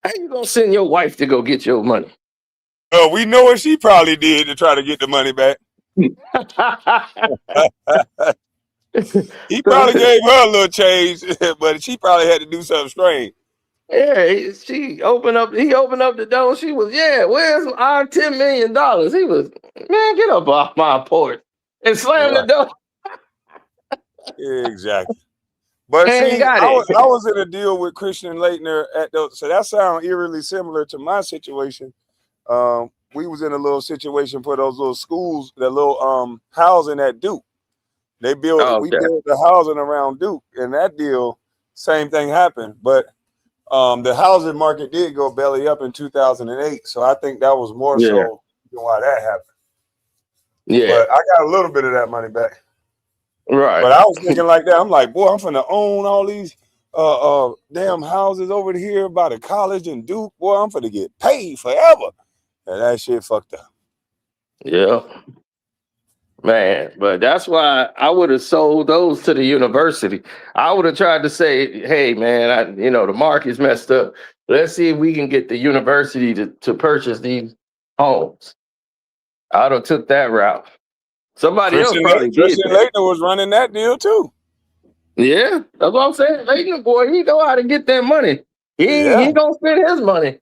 How you gonna send your wife to go get your money? Oh, we know what she probably did to try to get the money back. He probably gave her a little change, but she probably had to do something strange. Yeah, he opened up the door. She was, where's our $10 million? He was, man, get up off my porch and slam the door. Yeah, exactly. But Ain't see, got I it. was in a deal with Christian Leitner so that sounds eerily similar to my situation. We was in a little situation for those little schools, that little housing at Duke. We built the housing around Duke, and that deal, same thing happened. But the housing market did go belly up in 2008, so I think that was more so why that happened. Yeah, but I got a little bit of that money back. Right. But I was thinking like that. I'm like, boy, I'm finna own all these damn houses over here by the college and Duke. Boy, I'm finna get paid forever. And that shit fucked up. Yeah. Man, but that's why I would have sold those to the university. I would have tried to say, hey, man, the market's messed up. Let's see if we can get the university to purchase these homes. I'd have took that route. Somebody else probably did Christian that. Leitner was running that deal too. Yeah, that's what I'm saying. Leitner, boy, he know how to get that money. He gonna spend his money.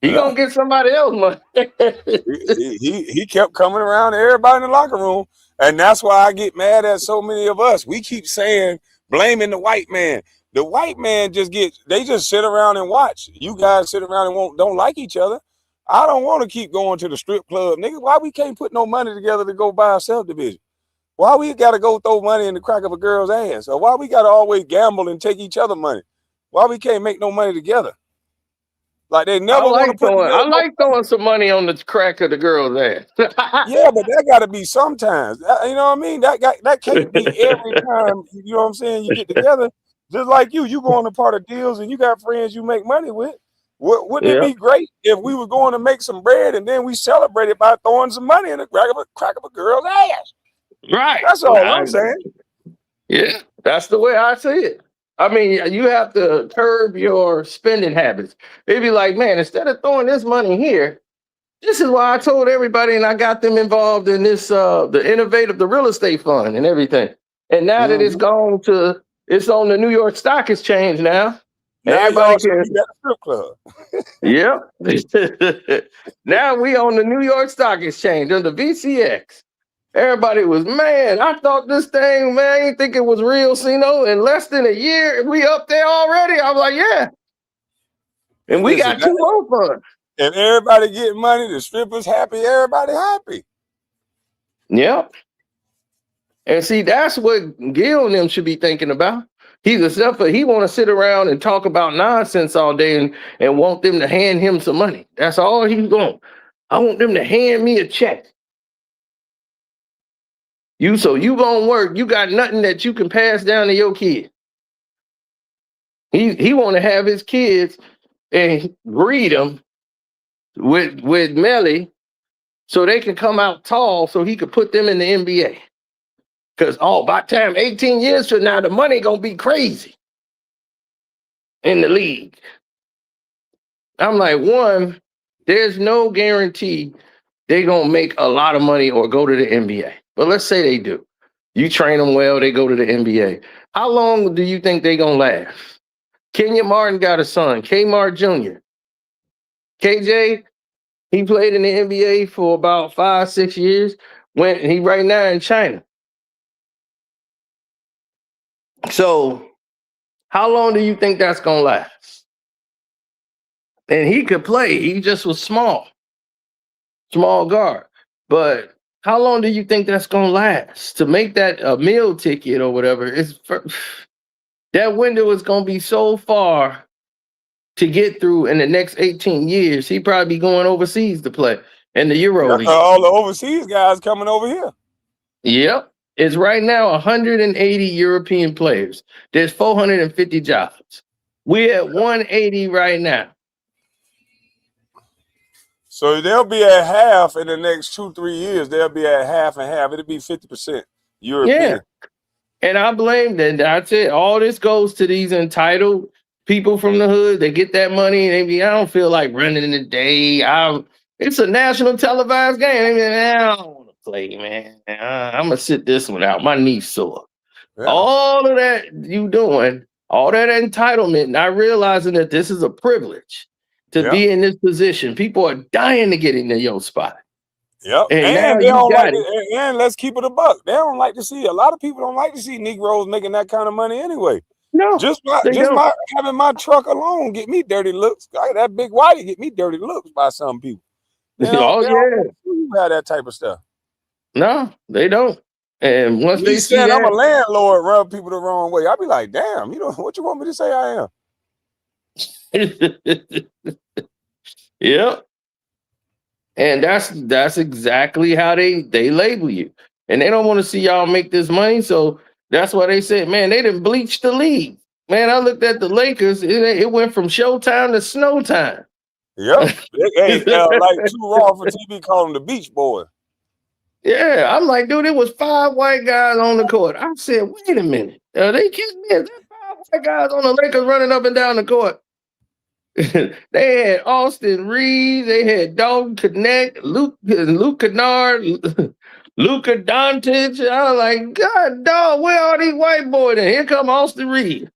He gonna get somebody else money. he kept coming around to everybody in the locker room. And that's why I get mad at so many of us. We keep saying, blaming the white man. The white man they just sit around and watch. You guys sit around and don't like each other. I don't want to keep going to the strip club. Nigga, why we can't put no money together to go buy a subdivision? Why we got to go throw money in the crack of a girl's ass? Or why we got to always gamble and take each other money? Why we can't make no money together? Like they never want to put together. I like throwing some money on the crack of the girl's ass. Yeah, but that got to be sometimes. You know what I mean? That can't be every time. You know what I'm saying? You get together, just like you go on a part of deals and you got friends you make money with. Wouldn't it be great if we were going to make some bread and then we celebrated by throwing some money in the crack of a girl's ass? Right. That's all I'm saying. Yeah, that's the way I see it. I mean, you have to curb your spending habits. They'd be like, man, instead of throwing this money here, this is why I told everybody and I got them involved in this, the real estate fund and everything. And now that it's it's on the New York Stock Exchange now. Now everybody can be at the strip club. Yep. Now we on the New York Stock Exchange under VCX. Everybody was, man, I thought this thing, man, I didn't think it was real, Ceno. In less than a year, we up there already. I was like, yeah. And we got 2 more funds. If everybody getting money, the strippers happy, everybody happy. Yep. And see, that's what Gil and them should be thinking about. He's a selfer. He want to sit around and talk about nonsense all day and want them to hand him some money. That's all he's going. I want them to hand me a check. You gonna work. You got nothing that you can pass down to your kid. He want to have his kids and breed them with Melly so they can come out tall so he could put them in the NBA. Because by the time 18 years from now, the money gonna be crazy in the league. I'm like, one, there's no guarantee they're gonna make a lot of money or go to the NBA. But let's say they do. You train them well, they go to the NBA. How long do you think they're gonna last? Kenya Martin got a son, Kmart Jr. KJ, he played in the NBA for about 5-6 years. He right now in China. So how long do you think that's gonna last? And he could play. He just was small guard. But how long do you think that's gonna last? To make that a meal ticket or whatever, that window is gonna be so far to get through in the next 18 years. He probably be going overseas to play in the Euro League. All the overseas guys coming over here. Yep. It's right now 180 European players. There's 450 jobs. We're at 180 right now. So they'll be at half in the next 2-3 years. They'll be at half and half. It'll be 50% European. Yeah. And I blame them. That's it. All this goes to these entitled people from the hood. They get that money and I don't feel like running in the day. It's a national televised game. I don't want to play, man. I'm going to sit this one out. My knee's sore. Yeah. All of that you doing, all that entitlement, not realizing that this is a privilege to be in this position. People are dying to get into your spot. Yep. And now they you don't got like it. it. And let's keep it a buck. They don't like to see, a lot of people don't like to see Negroes making that kind of money anyway. No, Just having my truck alone get me dirty looks. That big whitey get me dirty looks by some people. They don't have that type of stuff. No, they don't. And once they see that, I'm a landlord, rub people the wrong way. I'll be like, damn, what you want me to say I am? Yep. And that's exactly how they label you. And they don't want to see y'all make this money. So that's why they said, man, they didn't bleach the league. Man, I looked at the Lakers. It went from showtime to snow time. Yep. Like Too Raw for TV called them the Beach Boy. Yeah, I'm like, dude, it was 5 white guys on the court. I said, wait a minute. Are they kidding me? Is that 5 white guys on the Lakers running up and down the court? They had Austin Reeves, they had Dalton Connect, Luke Kennard, Luka Doncic. I was like, God dog, where are these white boys? And here come Austin Reeves.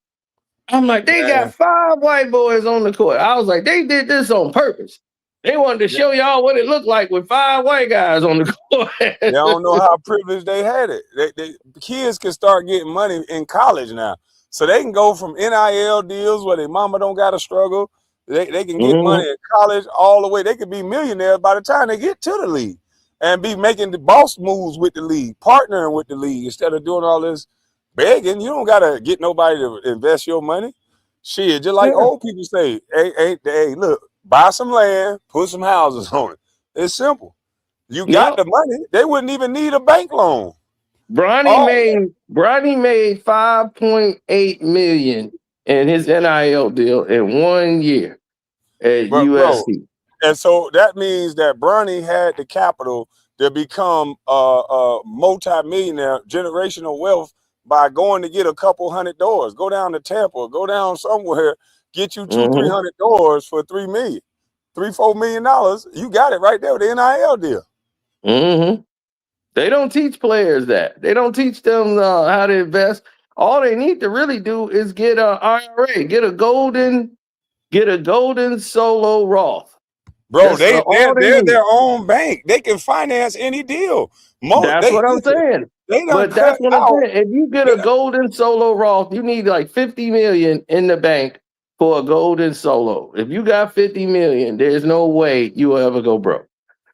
I'm like, they got 5 white boys on the court. I was like, they did this on purpose. They wanted to show y'all what it looked like with 5 white guys on the court. They don't know how privileged they had it. The kids can start getting money in college now. So they can go from NIL deals where their mama don't got to struggle. They can get money in college all the way. They could be millionaires by the time they get to the league and be making the boss moves with the league, partnering with the league instead of doing all this begging. You don't got to get nobody to invest your money. Shit, just like old people say, hey, look, buy some land, put some houses on it. It's simple. You got the money. They wouldn't even need a bank loan. Bronny made $5.8 million in his NIL deal in 1 year at USC. Bro, and so that means that Bronny had the capital to become a multi-millionaire, generational wealth by going to get a couple $100. Go down to Tampa, go down somewhere, get you $200-300 for $3 million, $4 million. You got it right there with the NIL deal. They don't teach players that. They don't teach them how to invest. All they need to really do is get an IRA, get a golden solo Roth. Bro, they're their own bank. They can finance any deal. That's what I'm saying. That's what I'm saying. If you get a golden solo Roth, you need like 50 million in the bank for a golden solo. If you got 50 million, there's no way you will ever go broke.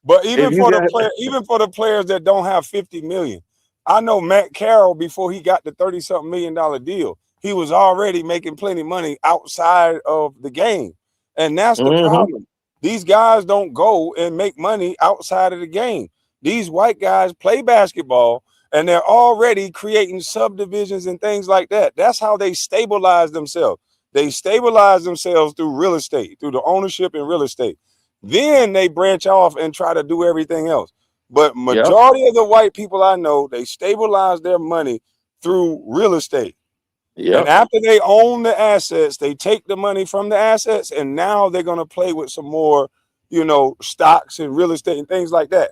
But even for the players that don't have 50 million, I know Matt Carroll, before he got the $30-something million deal, he was already making plenty of money outside of the game. And that's the problem. These guys don't go and make money outside of the game. These white guys play basketball and they're already creating subdivisions and things like that. That's how they stabilize themselves. They stabilize themselves through real estate, through the ownership in real estate. Then they branch off and try to do everything else. But majority of the white people I know, they stabilize their money through real estate. And after they own the assets, they take the money from the assets, and now they're going to play with some more, stocks and real estate and things like that.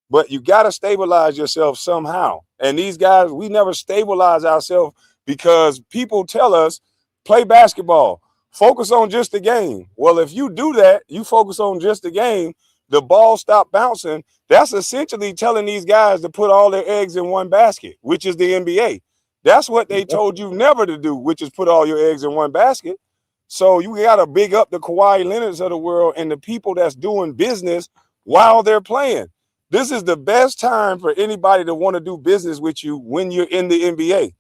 But you got to stabilize yourself somehow. And these guys, we never stabilize ourselves because people tell us, play basketball, focus on just the game. Well, if you do that, you focus on just the game, the ball stop bouncing. That's essentially telling these guys to put all their eggs in one basket, which is the NBA. That's what they told you never to do, which is put all your eggs in one basket. So you got to big up the Kawhi Leonards of the world and the people that's doing business while they're playing. This is the best time for anybody to want to do business with you when you're in the NBA.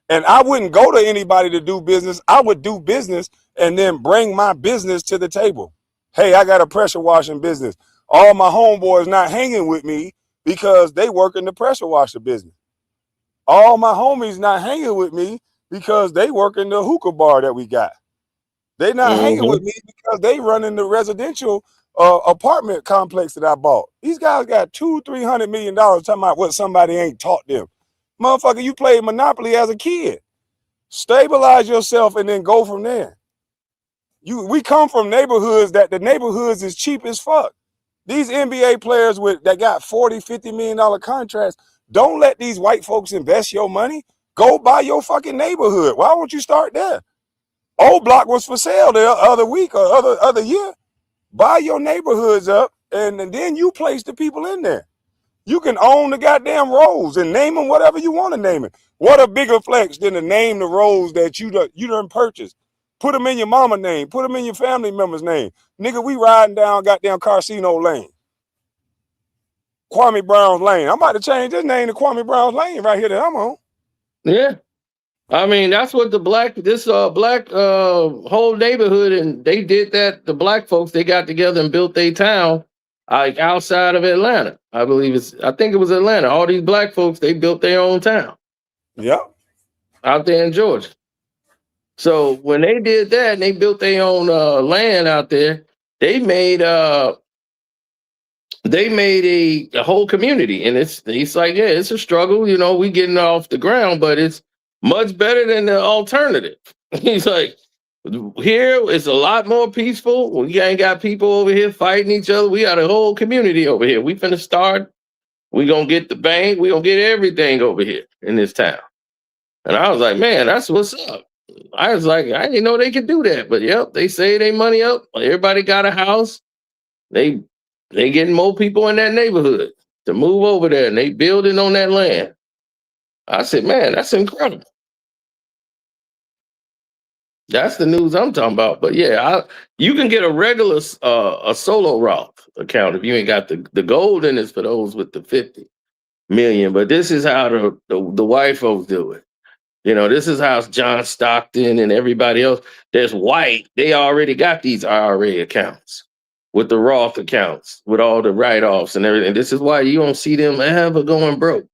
And I wouldn't go to anybody to do business. I would do business and then bring my business to the table. Hey, I got a pressure washing business. All my homeboys not hanging with me because they work in the pressure washer business. All my homies not hanging with me because they work in the hookah bar that we got. They not hanging with me because they run in the residential apartment complex that I bought. These guys got $200-300 million talking about what somebody ain't taught them. Motherfucker, you played Monopoly as a kid. Stabilize yourself and then go from there. We come from neighborhoods that the neighborhoods is cheap as fuck. These NBA players that got $40-50 million contracts, don't let these white folks invest your money. Go buy your fucking neighborhood. Why won't you start there? Old Block was for sale the other week or other year. Buy your neighborhoods up, and then you place the people in there. You can own the goddamn roads and name them whatever you want to name it. What a bigger flex than to name the roads that you done purchased. Put them in your mama name. Put them in your family member's name. Nigga, we riding down goddamn Ceno Lane. Kwame Brown's Lane. I'm about to change this name to Kwame Brown's Lane right here that I'm on. Yeah. I mean, that's what the black whole neighborhood, and they did that. The black folks, they got together and built their town like outside of Atlanta. I think it was Atlanta. All these black folks, they built their own town. Yep. Out there in Georgia. So when they did that and they built their own land out there, they made a whole community. And it's like, yeah, it's a struggle. You know, we getting off the ground, but it's much better than the alternative. He's like, here it's a lot more peaceful. We ain't got people over here fighting each other. We got a whole community over here. We finna start. We gonna get the bank. We gonna get everything over here in this town. And I was like, man, that's what's up. I was like, I didn't know they could do that. But yep, they say they money up. Everybody got a house. They getting more people in that neighborhood to move over there, and they building on that land. I said, man, that's incredible. That's the news I'm talking about. But yeah, you can get a regular a solo Roth account if you ain't got the golden is for those with the 50 million. But this is how the white folks do it. You know, this is how John Stockton and everybody else that's white, they already got these IRA accounts with the Roth accounts, with all the write-offs and everything. This is why you don't see them ever going broke.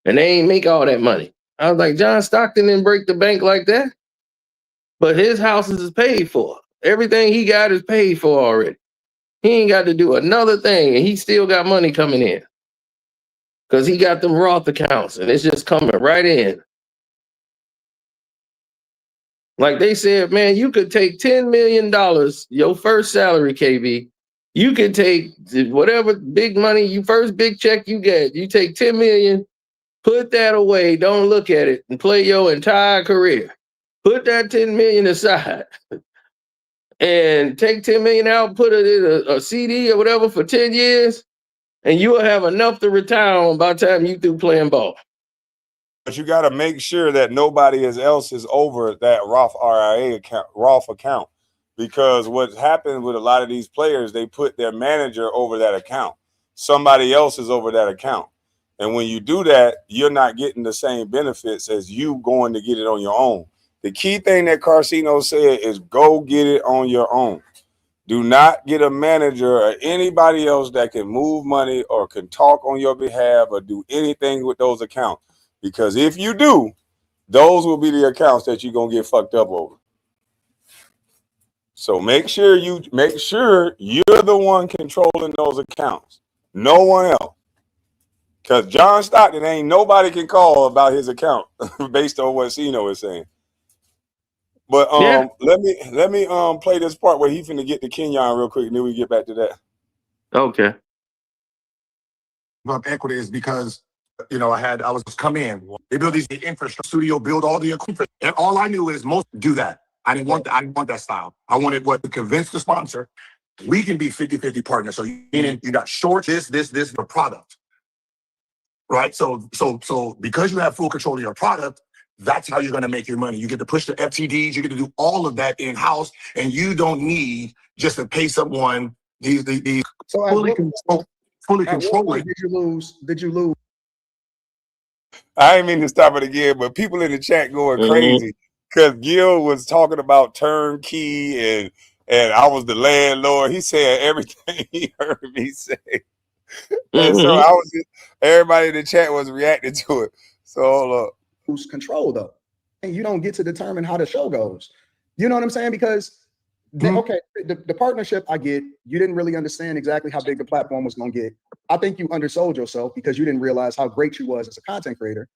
And they ain't make all that money. I was like, John Stockton didn't break the bank like that. But his houses is paid for. Everything he got is paid for already. He ain't got to do another thing, and he still got money coming in. Because he got them Roth accounts, and it's just coming right in. Like they said, man, you could take $10 million, your first salary, KB. You could take whatever big money, first big check you get. You take $10 million, put that away, don't look at it, and play your entire career. Put that $10 million aside and take $10 million out, put it in a CD or whatever for 10 years, and you will have enough to retire on by the time you through playing ball. But you got to make sure that nobody else is over that Roth account, because what happened with a lot of these players, they put their manager over that account. Somebody else is over that account. And when you do that, you're not getting the same benefits as you going to get it on your own. The key thing that Ceno said is go get it on your own. Do not get a manager or anybody else that can move money or can talk on your behalf or do anything with those accounts. Because if you do, those will be the accounts that you're going to get fucked up over. So make sure you're the one controlling those accounts. No one else. Because John Stockton ain't nobody can call about his account based on what Ceno is saying. But let me play this part where he finna get to Kenyon real quick, and then we get back to that. Okay. Equity is because, you know, I was come in. They build these infrastructure studio, build all the equipment, and all I knew is most do that. I didn't want that style. I wanted to convince the sponsor we can be 50-50 partners. So you got short this the product, right? So because you have full control of your product, that's how you're going to make your money. You get to push the FTDs. You get to do all of that in house, and you don't need just to pay someone these So fully controlling. Did you lose? I didn't mean to stop it again, but people in the chat going crazy because Gil was talking about turnkey and I was the landlord. He said everything he heard me say. And so everybody in the chat was reacting to it. So hold up. Who's control though? And you don't get to determine how the show goes. You know what I'm saying? Because the partnership, I get, you didn't really understand exactly how big the platform was going to get. I think you undersold yourself because you didn't realize how great you was as a content creator.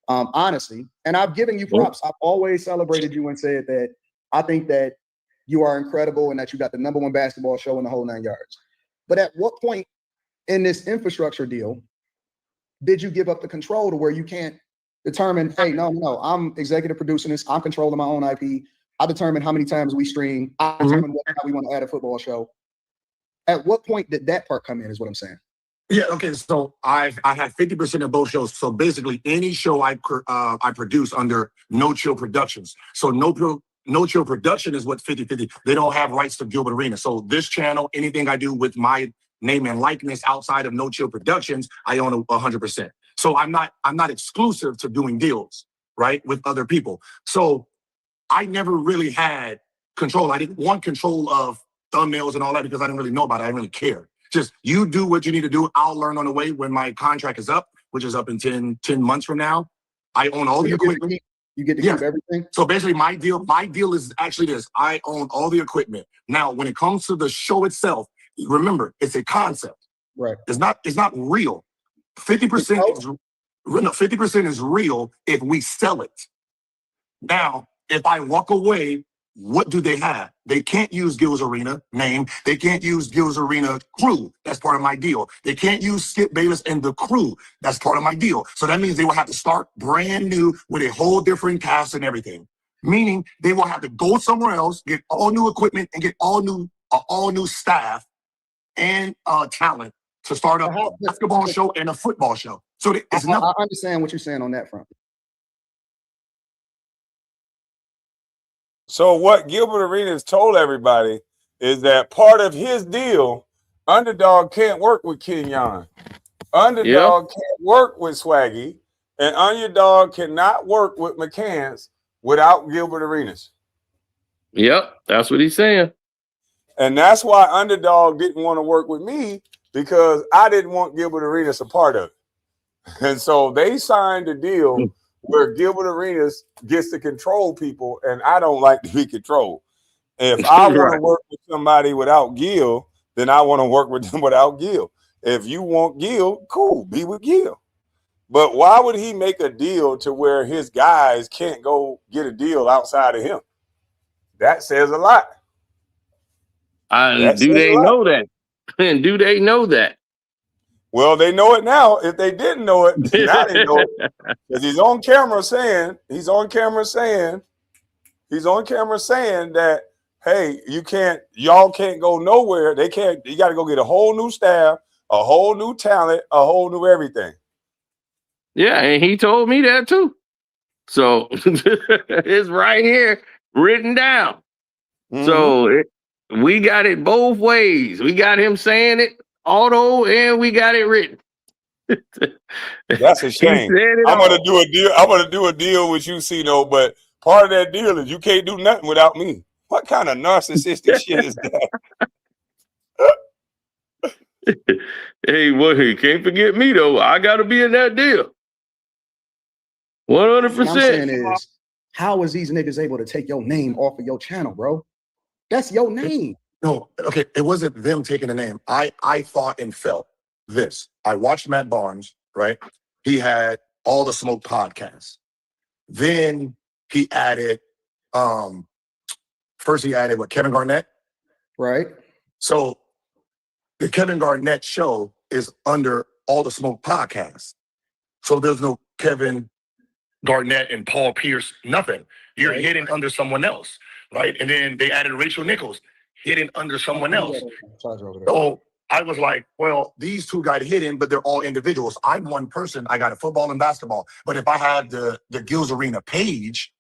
Honestly, and I've given you props. I've always celebrated you and said that I think that you are incredible and that you got the #1 basketball show in the whole 9 yards. But at what point in this infrastructure deal did you give up the control to where you can't determine, hey, no, I'm executive producing this, I'm controlling my own IP, I determine how many times we stream. I determine whether or not we want to add a football show. At what point did that part come in? Is what I'm saying. Yeah, okay. So I had 50% of both shows. So basically, any show I produce under No Chill Productions. So No Chill Production is what 50-50. They don't have rights to Gilbert Arenas. So this channel, anything I do with my name and likeness outside of No Chill Productions, I own 100%. So I'm not exclusive to doing deals, right, with other people. So I never really had control. I didn't want control of thumbnails and all that because I didn't really know about it. I didn't really care. Just you do what you need to do. I'll learn on the way when my contract is up, which is up in 10 months from now. I own all the equipment. You get to keep everything. So basically my deal is actually this. I own all the equipment. Now, when it comes to the show itself, remember, it's a concept. Right. It's not real. 50% is real if we sell it. Now, if I walk away, what do they have? They can't use Gil's Arena name. They can't use Gil's Arena crew. That's part of my deal. They can't use Skip Bayless and the crew. That's part of my deal. So that means they will have to start brand new with a whole different cast and everything. Meaning they will have to go somewhere else, get all new equipment, and get all new staff and talent to start up a basketball show and a football show. So it's not. I understand what you're saying on that front. So what Gilbert Arenas told everybody is that part of his deal, Underdog can't work with Kenyon. Underdog can't work with Swaggy. And Underdog cannot work with McCants without Gilbert Arenas. Yep, that's what he's saying. And that's why Underdog didn't want to work with me, because I didn't want Gilbert Arenas a part of it. And so they signed a deal where Gilbert Arenas gets to control people, and I don't like to be controlled. If I want to work with somebody without Gil, then I want to work with them without Gil. If you want Gil, cool, be with Gil. But why would he make a deal to where his guys can't go get a deal outside of him? That says a lot. Do they know that? And do they know that? Well, they know it now. If they didn't know it, now they know it. Because he's on camera saying that, hey, y'all can't go nowhere. You got to go get a whole new staff, a whole new talent, a whole new everything. Yeah, and he told me that too. So it's right here written down. Mm-hmm. So we got it both ways. We got him saying it auto, and we got it written. That's a shame. I'm gonna do a deal. I'm gonna do a deal with you, Ceno, but part of that deal is you can't do nothing without me. What kind of narcissistic shit is that? Hey, well, he can't forget me though. I gotta be in that deal. 100%. What I'm saying is, how is these niggas able to take your name off of your channel, bro? That's your name. No, okay, it wasn't them taking the name. I thought and felt this. I watched Matt Barnes, right? He had All the Smoke podcasts. Then he added, first he added Kevin Garnett. Right. So the Kevin Garnett show is under All the Smoke podcasts. So there's no Kevin Garnett and Paul Pierce, nothing. You're hidden under someone else, right? And then they added Rachel Nichols, hidden under someone else. So I was like, well, these two got hidden, but they're all individuals. I'm one person. I got a football and basketball. But if I had the Gil's Arena page.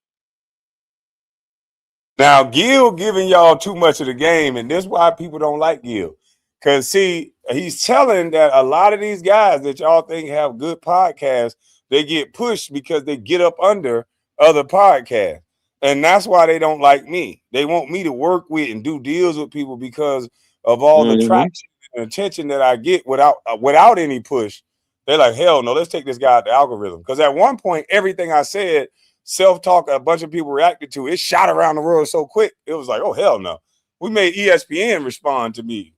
Now, Gil giving y'all too much of the game, and this is why people don't like Gil. Because, see, he's telling that a lot of these guys that y'all think have good podcasts, they get pushed because they get up under other podcasts. And that's why they don't like me. They want me to work with and do deals with people because of all the traction and attention that I get without any push. They're like, hell no, let's take this guy out the algorithm. Because at one point, everything I said, self-talk, a bunch of people reacted to, it shot around the world so quick. It was like, oh, hell no. We made ESPN respond to me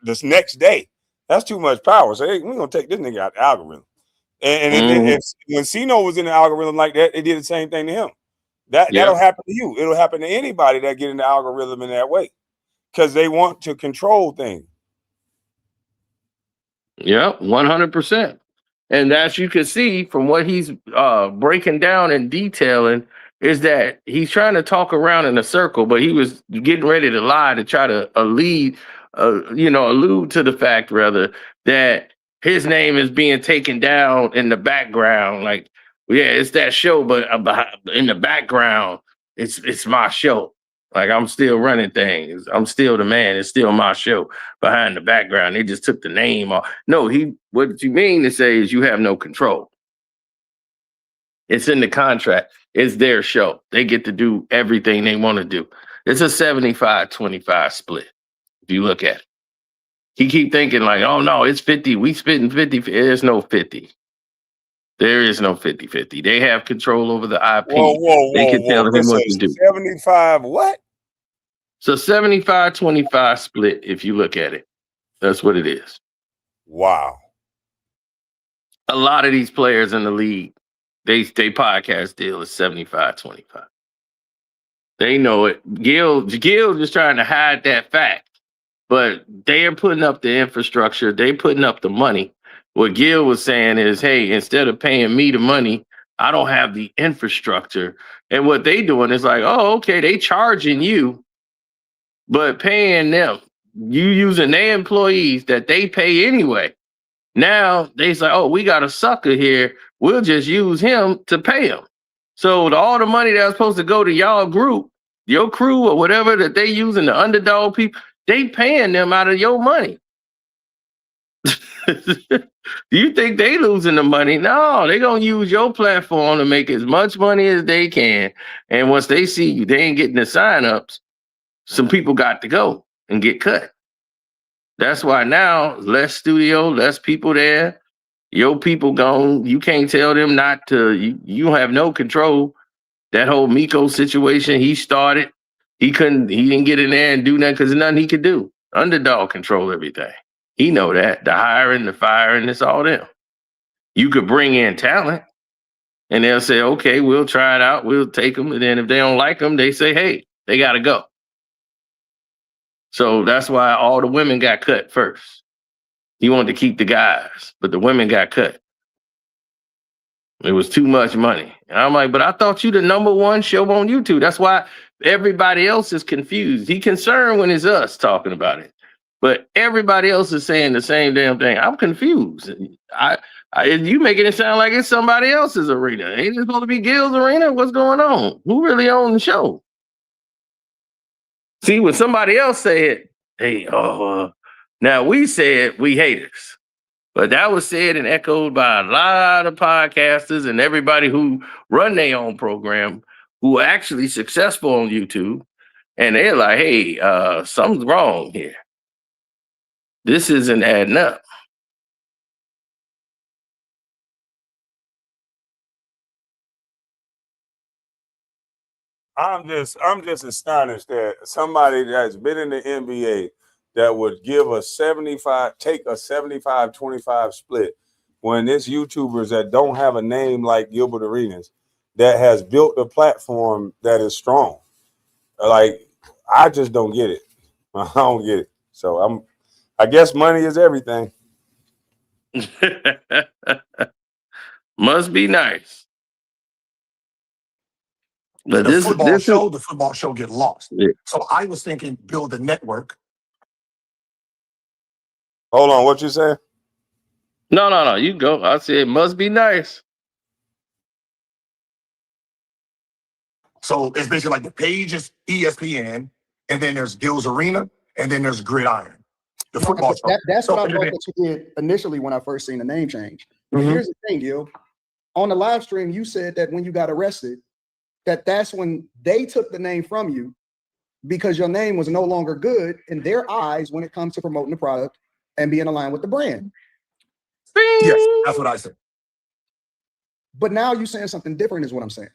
this next day. That's too much power. So hey, we're going to take this nigga out the algorithm. And when Ceno was in the algorithm like that, it did the same thing to him. That'll happen to you. It'll happen to anybody that get in the algorithm in that way because they want to control things. Yeah, 100%. And as you can see from what he's breaking down and detailing, is that he's trying to talk around in a circle, but he was getting ready to lie to try to allude to the fact rather that his name is being taken down in the background. Like, yeah, it's that show, but in the background, it's my show. Like, I'm still running things. I'm still the man. It's still my show. Behind the background, they just took the name off. No, what you mean to say is you have no control. It's in the contract. It's their show. They get to do everything they want to do. It's a 75-25 split, if you look at it. He keep thinking like, oh, no, it's 50. We splitting 50. There's no 50. There is no 50-50. They have control over the IP. They can tell him what to do. 75 what? So 75-25 split, if you look at it. That's what it is. Wow. A lot of these players in the league, they podcast deal is 75-25. They know it. Gil just trying to hide that fact. But they are putting up the infrastructure. They putting up the money. What Gil was saying is, hey, instead of paying me the money, I don't have the infrastructure. And what they doing is like, oh, okay, they charging you, but paying them. You using their employees that they pay anyway. Now they say, oh, we got a sucker here. We'll just use him to pay him. So all the money that was supposed to go to y'all group, your crew or whatever that they using, the underdog people, they paying them out of your money. You think they losing the money? No, they gonna use your platform to make as much money as they can. And once they see you, they ain't getting the signups. Some people got to go and get cut. That's why now less studio, less people there. Your people gone. You can't tell them not to. You have no control. That whole Miko situation he started. He didn't get in there and do nothing because there's nothing he could do. Underdog control everything. He know that. The hiring, the firing, it's all them. You could bring in talent and they'll say, okay, we'll try it out. We'll take them. And then if they don't like them, they say, hey, they got to go. So that's why all the women got cut first. He wanted to keep the guys, but the women got cut. It was too much money. And I'm like, but I thought you the #1 show on YouTube. That's why everybody else is confused. He concerned when it's us talking about it. But everybody else is saying the same damn thing. I'm confused. You making it sound like it's somebody else's arena. Ain't it supposed to be Gil's arena? What's going on? Who really owns the show? See, when somebody else said, hey, now we said we haters. But that was said and echoed by a lot of podcasters and everybody who run their own program who are actually successful on YouTube. And they're like, hey, something's wrong here. This isn't adding up. I'm just astonished that somebody that's been in the NBA that would give take a 75-25 split when it's YouTubers that don't have a name like Gilbert Arenas that has built a platform that is strong. Like, I just don't get it. I don't get it. So I guess money is everything. Must be nice. But the football show get lost. Yeah. So I was thinking build a network. Hold on, what you saying? No. You go. I said it must be nice. So it's basically like the page is ESPN, and then there's Gil's Arena, and then there's Gridiron. The football show. That's what I thought that you did initially when I first seen the name change. Mm-hmm. Here's the thing, Gil. On the live stream, you said that when you got arrested, that's when they took the name from you because your name was no longer good in their eyes when it comes to promoting the product and being aligned with the brand. Yes, that's what I said. But now you're saying something different is what I'm saying.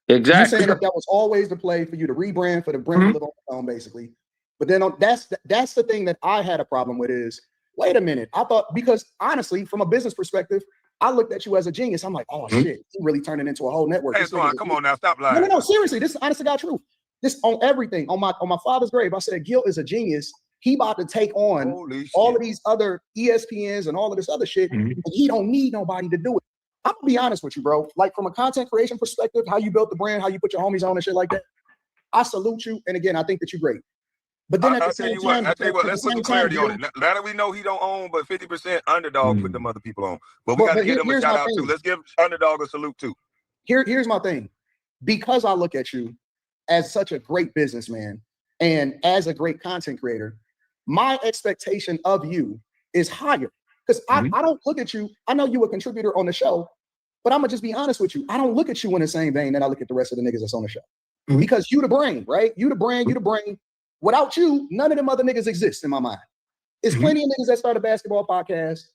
Exactly. You're saying that was always the play for you to rebrand, for the brand to live on its own, basically. But then that's the thing that I had a problem with is, wait a minute. I thought, because honestly, from a business perspective, I looked at you as a genius. I'm like, oh shit, he really turning into a whole network. Hey, come on now, stop lying. No, seriously, this is honest to God truth. This on everything, on my father's grave. I said, Gil is a genius. He about to take on all of these other ESPNs and all of this other shit. And he don't need nobody to do it. I'm gonna be honest with you, bro. Like from a content creation perspective, how you built the brand, how you put your homies on and shit like that. I salute you. And again, I think that you're great. But then at the same time, I tell you what, let's put some clarity on it. Now that we know he don't own, but 50% underdog put them other people on. But we got to give them a shout out too. Let's give underdog a salute too. Here's my thing. Because I look at you as such a great businessman and as a great content creator, my expectation of you is higher. Because I don't look at you. I know you a contributor on the show, but I'm gonna just be honest with you. I don't look at you in the same vein that I look at the rest of the niggas that's on the show. Because you the brain, right? You the brain. Without you, none of them other niggas exist in my mind. There's plenty of niggas that start a basketball podcast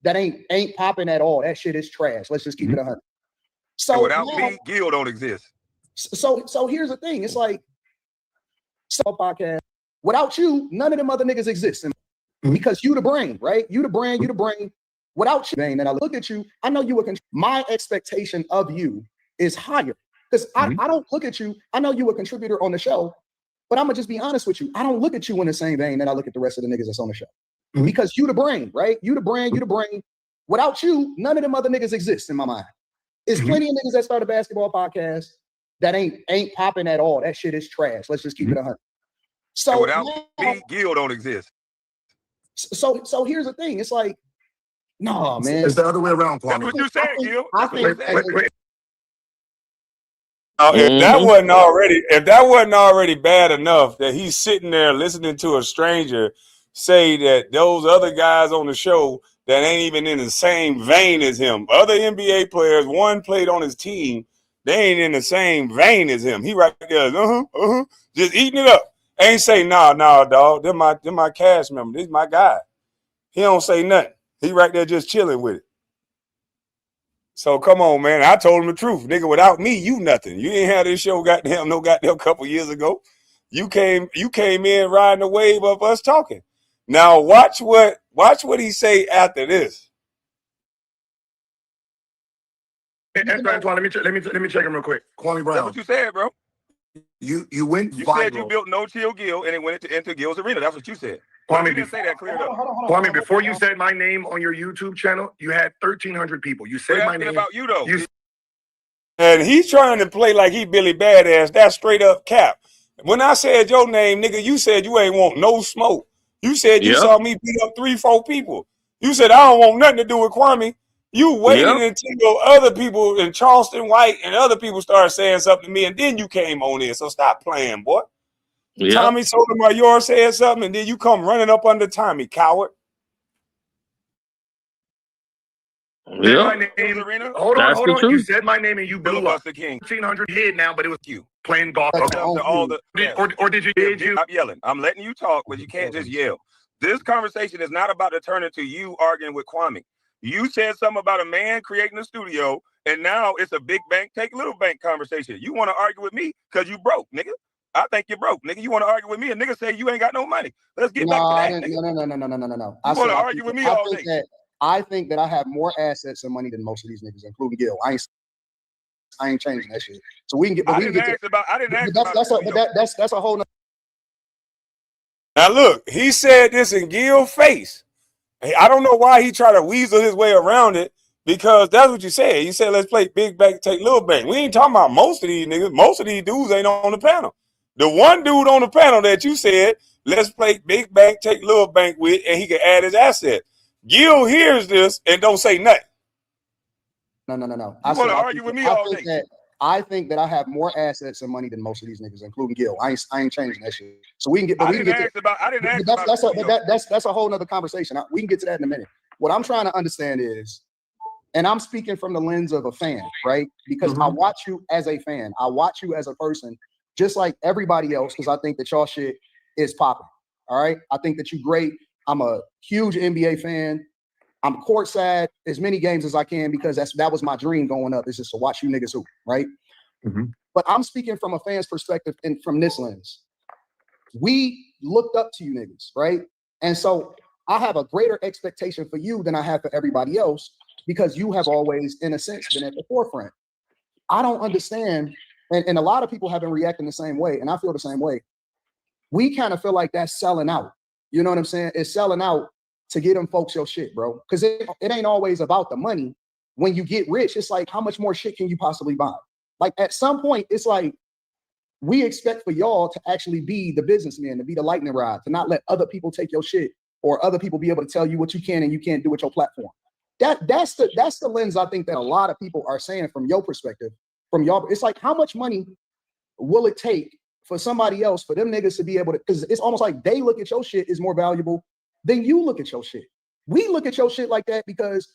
that ain't popping at all. That shit is trash. Let's just keep it 100. So and without me, Gil don't exist. So here's the thing. It's like podcast. Without you, none of them other niggas exist. Because you the brain, right? You the brain. Without you, and I look at you, I know you my expectation of you is higher. Because I don't look at you. I know you a contributor on the show. But I'm gonna just be honest with you. I don't look at you in the same vein that I look at the rest of the niggas that's on the show. Because you the brain, right? You the brain. Without you, none of them other niggas exist in my mind. There's plenty of niggas that start a basketball podcast that ain't popping at all. That shit is trash. Let's just keep it 100. So and without me, Gil don't exist. So here's the thing. It's like, no, man. It's the other way around, Kwame. That's what you said, Gil. I think Wait. If that wasn't already bad enough that he's sitting there listening to a stranger say that those other guys on the show that ain't even in the same vein as him, other NBA players, one played on his team, they ain't in the same vein as him. He right there, just eating it up. Ain't say, nah, dog. They're my cast member. This is my guy. He don't say nothing. He right there just chilling with it. So come on, man. I told him the truth. Nigga, without me, you nothing. You didn't have this show goddamn couple years ago. You came in riding the wave of us talking. Now watch what he say after this. Antoine, let me check him real quick. Kwame Brown. That's what you said, bro. You went You viral. said you built No Chill Gil and it went into Gil's arena. That's what you said. Kwame, you didn't say that clear enough. Kwame, before you said my name on your YouTube channel, you had 1,300 people. You said my name. About you though. And he's trying to play like he Billy Badass. That's straight up cap. When I said your name, nigga, you said you ain't want no smoke. You said you saw me beat up 3-4 people. You said I don't want nothing to do with Kwame. You waited until other people in Charleston White and other people started saying something to me, and then you came on in. So stop playing, boy. Tommy Sotomayor said something, and then you come running up under Tommy, coward. My name, hold on. You said my name and you blew up. The king. 1,300 hit now, but it was you playing golf. Or did you? Stop yelling. I'm letting you talk, but you can't just yell. This conversation is not about to turn into you arguing with Kwame. You said something about a man creating a studio, and now it's a big bank take little bank conversation. You want to argue with me because you broke, nigga. I think you're broke, nigga. You want to argue with me? A nigga say you ain't got no money. Let's get back to that. No. You want to argue with me all day? I think that I have more assets and money than most of these niggas, including Gil. I ain't changing that shit. So we can get. I didn't ask about. That's a whole. Now look, he said this in Gil's face. I don't know why he tried to weasel his way around it, because that's what you said. You said let's play big bank take little bank. We ain't talking about most of these niggas. Most of these dudes ain't on the panel. The one dude on the panel that you said let's play big bank take little bank with, and he can add his asset. Gil hears this and don't say nothing. No. You want to argue with me all day? I think that I have more assets and money than most of these niggas, including Gil. I ain't changing that shit. So we can get. I didn't ask about. That's a whole nother conversation. We can get to that in a minute. What I'm trying to understand is, and I'm speaking from the lens of a fan, right? Because I watch you as a fan. I watch you as a person, just like everybody else, because I think that y'all shit is popping. All right. I think that you great. I'm a huge NBA fan. I'm courtside as many games as I can because that was my dream going up, is just to watch you niggas hoop, right? But I'm speaking from a fan's perspective and from this lens. We looked up to you niggas, right? And so I have a greater expectation for you than I have for everybody else because you have always, in a sense, been at the forefront. I don't understand, and a lot of people have been reacting the same way, and I feel the same way. We kind of feel like that's selling out. You know what I'm saying? It's selling out to get them folks your shit, bro. Because it ain't always about the money. when you get rich, it's like, how much more shit can you possibly buy? Like at some point, it's like, we expect for y'all to actually be the businessman, to be the lightning rod, to not let other people take your shit or other people be able to tell you what you can and you can't do with your platform. That's the lens I think that a lot of people are saying from your perspective, from y'all. It's like, how much money will it take for somebody else, for them niggas to be able to, because it's almost like they look at your shit is more valuable than you look at your shit. We look at your shit like that because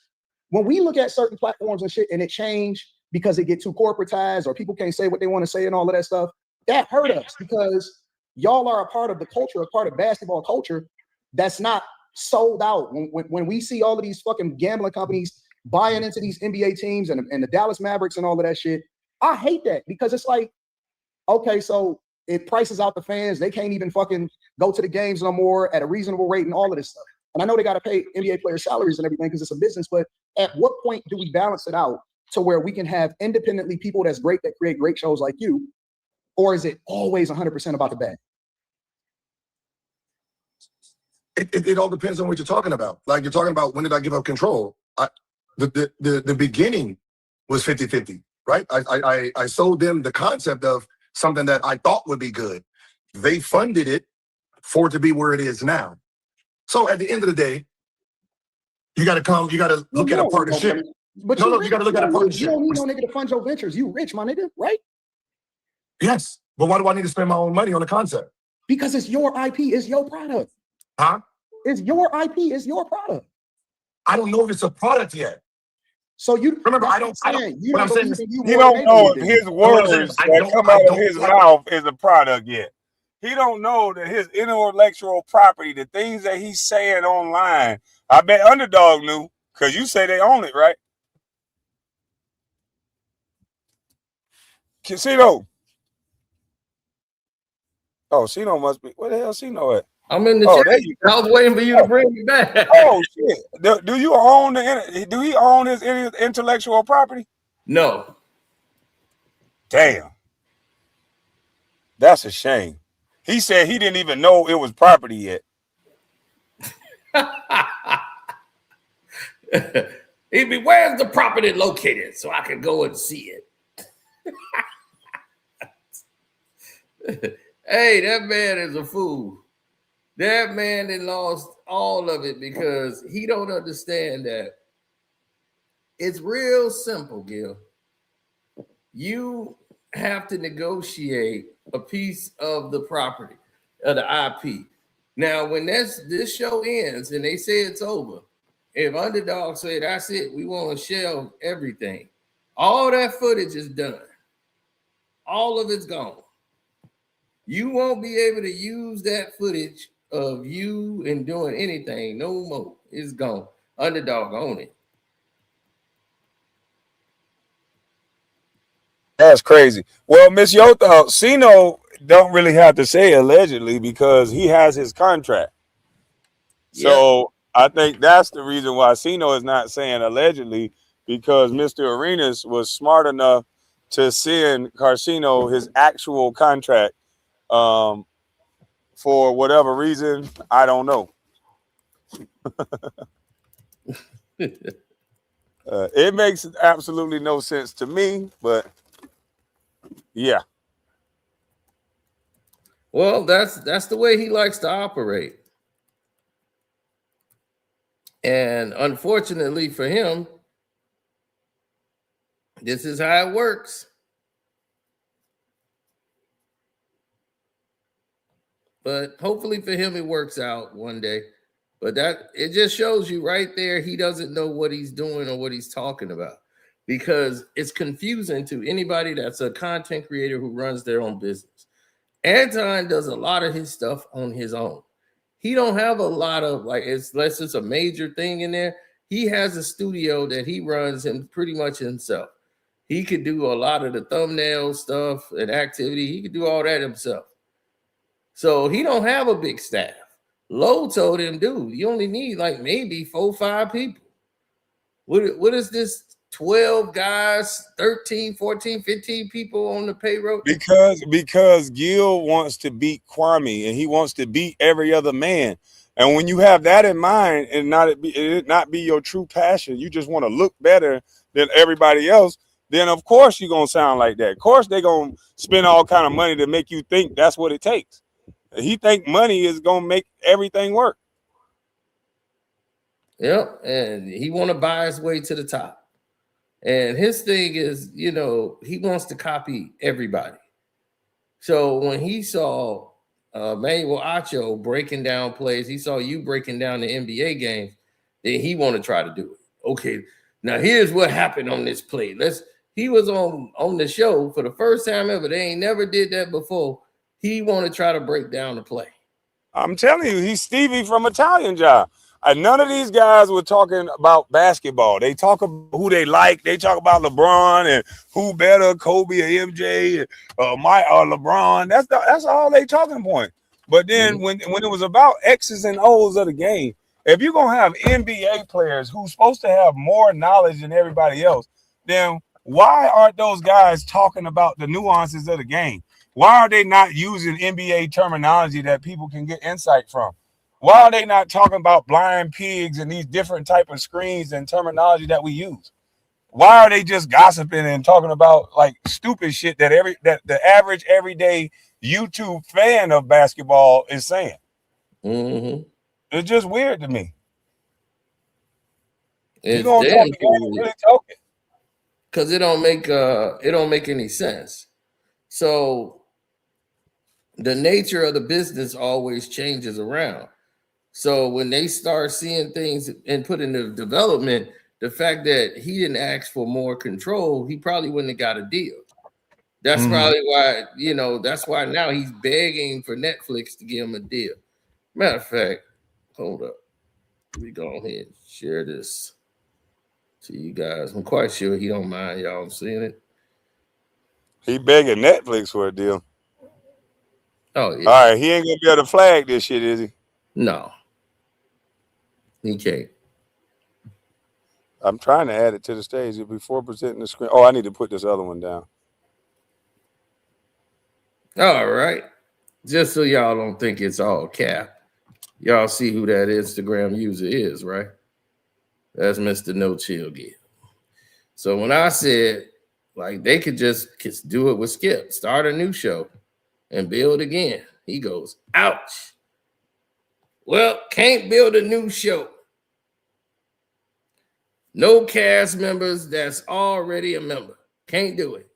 when we look at certain platforms and shit and it change because it get too corporatized or people can't say what they want to say and all of that stuff, that hurt us because y'all are a part of the culture, a part of basketball culture that's not sold out. When we see all of these fucking gambling companies buying into these NBA teams and the Dallas Mavericks and all of that shit, I hate that because it's like, okay, so it prices out the fans. They can't even fucking go to the games no more at a reasonable rate and all of this stuff. And I know they got to pay NBA players salaries and everything because it's a business, but at what point do we balance it out to where we can have independently people that's great, that create great shows like you? Or is it always 100% about the bag? It all depends on what you're talking about. Like you're talking about, when did I give up control? The beginning was 50-50, right? I sold them the concept of something that I thought would be good. They funded it for it to be where it is now. So at the end of the day, you got to look at a partnership. But you got to look at a partnership. You don't need no nigga to fund your ventures. You rich, my nigga, right? Yes, but why do I need to spend my own money on the concept? Because it's your IP, it's your product. Huh? It's your IP, it's your product. I don't know if it's a product yet. So you remember, He don't know if his words that come out of his mouth is a product yet. He don't know that his intellectual property, the things that he's saying online, I bet Underdog knew, because you say they own it, right? Ceno. Oh, Ceno must be. Where the hell Ceno at? I'm in the chat. I was waiting for you to bring me back. Oh shit! Do you own do he own his intellectual property? No. Damn. That's a shame. He said he didn't even know it was property yet. He'd be, where's the property located so I can go and see it? Hey, that man is a fool. That man that lost all of it because he don't understand that it's real simple, Gil. You have to negotiate a piece of the property, of the IP. Now, when this show ends and they say it's over, if Underdog say that's it, we want to shelve everything, all that footage is done. All of it's gone. You won't be able to use that footage of you and doing anything no more. It's gone. Underdog own it. That's crazy. Well, Miss Yotha, Ceno don't really have to say allegedly because he has his contract. So I think that's the reason why Ceno is not saying allegedly, because Mr. Arenas was smart enough to send Carcino his actual contract. For whatever reason, I don't know. It makes absolutely no sense to me, but yeah. Well, that's the way he likes to operate. And unfortunately for him, this is how it works. But hopefully for him, it works out one day. But it just shows you right there, he doesn't know what he's doing or what he's talking about, because it's confusing to anybody that's a content creator who runs their own business. Anton does a lot of his stuff on his own. He don't have a lot of, unless it's a major thing in there, he has a studio that he runs and pretty much himself. He could do a lot of the thumbnail stuff and activity. He could do all that himself. So he don't have a big staff. Lowe told him, dude, you only need maybe 4 or 5 people. What is this 12 guys, 13, 14, 15 people on the payroll? Because Gil wants to beat Kwame and he wants to beat every other man. And when you have that in mind and it not be your true passion, you just want to look better than everybody else, then of course you're going to sound like that. Of course they're going to spend all kind of money to make you think that's what it takes. He think money is going to make everything work. Yep, and he want to buy his way to the top. And his thing is, you know, he wants to copy everybody. So when he saw Manuel Acho breaking down plays, he saw you breaking down the NBA games, then he want to try to do it. Okay, now here's what happened on this play. He was on the show for the first time ever. They ain't never did that before. He want to try to break down the play. I'm telling you, he's Stevie from Italian Job. None of these guys were talking about basketball. They talk about who they like. They talk about LeBron and who better, Kobe or MJ, Mike or LeBron. That's all they talking point. But then when it was about X's and O's of the game, if you're gonna have NBA players who's supposed to have more knowledge than everybody else, then why aren't those guys talking about the nuances of the game? Why are they not using NBA terminology that people can get insight from? Why are they not talking about blind pigs and these different type of screens and terminology that we use? Why are they just gossiping and talking about like stupid shit that the average everyday YouTube fan of basketball is saying? It's just weird to me. It's damn really talking because it don't make any sense. So the nature of the business always changes around. So when they start seeing things and put into development, the fact that he didn't ask for more control, he probably wouldn't have got a deal. That's probably why, you know, that's why now he's begging for Netflix to give him a deal. Matter of fact, hold up. We go ahead and share this to you guys. I'm quite sure he don't mind y'all seeing it. He begging Netflix for a deal. Oh, yeah. All right, he ain't gonna be able to flag this shit, is he? No. He can't. I'm trying to add it to the stage. It'll be 4% in the screen. Oh, I need to put this other one down. All right. Just so y'all don't think it's all cap. Y'all see who that Instagram user is, right? That's Mr. No Chill Gil. So when I said, like, they could just do it with Skip, start a new show and build again, he goes, ouch. Well, can't build a new show. No cast members that's already a member. Can't do it.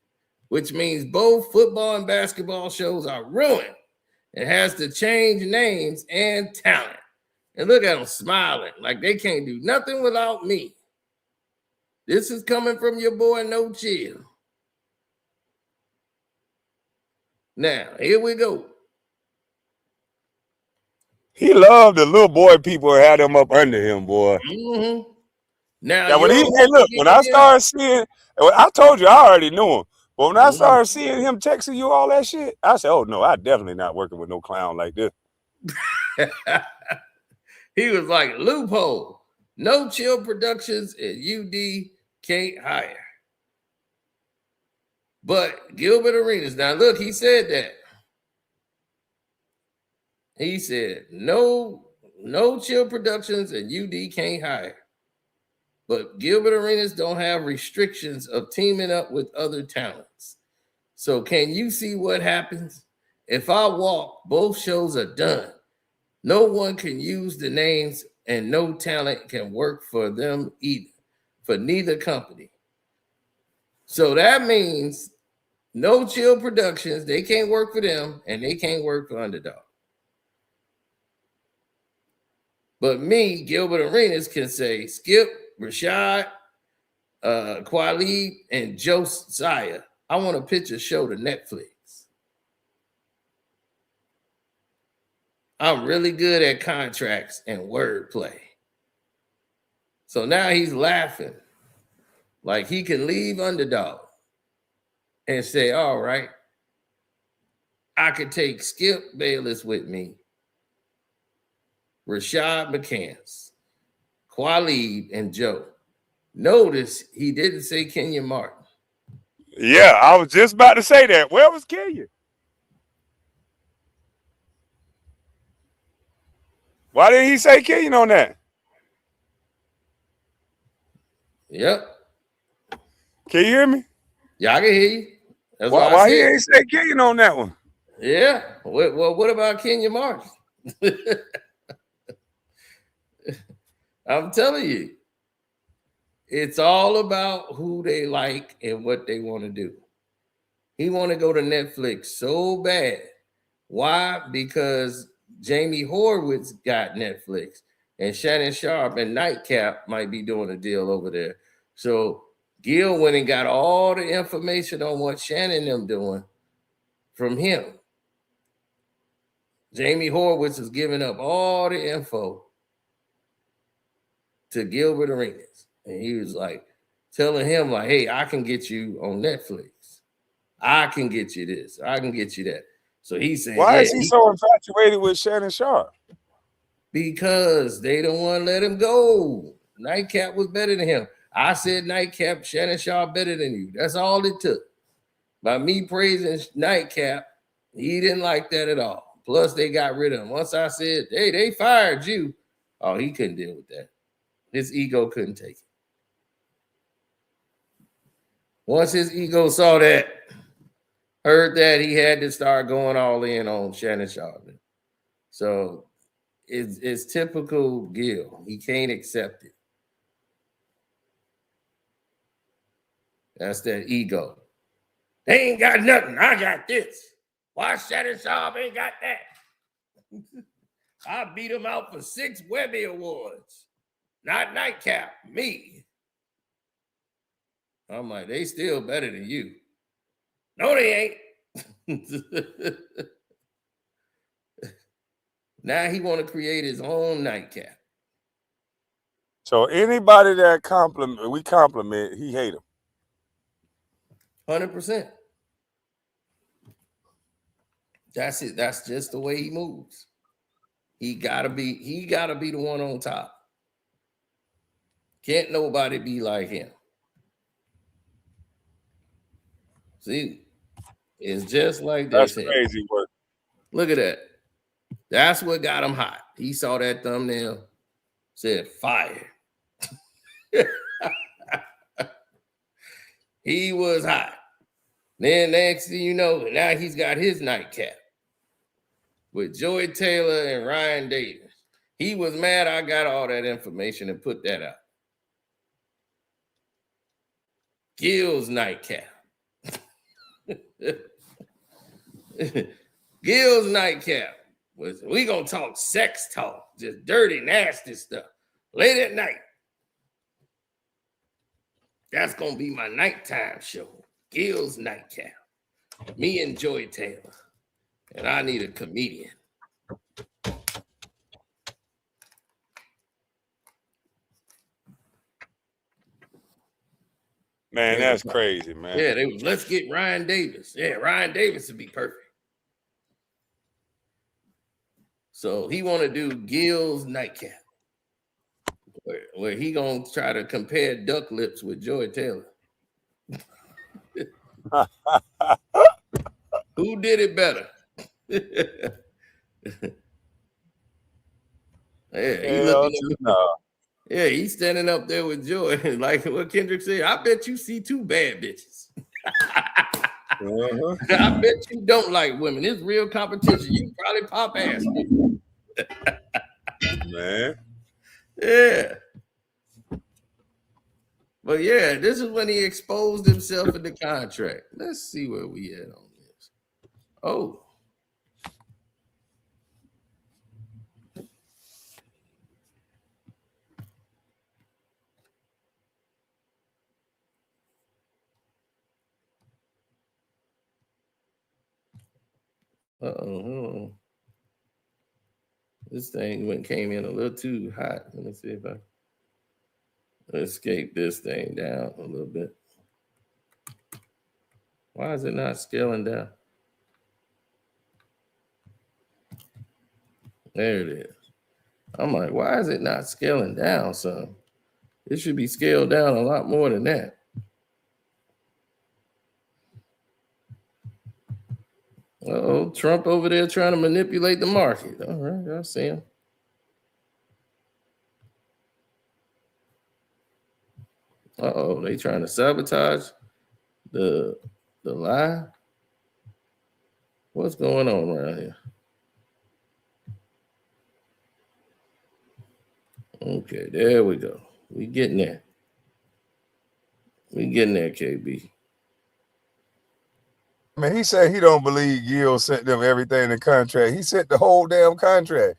Which means both football and basketball shows are ruined. It has to change names and talent. And look at them smiling like they can't do nothing without me. This is coming from your boy No Chill. Now, here we go. He loved the little boy people who had him up under him, boy. Now, when I started seeing, I told you I already knew him. But when I started seeing him texting you all that shit, I said, oh, no, I definitely not working with no clown like this. He was like, loophole. No Chill Productions and UD can't hire. But Gilbert Arenas, now look, he said that. He said, no Chill Productions and UD can't hire. But Gilbert Arenas don't have restrictions of teaming up with other talents. So can you see what happens? If I walk, both shows are done. No one can use the names and no talent can work for them either, for neither company. So that means No Chill Productions, they can't work for them and they can't work for Underdog. But me, Gilbert Arenas, can say Skip, Rashad, Kwame, and Josiah, I want to pitch a show to Netflix. I'm really good at contracts and wordplay. So now he's laughing like he can leave Underdog and say, all right, I could take Skip Bayless with me, Rashad McCants, Kwame, and Joe. Notice he didn't say Kenyon Martin. Yeah, I was just about to say that. Where was Kenyon? Why didn't he say Kenyon on that? Yep. Can you hear me? Yeah, I can hear you. That's Why he ain't say Kenyon on that one? Yeah. Well, what about Kenya Martin? I'm telling you, it's all about who they like and what they want to do. He want to go to Netflix so bad. Why? Because Jamie Horowitz got Netflix, and Shannon Sharp and Nightcap might be doing a deal over there. So Gil went and got all the information on what Shannon them doing from him. Jamie Horowitz is giving up all the info to Gilbert Arenas. And he was like telling him, like, hey, I can get you on Netflix. I can get you this. I can get you that. So he said, why is he so infatuated with Shannon Sharp? Because they don't want to let him go. Nightcap was better than him. I said Nightcap, Shannon Sharp better than you. That's all it took. By me praising Nightcap, he didn't like that at all. Plus, they got rid of him. Once I said, hey, they fired you. Oh, he couldn't deal with that. His ego couldn't take it. Once his ego saw that, heard that, he had to start going all in on Shannon Sharp. So it's typical Gil. He can't accept it. That's that ego. They ain't got nothing. I got this. Why Shannon Sharp ain't got that? I beat him out for 6 Webby Awards. Not Nightcap, me. I'm like, they still better than you. No, they ain't. Now he want to create his own Nightcap. So anybody that we compliment, he hate him. 100%. That's it. That's just the way he moves. He gotta be the one on top. Can't nobody be like him. See, it's just like this. That's crazy work. Look at that. That's what got him hot. He saw that thumbnail, said fire. He was hot. Then next thing you know, now he's got his Nightcap with Joy Taylor and Ryan Davis. He was mad I got all that information and put that out. Gil's Nightcap. Gil's Nightcap was, we gonna talk sex talk, just dirty, nasty stuff, late at night. That's gonna be my nighttime show. Gil's Nightcap. Me and Joy Taylor. And I need a comedian. Man, that's crazy, man. Yeah, they was, let's get Ryan Davis. Yeah, Ryan Davis would be perfect. So he want to do Gil's Nightcap, where he gonna try to compare duck lips with Joy Taylor. Who did it better? Yeah, he's standing up there with Joy. Like what Kendrick said, I bet you see 2 bad bitches. I bet you don't like women. It's real competition. You probably pop ass. Man. Yeah. But yeah, this is when he exposed himself in the contract. Let's see where we at on this. Oh. Uh-oh. This thing came in a little too hot. Let me see if I escape this thing down a little bit. Why is it not scaling down? There it is. I'm like, why is it not scaling down, son? It should be scaled down a lot more than that. Uh-oh, Trump over there trying to manipulate the market. All right, I see him. Uh-oh, they trying to sabotage the line. What's going on around here? Okay, there we go. We getting there. We getting there, KB. Man, he said he don't believe Gil sent them everything in the contract. He sent the whole damn contract.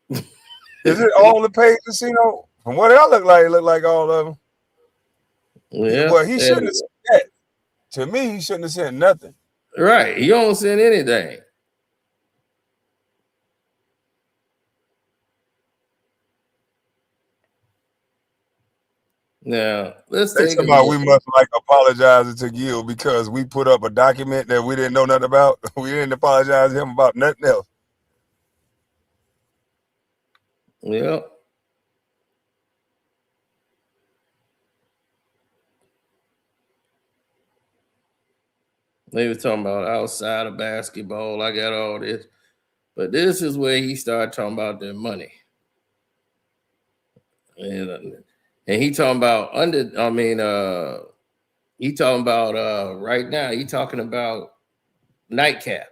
Is it all the pages, Ceno? From what it look like all of them. Yeah. Well, he shouldn't have sent that. To me, he shouldn't have sent nothing. Right. He don't send anything. Now, let's They take talking about we must like apologize to Gil because we put up a document that we didn't know nothing about. We didn't apologize to him about nothing else. Yep. They were talking about outside of basketball. I got all this. But this is where he started talking about their money. And he talking about he talking about right now, he talking about nightcap.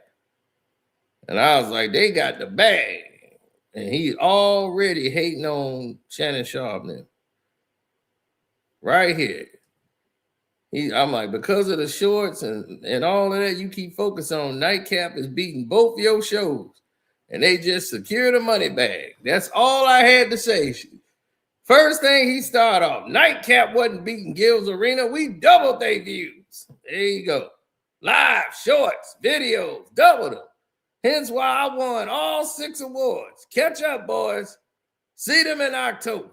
And I was like, they got the bag. And he already hating on Shannon Sharp now. Right here. I'm like, because of the shorts and all of that, you keep focusing on nightcap is beating both your shows. And they just secure the money bag. That's all I had to say. First thing he started off, nightcap wasn't beating Gil's Arena. We doubled their views. There you go. Live, shorts, videos, doubled them. Hence why I won all 6 awards. Catch up, boys. See them in October.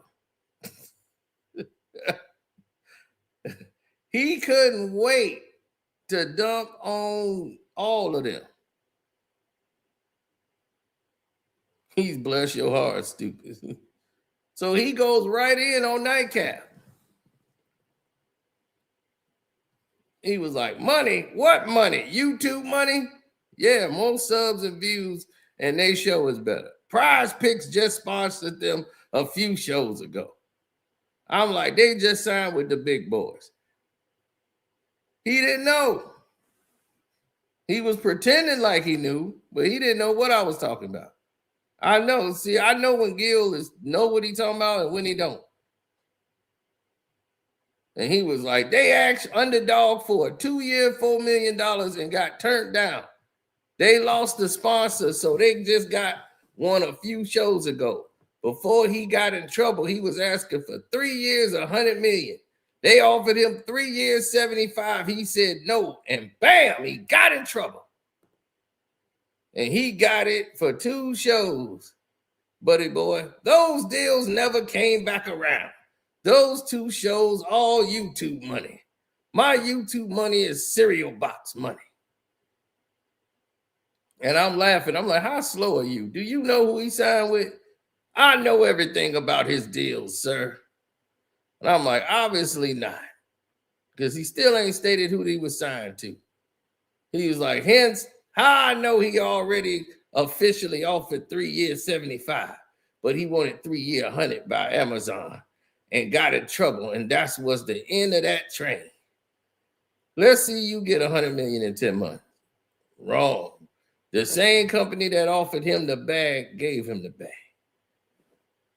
He couldn't wait to dunk on all of them. He's bless your heart, stupid. So he goes right in on nightcap. He was like, money? What money? YouTube money? Yeah, more subs and views, and they show is better. Prize Picks just sponsored them a few shows ago. I'm like, they just signed with the big boys. He didn't know. He was pretending like he knew, but he didn't know what I was talking about. I know. See, I know when Gil know what he talking about and when he don't. And he was like, they asked Underdog for a 2-year, $4 million and got turned down. They lost the sponsor, so they just got one a few shows ago. Before he got in trouble, he was asking for 3 years, $100 million. They offered him 3 years, 75. He said no, and bam, he got in trouble. And he got it for 2 shows. Buddy boy, those deals never came back around. Those 2 shows, all YouTube money. My YouTube money is cereal box money. And I'm laughing. I'm like, how slow are you? Do you know who he signed with? I know everything about his deals, sir. And I'm like, obviously not. Because he still ain't stated who he was signed to. He was like, hence, how I know he already officially offered 3 years, 75. But he wanted 3 year, 100 by Amazon and got in trouble. And that was the end of that train. Let's see you get 100 million in 10 months. Wrong. The same company that offered him the bag gave him the bag.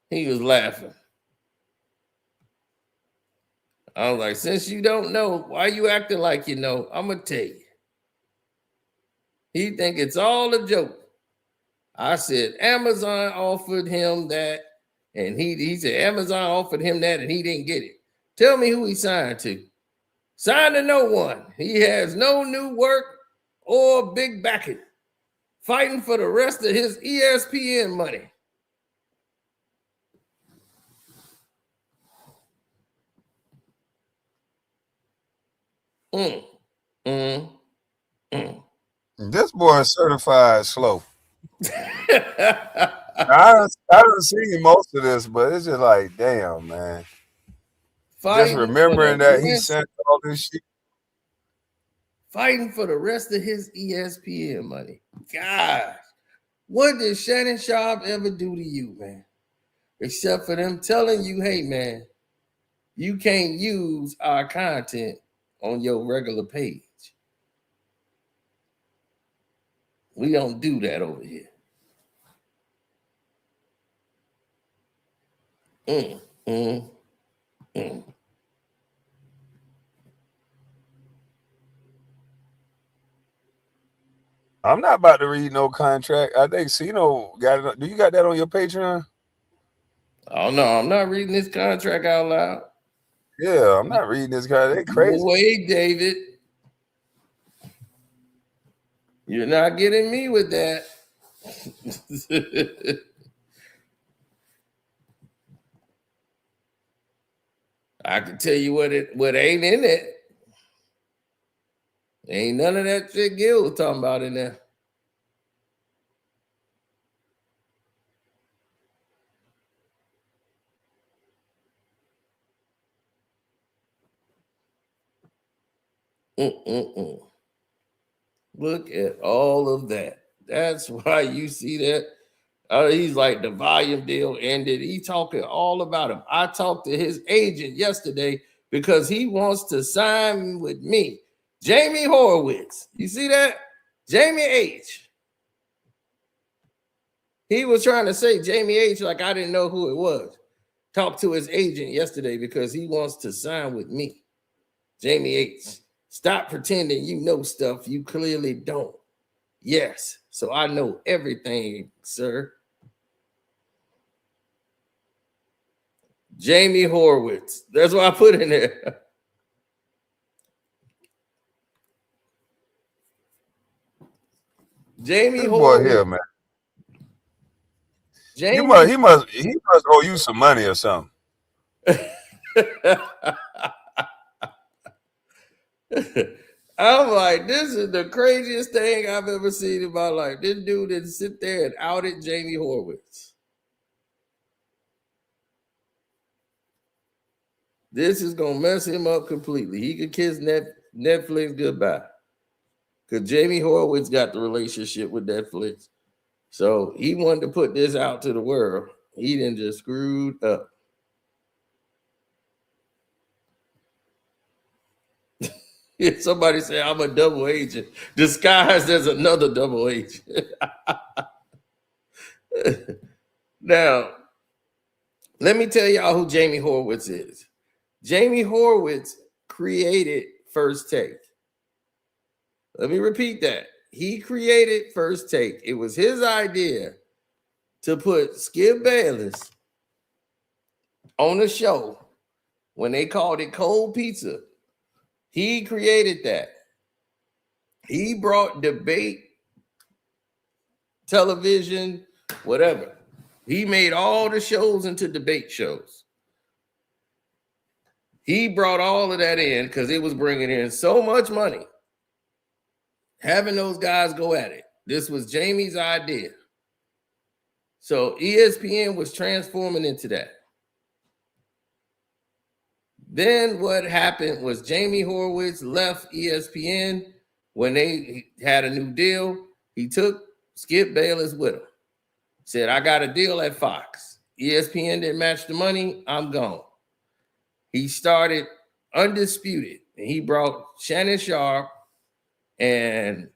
He was laughing. I was like, since you don't know, why you acting like you know? I'm going to tell you. He think it's all a joke. I said, Amazon offered him that, and he said Amazon offered him that, and he didn't get it. Tell me who he signed to. Signed to no one. He has no new work or big backing. Fighting for the rest of his ESPN money. This boy is certified slow. I don't see most of this, but it's just like, damn, man. Just remembering that he sent all this shit. Fighting for the rest of his ESPN money. Gosh, what did Shannon Sharp ever do to you, man? Except for them telling you, hey, man, you can't use our content on your regular page. We don't do that over here. I'm not about to read no contract. I think Ceno got it. Do you got that on your Patreon? Oh no, I'm not reading this contract out loud. Yeah, I'm not reading this guy. They crazy. Wait, David. You're not getting me with that. I can tell you what ain't in it. Ain't none of that shit Gil was talking about in there. Look at all of that. That's why you see that. He's like, the volume deal ended. He talking all about him. I talked to his agent yesterday because he wants to sign with me. Jamie Horowitz. You see that? Jamie H. He was trying to say Jamie H like I didn't know who it was. Talked to his agent yesterday because he wants to sign with me. Jamie H. Stop pretending you know stuff you clearly don't. Yes, so I know everything, sir. Jamie Horowitz. That's what I put in there. Jamie Horowitz. Boy here, man. Jamie. He must owe you some money or something. I'm like, this is the craziest thing I've ever seen in my life. This dude didn't sit there and outed Jamie Horowitz. This is gonna mess him up completely. He could kiss Netflix goodbye. Because Jamie Horowitz got the relationship with Netflix. So he wanted to put this out to the world. He done just screwed up. Somebody say I'm a double agent disguised as another double agent. Now, let me tell y'all who Jamie Horowitz is. Jamie Horowitz created First Take. Let me repeat that. He created First Take. It was his idea to put Skip Bayless on a show when they called it Cold Pizza. He created that. He brought debate, television, whatever. He made all the shows into debate shows. He brought all of that in because it was bringing in so much money. Having those guys go at it. This was Jamie's idea. So ESPN was transforming into that. Then what happened was Jamie Horowitz left ESPN when they had a new deal. He took Skip Bayless with him. Said, I got a deal at Fox. ESPN didn't match the money. I'm gone. He started Undisputed. And he brought Shannon Sharp and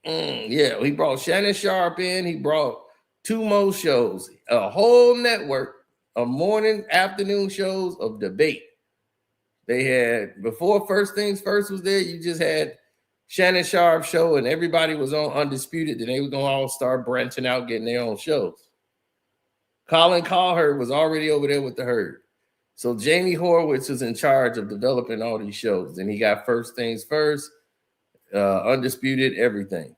he brought Shannon Sharp in. He brought two more shows, a whole network of morning, afternoon shows of debate. They had, before First Things First was there, you just had Shannon Sharp show and everybody was on Undisputed. Then they were going to all start branching out, getting their own shows. Colin Cowherd was already over there with the Herd. So Jamie Horowitz was in charge of developing all these shows. Then he got First Things First, Undisputed, everything.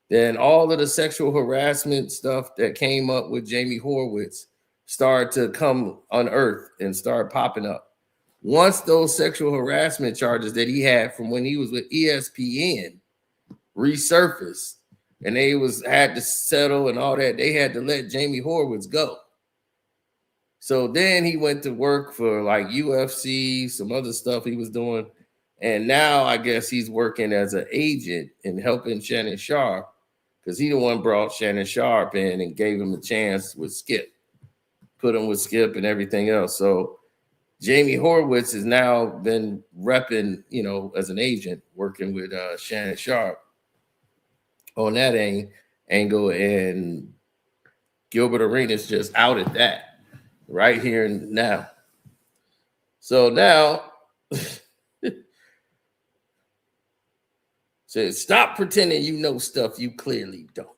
Then all of the sexual harassment stuff that came up with Jamie Horowitz started to come unearthed and start popping up. Once those sexual harassment charges that he had from when he was with ESPN resurfaced and they had to settle and all that, they had to let Jamie Horowitz go. So then he went to work for like UFC, some other stuff he was doing. And now I guess he's working as an agent and helping Shannon Sharp because he the one brought Shannon Sharp in and gave him a chance with Skip. put him with Skip and everything else. So Jamie Horowitz has now been repping, as an agent, working with Shannon Sharp on that angle, and Gilbert Arenas just outed that right here and now. So now, says, stop pretending you know stuff you clearly don't.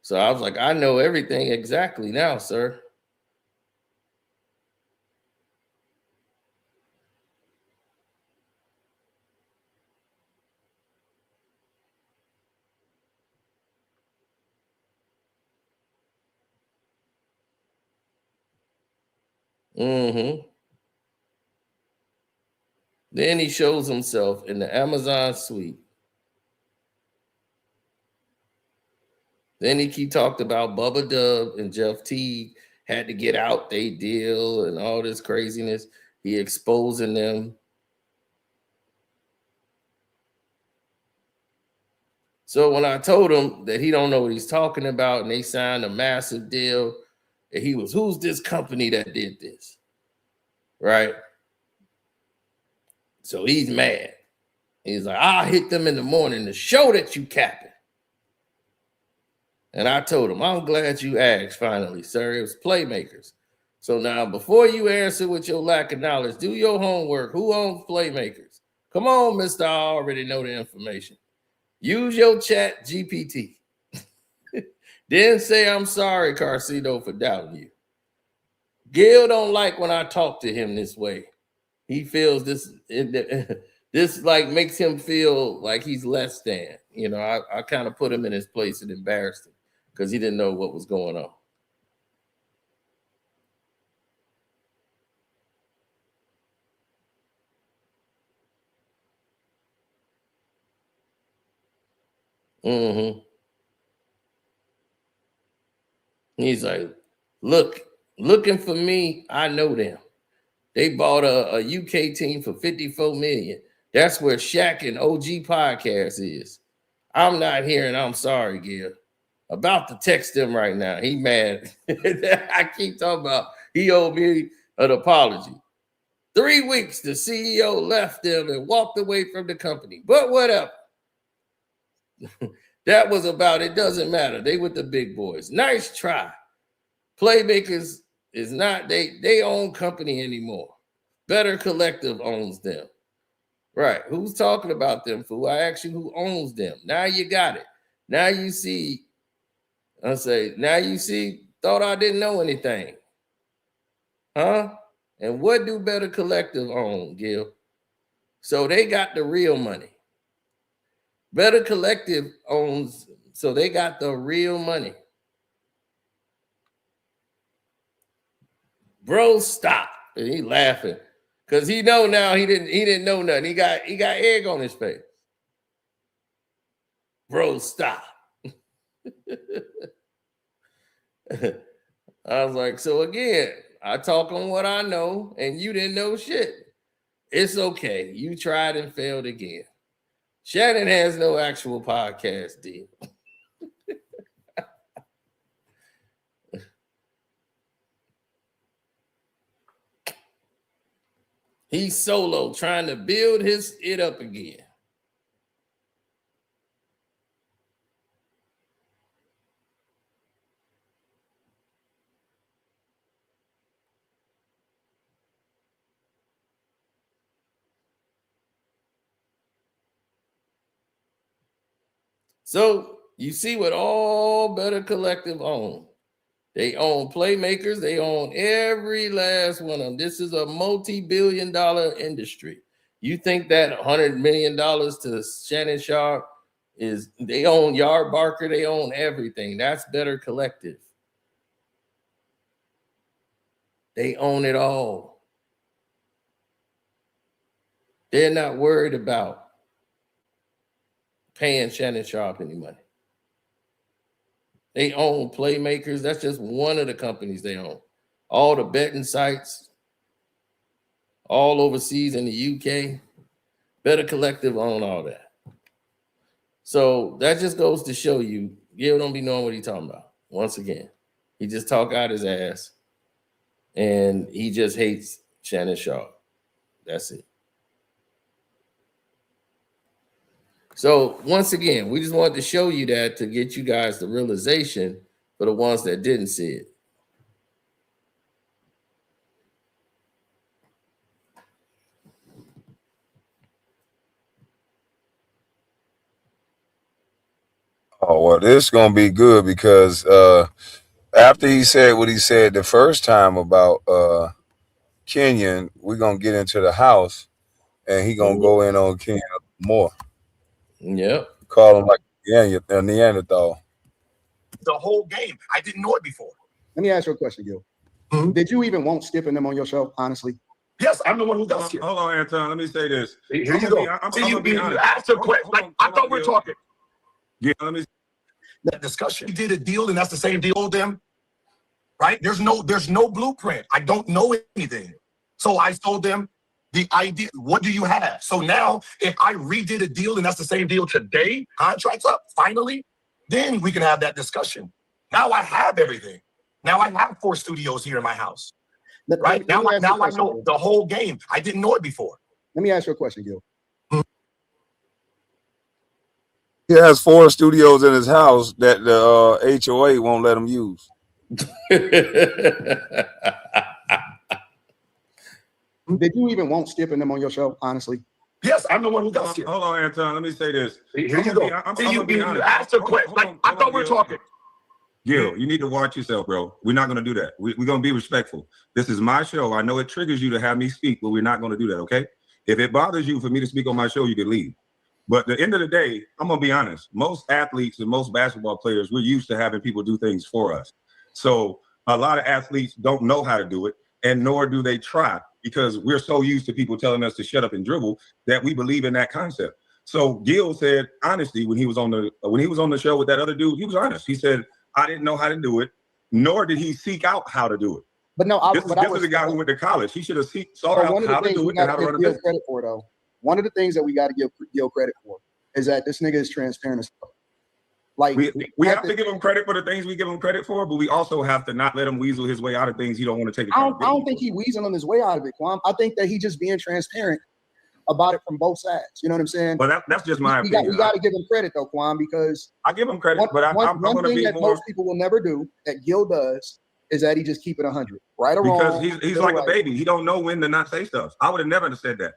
So I was like, I know everything exactly now, sir. Mm-hmm. Then he shows himself in the Amazon suite. Then he talked about Bubba Dub and Jeff Teague had to get out they deal and all this craziness. He exposing them. So when I told him that he don't know what he's talking about and they signed a massive deal, and he was, who's this company that did this? Right? So he's mad. He's like, I'll hit them in the morning to show that you capping. And I told him, I'm glad you asked finally, sir. It was Playmakers. So now before you answer with your lack of knowledge, do your homework. Who owns Playmakers? Come on, mister, I already know the information. Use your chat GPT. Then say, I'm sorry, Ceno, for doubting you. Gil don't like when I talk to him this way. He feels this like makes him feel like he's less than. I kind of put him in his place and embarrassed him because he didn't know what was going on. Mm-hmm. He's like, looking for me, I know them. They bought a UK team for $54 million. That's where Shaq and OG podcast is. I'm not here and I'm sorry, Gil. About to text him right now. He mad. I keep talking about he owed me an apology. 3 weeks, the CEO left them and walked away from the company. But whatever. That was about it. Doesn't matter. They with the big boys. Nice try. Playmakers is not they own company anymore. Better Collective owns them. Right. Who's talking about them, fool? I asked you who owns them. Now you got it. Now you see. Thought I didn't know anything. Huh? And what do Better Collective own, Gil? So they got the real money. Better Collective owns, so they got the real money. Bro, stop. And he laughing. Because he know now he didn't know nothing. He got egg on his face. Bro, stop. I was like, so again, I talk on what I know, and you didn't know shit. It's okay. You tried and failed again. Shannon has no actual podcast deal. He's solo trying to build it up again. So you see what all Better Collective own. They own Playmakers. They own every last one of them. This is a multi-billion-dollar industry. You think that $100 million to Shannon Sharp is, they own Yard Barker. They own everything. That's Better Collective. They own it all. They're not worried about paying Shannon Sharp any money. They own Playmakers. That's just one of the companies they own. All the betting sites, all overseas in the UK. Better Collective own all that. So that just goes to show you, Gil don't be knowing what he's talking about. Once again, he just talk out his ass. and he just hates Shannon Sharp. That's it. So once again, we just wanted to show you that to get you guys the realization for the ones that didn't see it. Oh, well, this is gonna be good because after he said what he said the first time about Kenyon, we're gonna get into the house and he gonna go in on Kenyon more. Yep. Call him like a Neanderthal. The whole game. I didn't know it before. Let me ask you a question, Gil. Did you even want Skip and them on your show, honestly? Yes, I'm the one who got Skip. Hold on, Anton. Let me say this. Here you go. I'm See, gonna be you honest. asked a question. Like, I thought we were talking. Yeah, let me. That discussion. We did a deal, and that's the same deal with them. Right? There's no blueprint. I don't know anything. So I told them the idea. What do you have? So now, if I redid a deal and that's the same deal today, contracts up, finally, then we can have that discussion. Now I have everything. Now I have 4 studios here in my house. Right? Now I know the whole game. I didn't know it before. Let me ask you a question, Gil. He has 4 studios in his house that the HOA won't let him use. Did you even want Skip and them on your show, honestly? Yes, I'm the one who got Skip. Hold on, Anton. Let me say this. Here you go. I'm you asked a question. Like, I thought we were talking. Gil, you need to watch yourself, bro. We're not going to do that. We're going to be respectful. This is my show. I know it triggers you to have me speak, but we're not going to do that, okay? If it bothers you for me to speak on my show, you can leave. But at the end of the day, I'm going to be honest. Most athletes and most basketball players, we're used to having people do things for us. So a lot of athletes don't know how to do it, and nor do they try, because we're so used to people telling us to shut up and dribble that we believe in that concept. So Gil said honesty when he was on the show with that other dude. He was honest. He said, I didn't know how to do it, nor did he seek out how to do it. But no, this is a guy who went to college. He should have sought out how to do it and how to run a business. Credit for, though. One of the things that we got to give Gil credit for is that this nigga is transparent as fuck. Like we have to give him credit for the things we give him credit for, but we also have to not let him weasel his way out of things he don't want to take. I don't think he weaseling his way out of it, Kwame. I think that he just being transparent about it from both sides. You know what I'm saying? Well, that's just my opinion. We got to give him credit though, Kwame, because I give him credit, but I'm going to be that more. Most people will never do that Gil does is that he just keep it 100, right or wrong. Because he's like a baby. He don't know when to not say stuff. I would have never said that.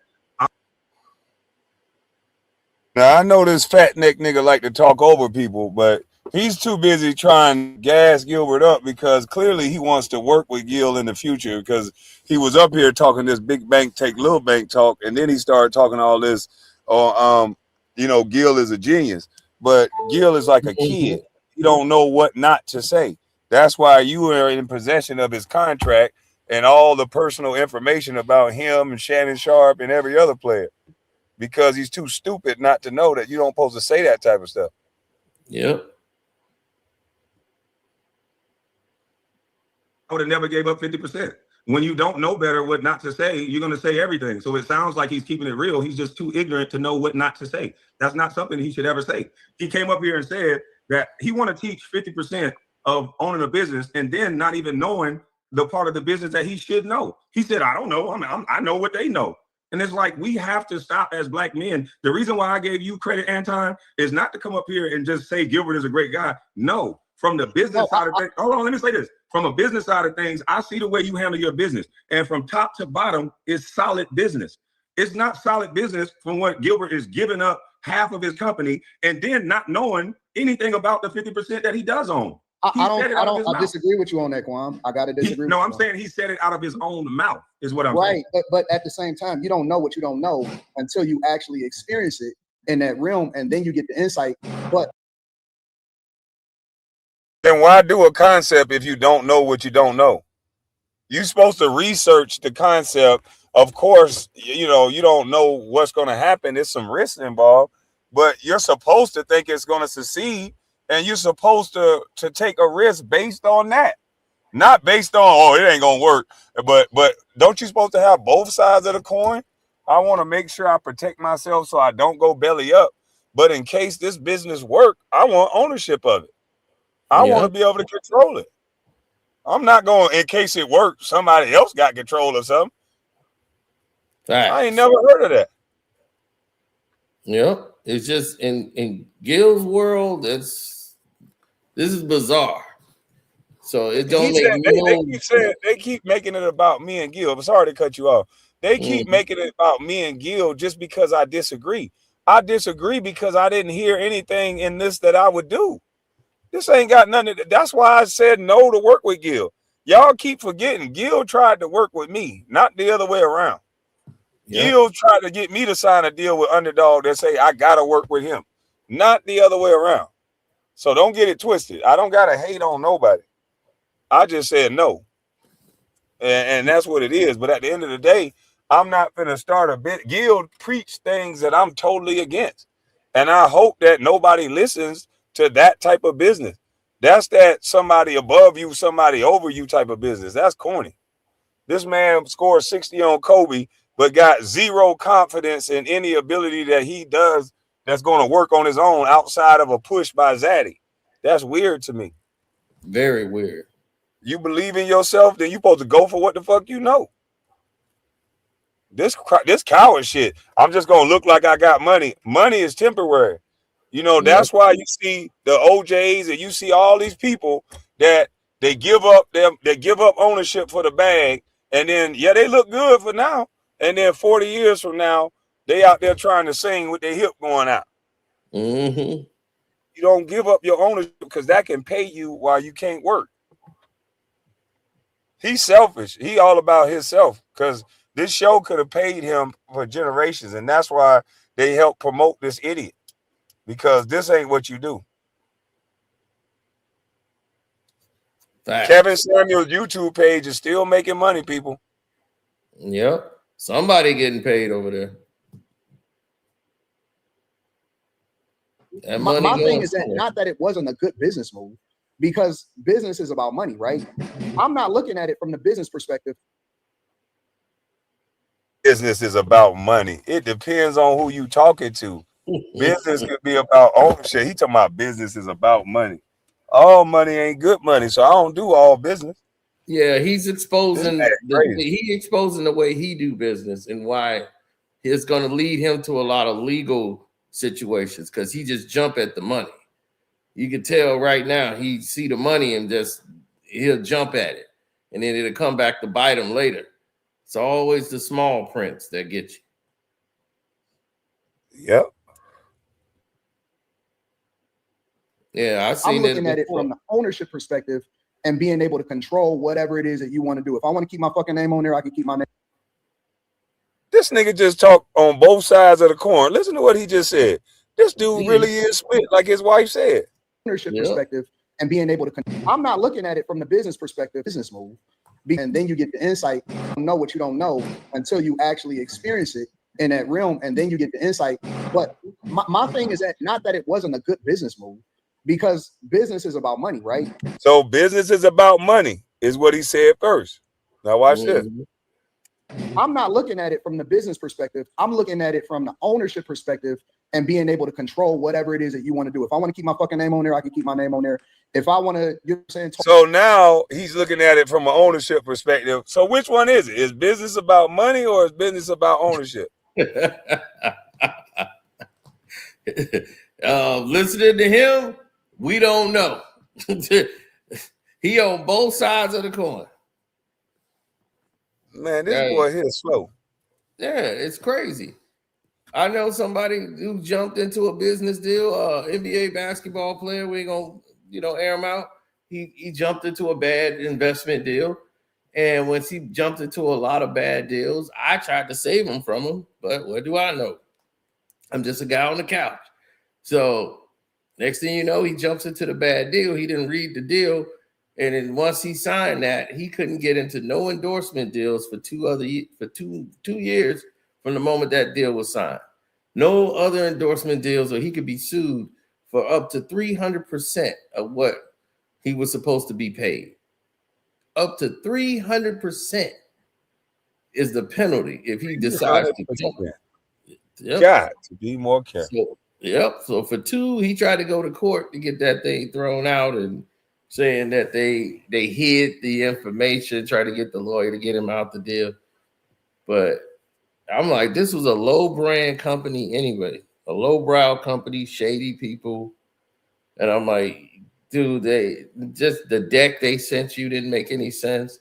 Now I know this fat neck nigga like to talk over people, but he's too busy trying to gas Gilbert up because clearly he wants to work with Gil in the future, because he was up here talking this big bank take little bank talk, and then he started talking all this, Gil is a genius. But Gil is like a kid. He don't know what not to say. That's why you are in possession of his contract and all the personal information about him and Shannon Sharp and every other player, because he's too stupid not to know that you don't supposed to say that type of stuff. Yep. I would have never gave up 50%. When you don't know better what not to say, you're going to say everything. So it sounds like he's keeping it real. He's just too ignorant to know what not to say. That's not something he should ever say. He came up here and said that he want to teach 50% of owning a business and then not even knowing the part of the business that he should know. He said, I don't know. I know what they know. And it's like, we have to stop as black men. The reason why I gave you credit, Anton, is not to come up here and just say Gilbert is a great guy. No, from the business side of things. Hold on, let me say this. From a business side of things, I see the way you handle your business. And from top to bottom is solid business. It's not solid business from what Gilbert is giving up half of his company and then not knowing anything about the 50% that he does own. I disagree with you on that, Kwame. I got to disagree. No, I'm saying he said it out of his own mouth is what I'm saying. Right, but at the same time, you don't know what you don't know until you actually experience it in that realm, and then you get the insight. But then why do a concept if you don't know what you don't know? You're supposed to research the concept. Of course, you don't know what's going to happen. There's some risk involved, but you're supposed to think it's going to succeed. And you're supposed to take a risk based on that, not based on, it ain't gonna work. But don't you supposed to have both sides of the coin? I want to make sure I protect myself so I don't go belly up. But in case this business work, I want ownership of it. I want to be able to control it. I'm not going, in case it works, somebody else got control of something. Facts. I ain't never heard of that. Yep. It's just in Gil's world, this is bizarre. So it don't make they keep making it about me and Gil. I'm sorry to cut you off. They keep making it about me and Gil just because I disagree. I disagree because I didn't hear anything in this that I would do. This ain't got nothing. That's why I said no to work with Gil. Y'all keep forgetting. Gil tried to work with me, not the other way around. Yep. Gil tried to get me to sign a deal with Underdog that say I gotta work with him, not the other way around. So don't get it twisted. I don't gotta hate on nobody. I just said no. And that's what it is. But at the end of the day, I'm not going to start a bit. Gil preach things that I'm totally against. And I hope that nobody listens to that type of business. That's that somebody above you, somebody over you type of business. That's corny. This man scored 60 on Kobe, but got zero confidence in any ability that he does that's going to work on his own outside of a push by Zaddy. That's weird to me. Very weird. You believe in yourself, then you're supposed to go for what the fuck you know. This coward shit. I'm just gonna look like I got money. Money is temporary. You know, that's why you see the OJs and you see all these people that they give up ownership for the bag, and then they look good for now, and then 40 years from now they out there trying to sing with their hip going out. You don't give up your ownership because that can pay you while you can't work. He's selfish. He all about himself because this show could have paid him for generations, and that's why they help promote this idiot, because this ain't what you do. Facts. Kevin Samuel's YouTube page is still making money, people. Yep. Somebody getting paid over there. My thing is that not that it wasn't a good business move, because business is about money, right? I'm not looking at it from the business perspective. Business is about money. It depends on who you talking to. Business could be about ownership. He talking about business is about money. All money ain't good money, so I don't do all business. Yeah, he's exposing the way he do business and why it's going to lead him to a lot of legal situations, because he just jump at the money. You can tell right now he see the money and he'll jump at it, and then it'll come back to bite him later. It's always the small prints that get you. Yep. Yeah, I'm looking at it from the ownership perspective and being able to control whatever it is that you want to do. If I want to keep my fucking name on there, I can keep my name. This nigga just talked on both sides of the coin. Listen to what he just said. This dude really is split, like his wife said. Ownership perspective and being able to. I'm not looking at it from the business perspective, business move. And then you get the insight. You don't know what you don't know until you actually experience it in that realm, and then you get the insight. But my thing is that not that it wasn't a good business move, because business is about money, right? So business is about money, is what he said first. Now watch this. I'm not looking at it from the business perspective. I'm looking at it from the ownership perspective and being able to control whatever it is that you want to do. If I want to keep my fucking name on there, I can keep my name on there. If I want to, you know what I'm saying? So now he's looking at it from an ownership perspective. So which one is it? Is business about money or is business about ownership? Listening to him, we don't know. He on both sides of the coin. Man, this boy here is slow. Yeah, it's crazy. I know somebody who jumped into a business deal, NBA basketball player. We ain't gonna, air him out. He jumped into a bad investment deal. And once he jumped into a lot of bad deals, I tried to save him from him. But what do I know? I'm just a guy on the couch. So next thing you know, he jumps into the bad deal. He didn't read the deal. And then once he signed that, he couldn't get into no endorsement deals for 2 years from the moment that deal was signed. No other endorsement deals, or he could be sued for up to 300% of what he was supposed to be paid. Up to 300% is the penalty if he decides to jump. Got to be more careful. So for 2, he tried to go to court to get that thing thrown out, and saying that they hid the information, try to get the lawyer to get him out the deal. But I'm like, this was a low brand company anyway, a low brow company, shady people. And I'm like, dude, they just the deck they sent you didn't make any sense.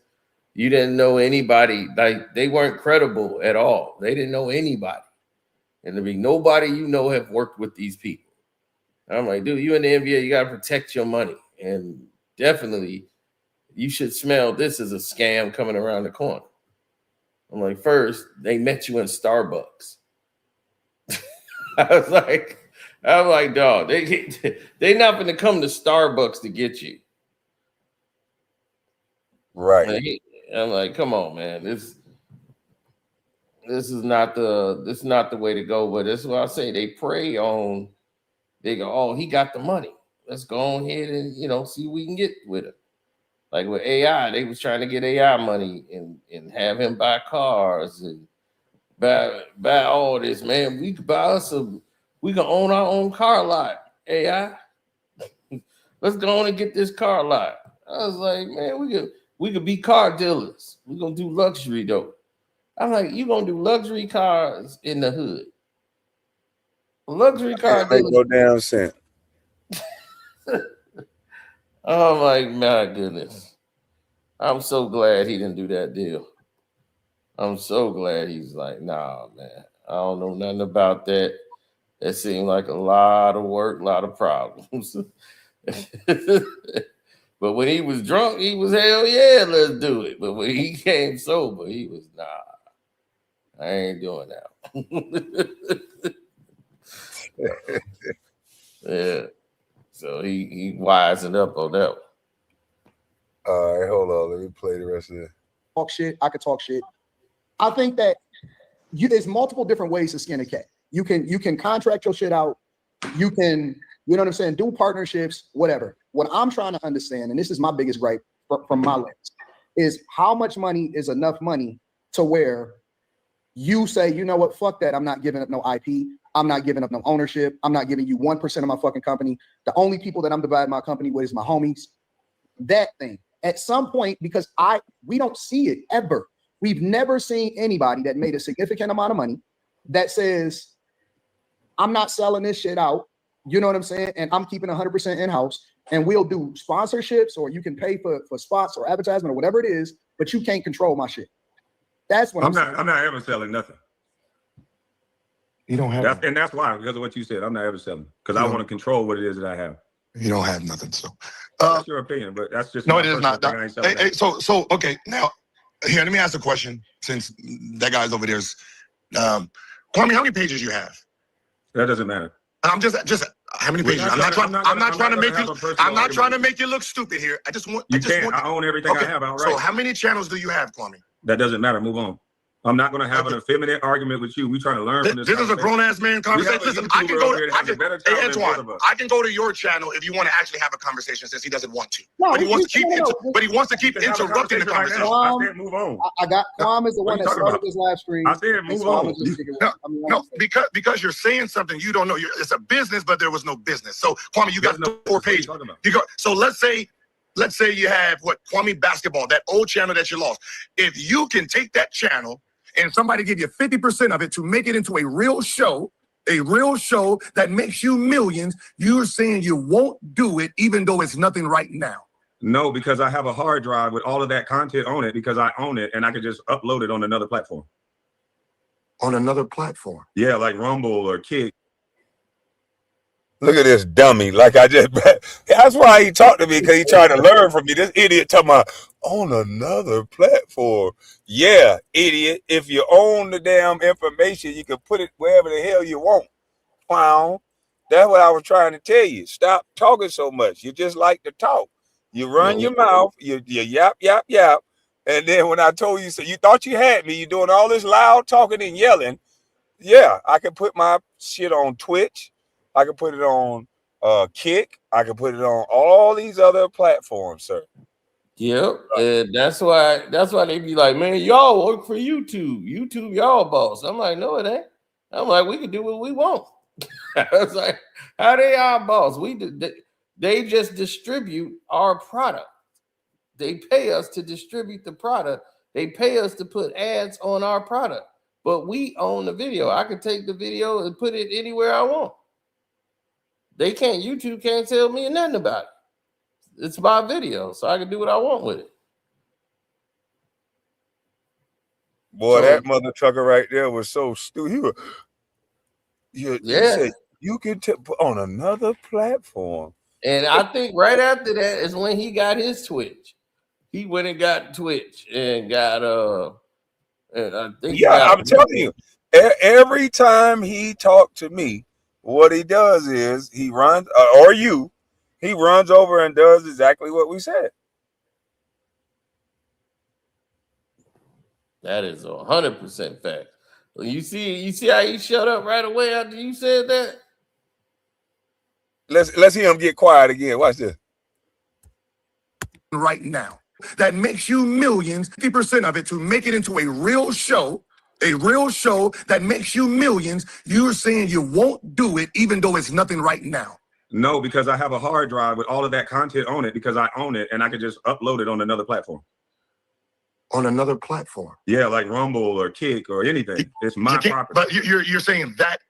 You didn't know anybody, like they weren't credible at all. They didn't know anybody. And there'd be nobody you know have worked with these people. And I'm like, dude, you in the NBA, you gotta protect your money. And definitely you should smell this as a scam coming around the corner. I'm like, first, they met you in Starbucks. I'm like, dog, they not gonna come to Starbucks to get you. Right. I'm like, come on, man. This is not the way to go. But that's what I say. They prey on, they go, oh, he got the money. Let's go on ahead and see what we can get with it. Like with AI, they was trying to get AI money and have him buy cars and buy all this, man. We could buy us we can own our own car lot. AI. Let's go on and get this car lot. I was like, man, we could be car dealers. We're gonna do luxury though. I'm like, you gonna do luxury cars in the hood. Luxury car Make dealers. no damn sense. Oh my goodness. I'm so glad he didn't do that deal. I'm so glad he's like, nah, man. I don't know nothing about that. It seemed like a lot of work, a lot of problems. But when he was drunk, he was hell yeah, let's do it. But when he came sober, he was nah, I ain't doing that. Yeah. So he wising up on that one. All right, hold on. Let me play the rest of it. Talk shit. I could talk shit. I think that there's multiple different ways to skin a cat. You can contract your shit out. You can, you know what I'm saying, do partnerships, whatever. What I'm trying to understand, and this is my biggest gripe from my lens, is how much money is enough money to where you say, you know what, fuck that. I'm not giving up no IP. I'm not giving up no ownership. I'm not giving you 1% of my fucking company. The only people that I'm dividing my company with is my homies. That thing. At some point, because we don't see it ever. We've never seen anybody that made a significant amount of money that says, I'm not selling this shit out. You know what I'm saying? And I'm keeping 100% in-house. And we'll do sponsorships, or you can pay for spots or advertisement or whatever it is, but you can't control my shit. That's what I'm saying. I'm not ever selling nothing. You don't have And that's why, because of what you said. I'm not ever selling because I want to control what it is that I have. You don't have nothing. So that's your opinion, but that's just no, it is not. So okay, now here, let me ask a question since that guy's over there. Kwame, how many pages you have? That doesn't matter. I'm just how many pages? I'm not trying to make you look stupid here. I own everything I have outright. So how many channels do you have, Kwame? That doesn't matter. Move on. I'm not going to have an effeminate argument with you. We're trying to learn from this. This is a grown-ass man conversation. Listen, I can go to your channel if you want to actually have a conversation, since he doesn't want to. No, but he wants to keep interrupting the conversation. I said move on. I got Kwame is the one that started this live stream. I said move on. No, because you're saying something you don't know. It's a business, but there was no business. So Kwame, you got 4 pages. So let's say you have Kwame Basketball, that old channel that you lost. If you can take that channel and somebody give you 50% of it to make it into a real show that makes you millions, you're saying you won't do it even though it's nothing right now. No, because I have a hard drive with all of that content on it because I own it and I can just upload it on another platform. On another platform? Yeah, like Rumble or Kick. Look at this dummy. That's why he talked to me, because he tried to learn from me. This idiot talking about on another platform. Yeah, idiot. If you own the damn information, you can put it wherever the hell you want. Clown. That's what I was trying to tell you. Stop talking so much. You just like to talk. You run your mouth. You yap, yap, yap. And then when I told you, so you thought you had me, you're doing all this loud talking and yelling. Yeah, I can put my shit on Twitch. I can put it on Kick. I can put it on all these other platforms, sir. Yep, and that's why they be like, man, y'all work for YouTube. YouTube, y'all boss. I'm like, no, it ain't. I'm like, we can do what we want. I was like, how they our boss? They just distribute our product. They pay us to distribute the product. They pay us to put ads on our product. But we own the video. I can take the video and put it anywhere I want. They can't, YouTube can't tell me nothing about it. It's my video, so I can do what I want with it. Boy, that mother trucker right there was so stupid. You said you could put on another platform. And I think right after that is when he got his Twitch. He went and got Twitch and got and I think I'm telling you, every time he talked to me, what he does is he runs he runs over and does exactly what we said. That is 100% fact. You see how he shut up right away after you said that? Let's hear him get quiet again. Watch this. Right now, that makes you millions, 50% of it, to make it into a real show that makes you millions. You're saying you won't do it even though it's nothing right now. No, because I have a hard drive with all of that content on it because I own it and I can just upload it on another platform. On another platform. Yeah, like Rumble or Kick or anything. It's my property. But you're saying that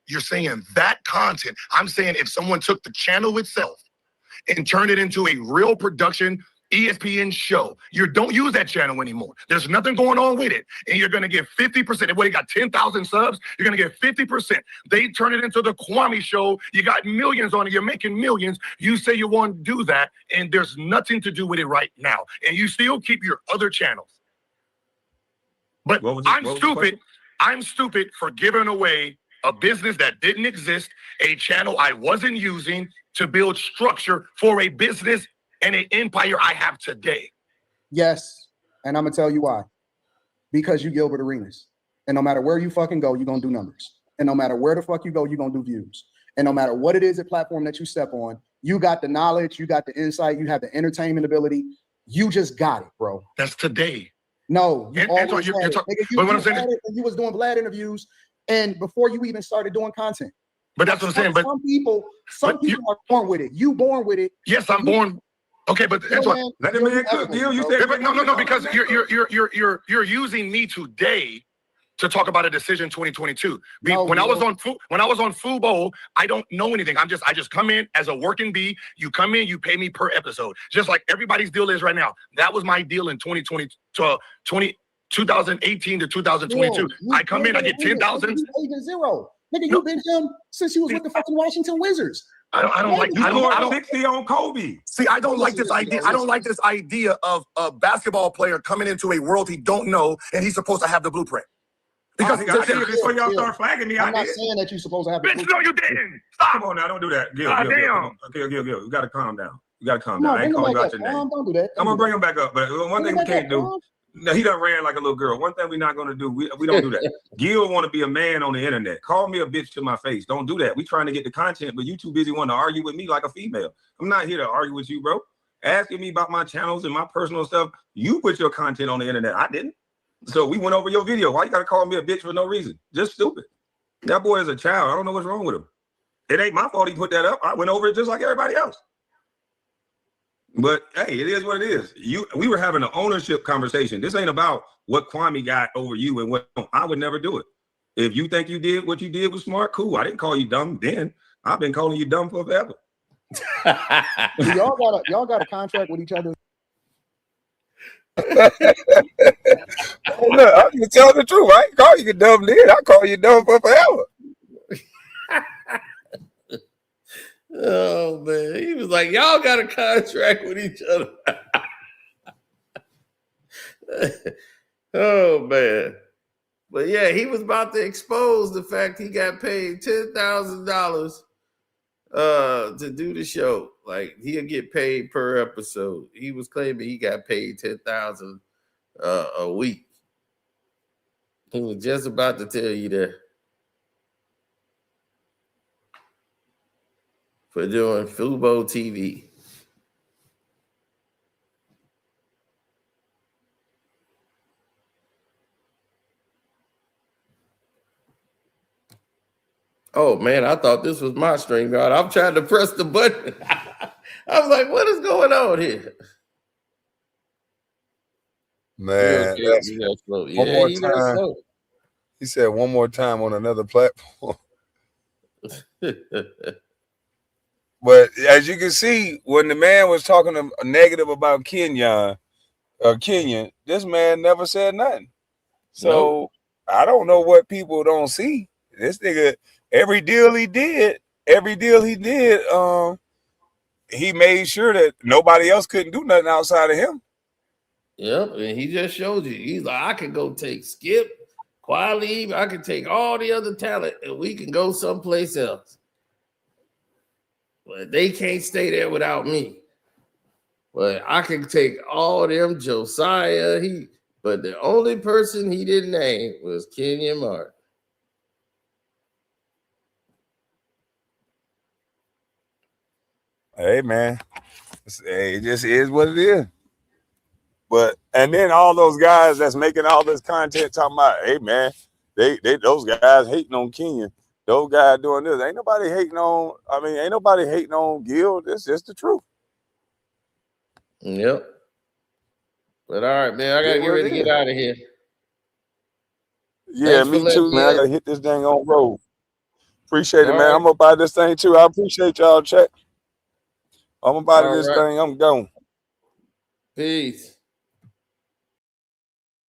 content. I'm saying if someone took the channel itself and turned it into a real production ESPN show, you don't use that channel anymore. There's nothing going on with it. And you're gonna get 50%. What, you got 10,000 subs? You're gonna get 50%. They turn it into the Kwame show. You got millions on it, you're making millions. You say you want to do that, and there's nothing to do with it right now. And you still keep your other channels. But I'm stupid for giving away a business that didn't exist, a channel I wasn't using to build structure for a business and an empire I have today. Yes, and I'm gonna tell you why. Because you Gilbert Arenas. And no matter where you fucking go, you're gonna do numbers. And no matter where the fuck you go, you're gonna do views. And no matter what it is, the platform that you step on, you got the knowledge, you got the insight, you have the entertainment ability. You just got it, bro. That's today. No, you but what I'm saying, you was doing Vlad interviews, and before you even started doing content. But that's what I'm saying. But some people are born with it. You born with it. Yes, I'm born. Okay, but that's what. Let the man cook. You said no, because you're using me today to talk about a decision 2022. When I was on Food Bowl, I don't know anything. I just come in as a working bee. You come in, you pay me per episode, just like everybody's deal is right now. That was my deal in 2018 to 2022. I come in, I get 10,000. Agent Zero, nigga, you've been him since you was with the fucking Washington Wizards. I don't 60 on Kobe. See, I don't like this idea. I don't like this idea of a basketball player coming into a world he don't know and he's supposed to have the blueprint. Because before y'all start flagging me, I'm not saying that you're supposed to have. Bitch, no, you didn't. Stop. Come on now, don't do that. Gil, Gil. Okay, you gotta calm down. I ain't calling you out your name. Don't do that. I'm gonna bring him back up, but one thing we can't do. No, he done ran like a little girl. One thing we're not gonna do, we don't do that. Gil want to be a man on the internet. Call me a bitch to my face. Don't do that. We trying to get the content, but you too busy wanting to argue with me like a female. I'm not here to argue with you, bro. Asking me about my channels and my personal stuff. You put your content on the internet. I didn't. So we went over your video. Why you gotta call me a bitch for no reason? Just stupid. That boy is a child. I don't know what's wrong with him. It ain't my fault he put that up. I went over it just like everybody else. But hey, it is what it is. We were having an ownership conversation. This ain't about what Kwame got over you and what I would never do it. If you think you did what you did was smart, cool. I didn't call you dumb then. I've been calling you dumb for forever. y'all got a contract with each other. Look, I'm just telling the truth. I ain't call you dumb then. I call you dumb for forever. Oh man, he was like, y'all got a contract with each other. Oh man. But yeah, he was about to expose the fact he got paid $10,000 to do the show. Like he'll get paid per episode. He was claiming he got paid $10,000 a week. He was just about to tell you that. For doing Fubo TV. Oh man, I thought this was my stream guard. I'm trying to press the button. I was like, what is going on here? Man, Okay, that's he that slow. one Yeah, more he that time. slow. He said one more time on another platform. But as you can see, when the man was talking negative about Kenyan, this man never said nothing. So Nope. I don't know what people don't see. This nigga, every deal he did, he made sure that nobody else couldn't do nothing outside of him. Yep, and he just showed you. He's like, I can go take Skip, Quali, I can take all the other talent, and we can go someplace else. But they can't stay there without me. But I can take all them, Josiah. But the only person he didn't name was Kenyon Martin. Hey man, it just is what it is. But and then all those guys that's making all this content talking about, hey man, they those guys hating on Kenyon. Those guys doing this. Ain't nobody hating on Gil. This is the truth. Yep. But all right, man, I gotta get ready to get out of here. Yeah, Thanks for me letting too, me man. I in. gotta hit this dang on road. Appreciate it, All man. right. I'm gonna buy this thing too. I appreciate y'all, check. I'm gonna buy All this right. thing. I'm gone. Peace.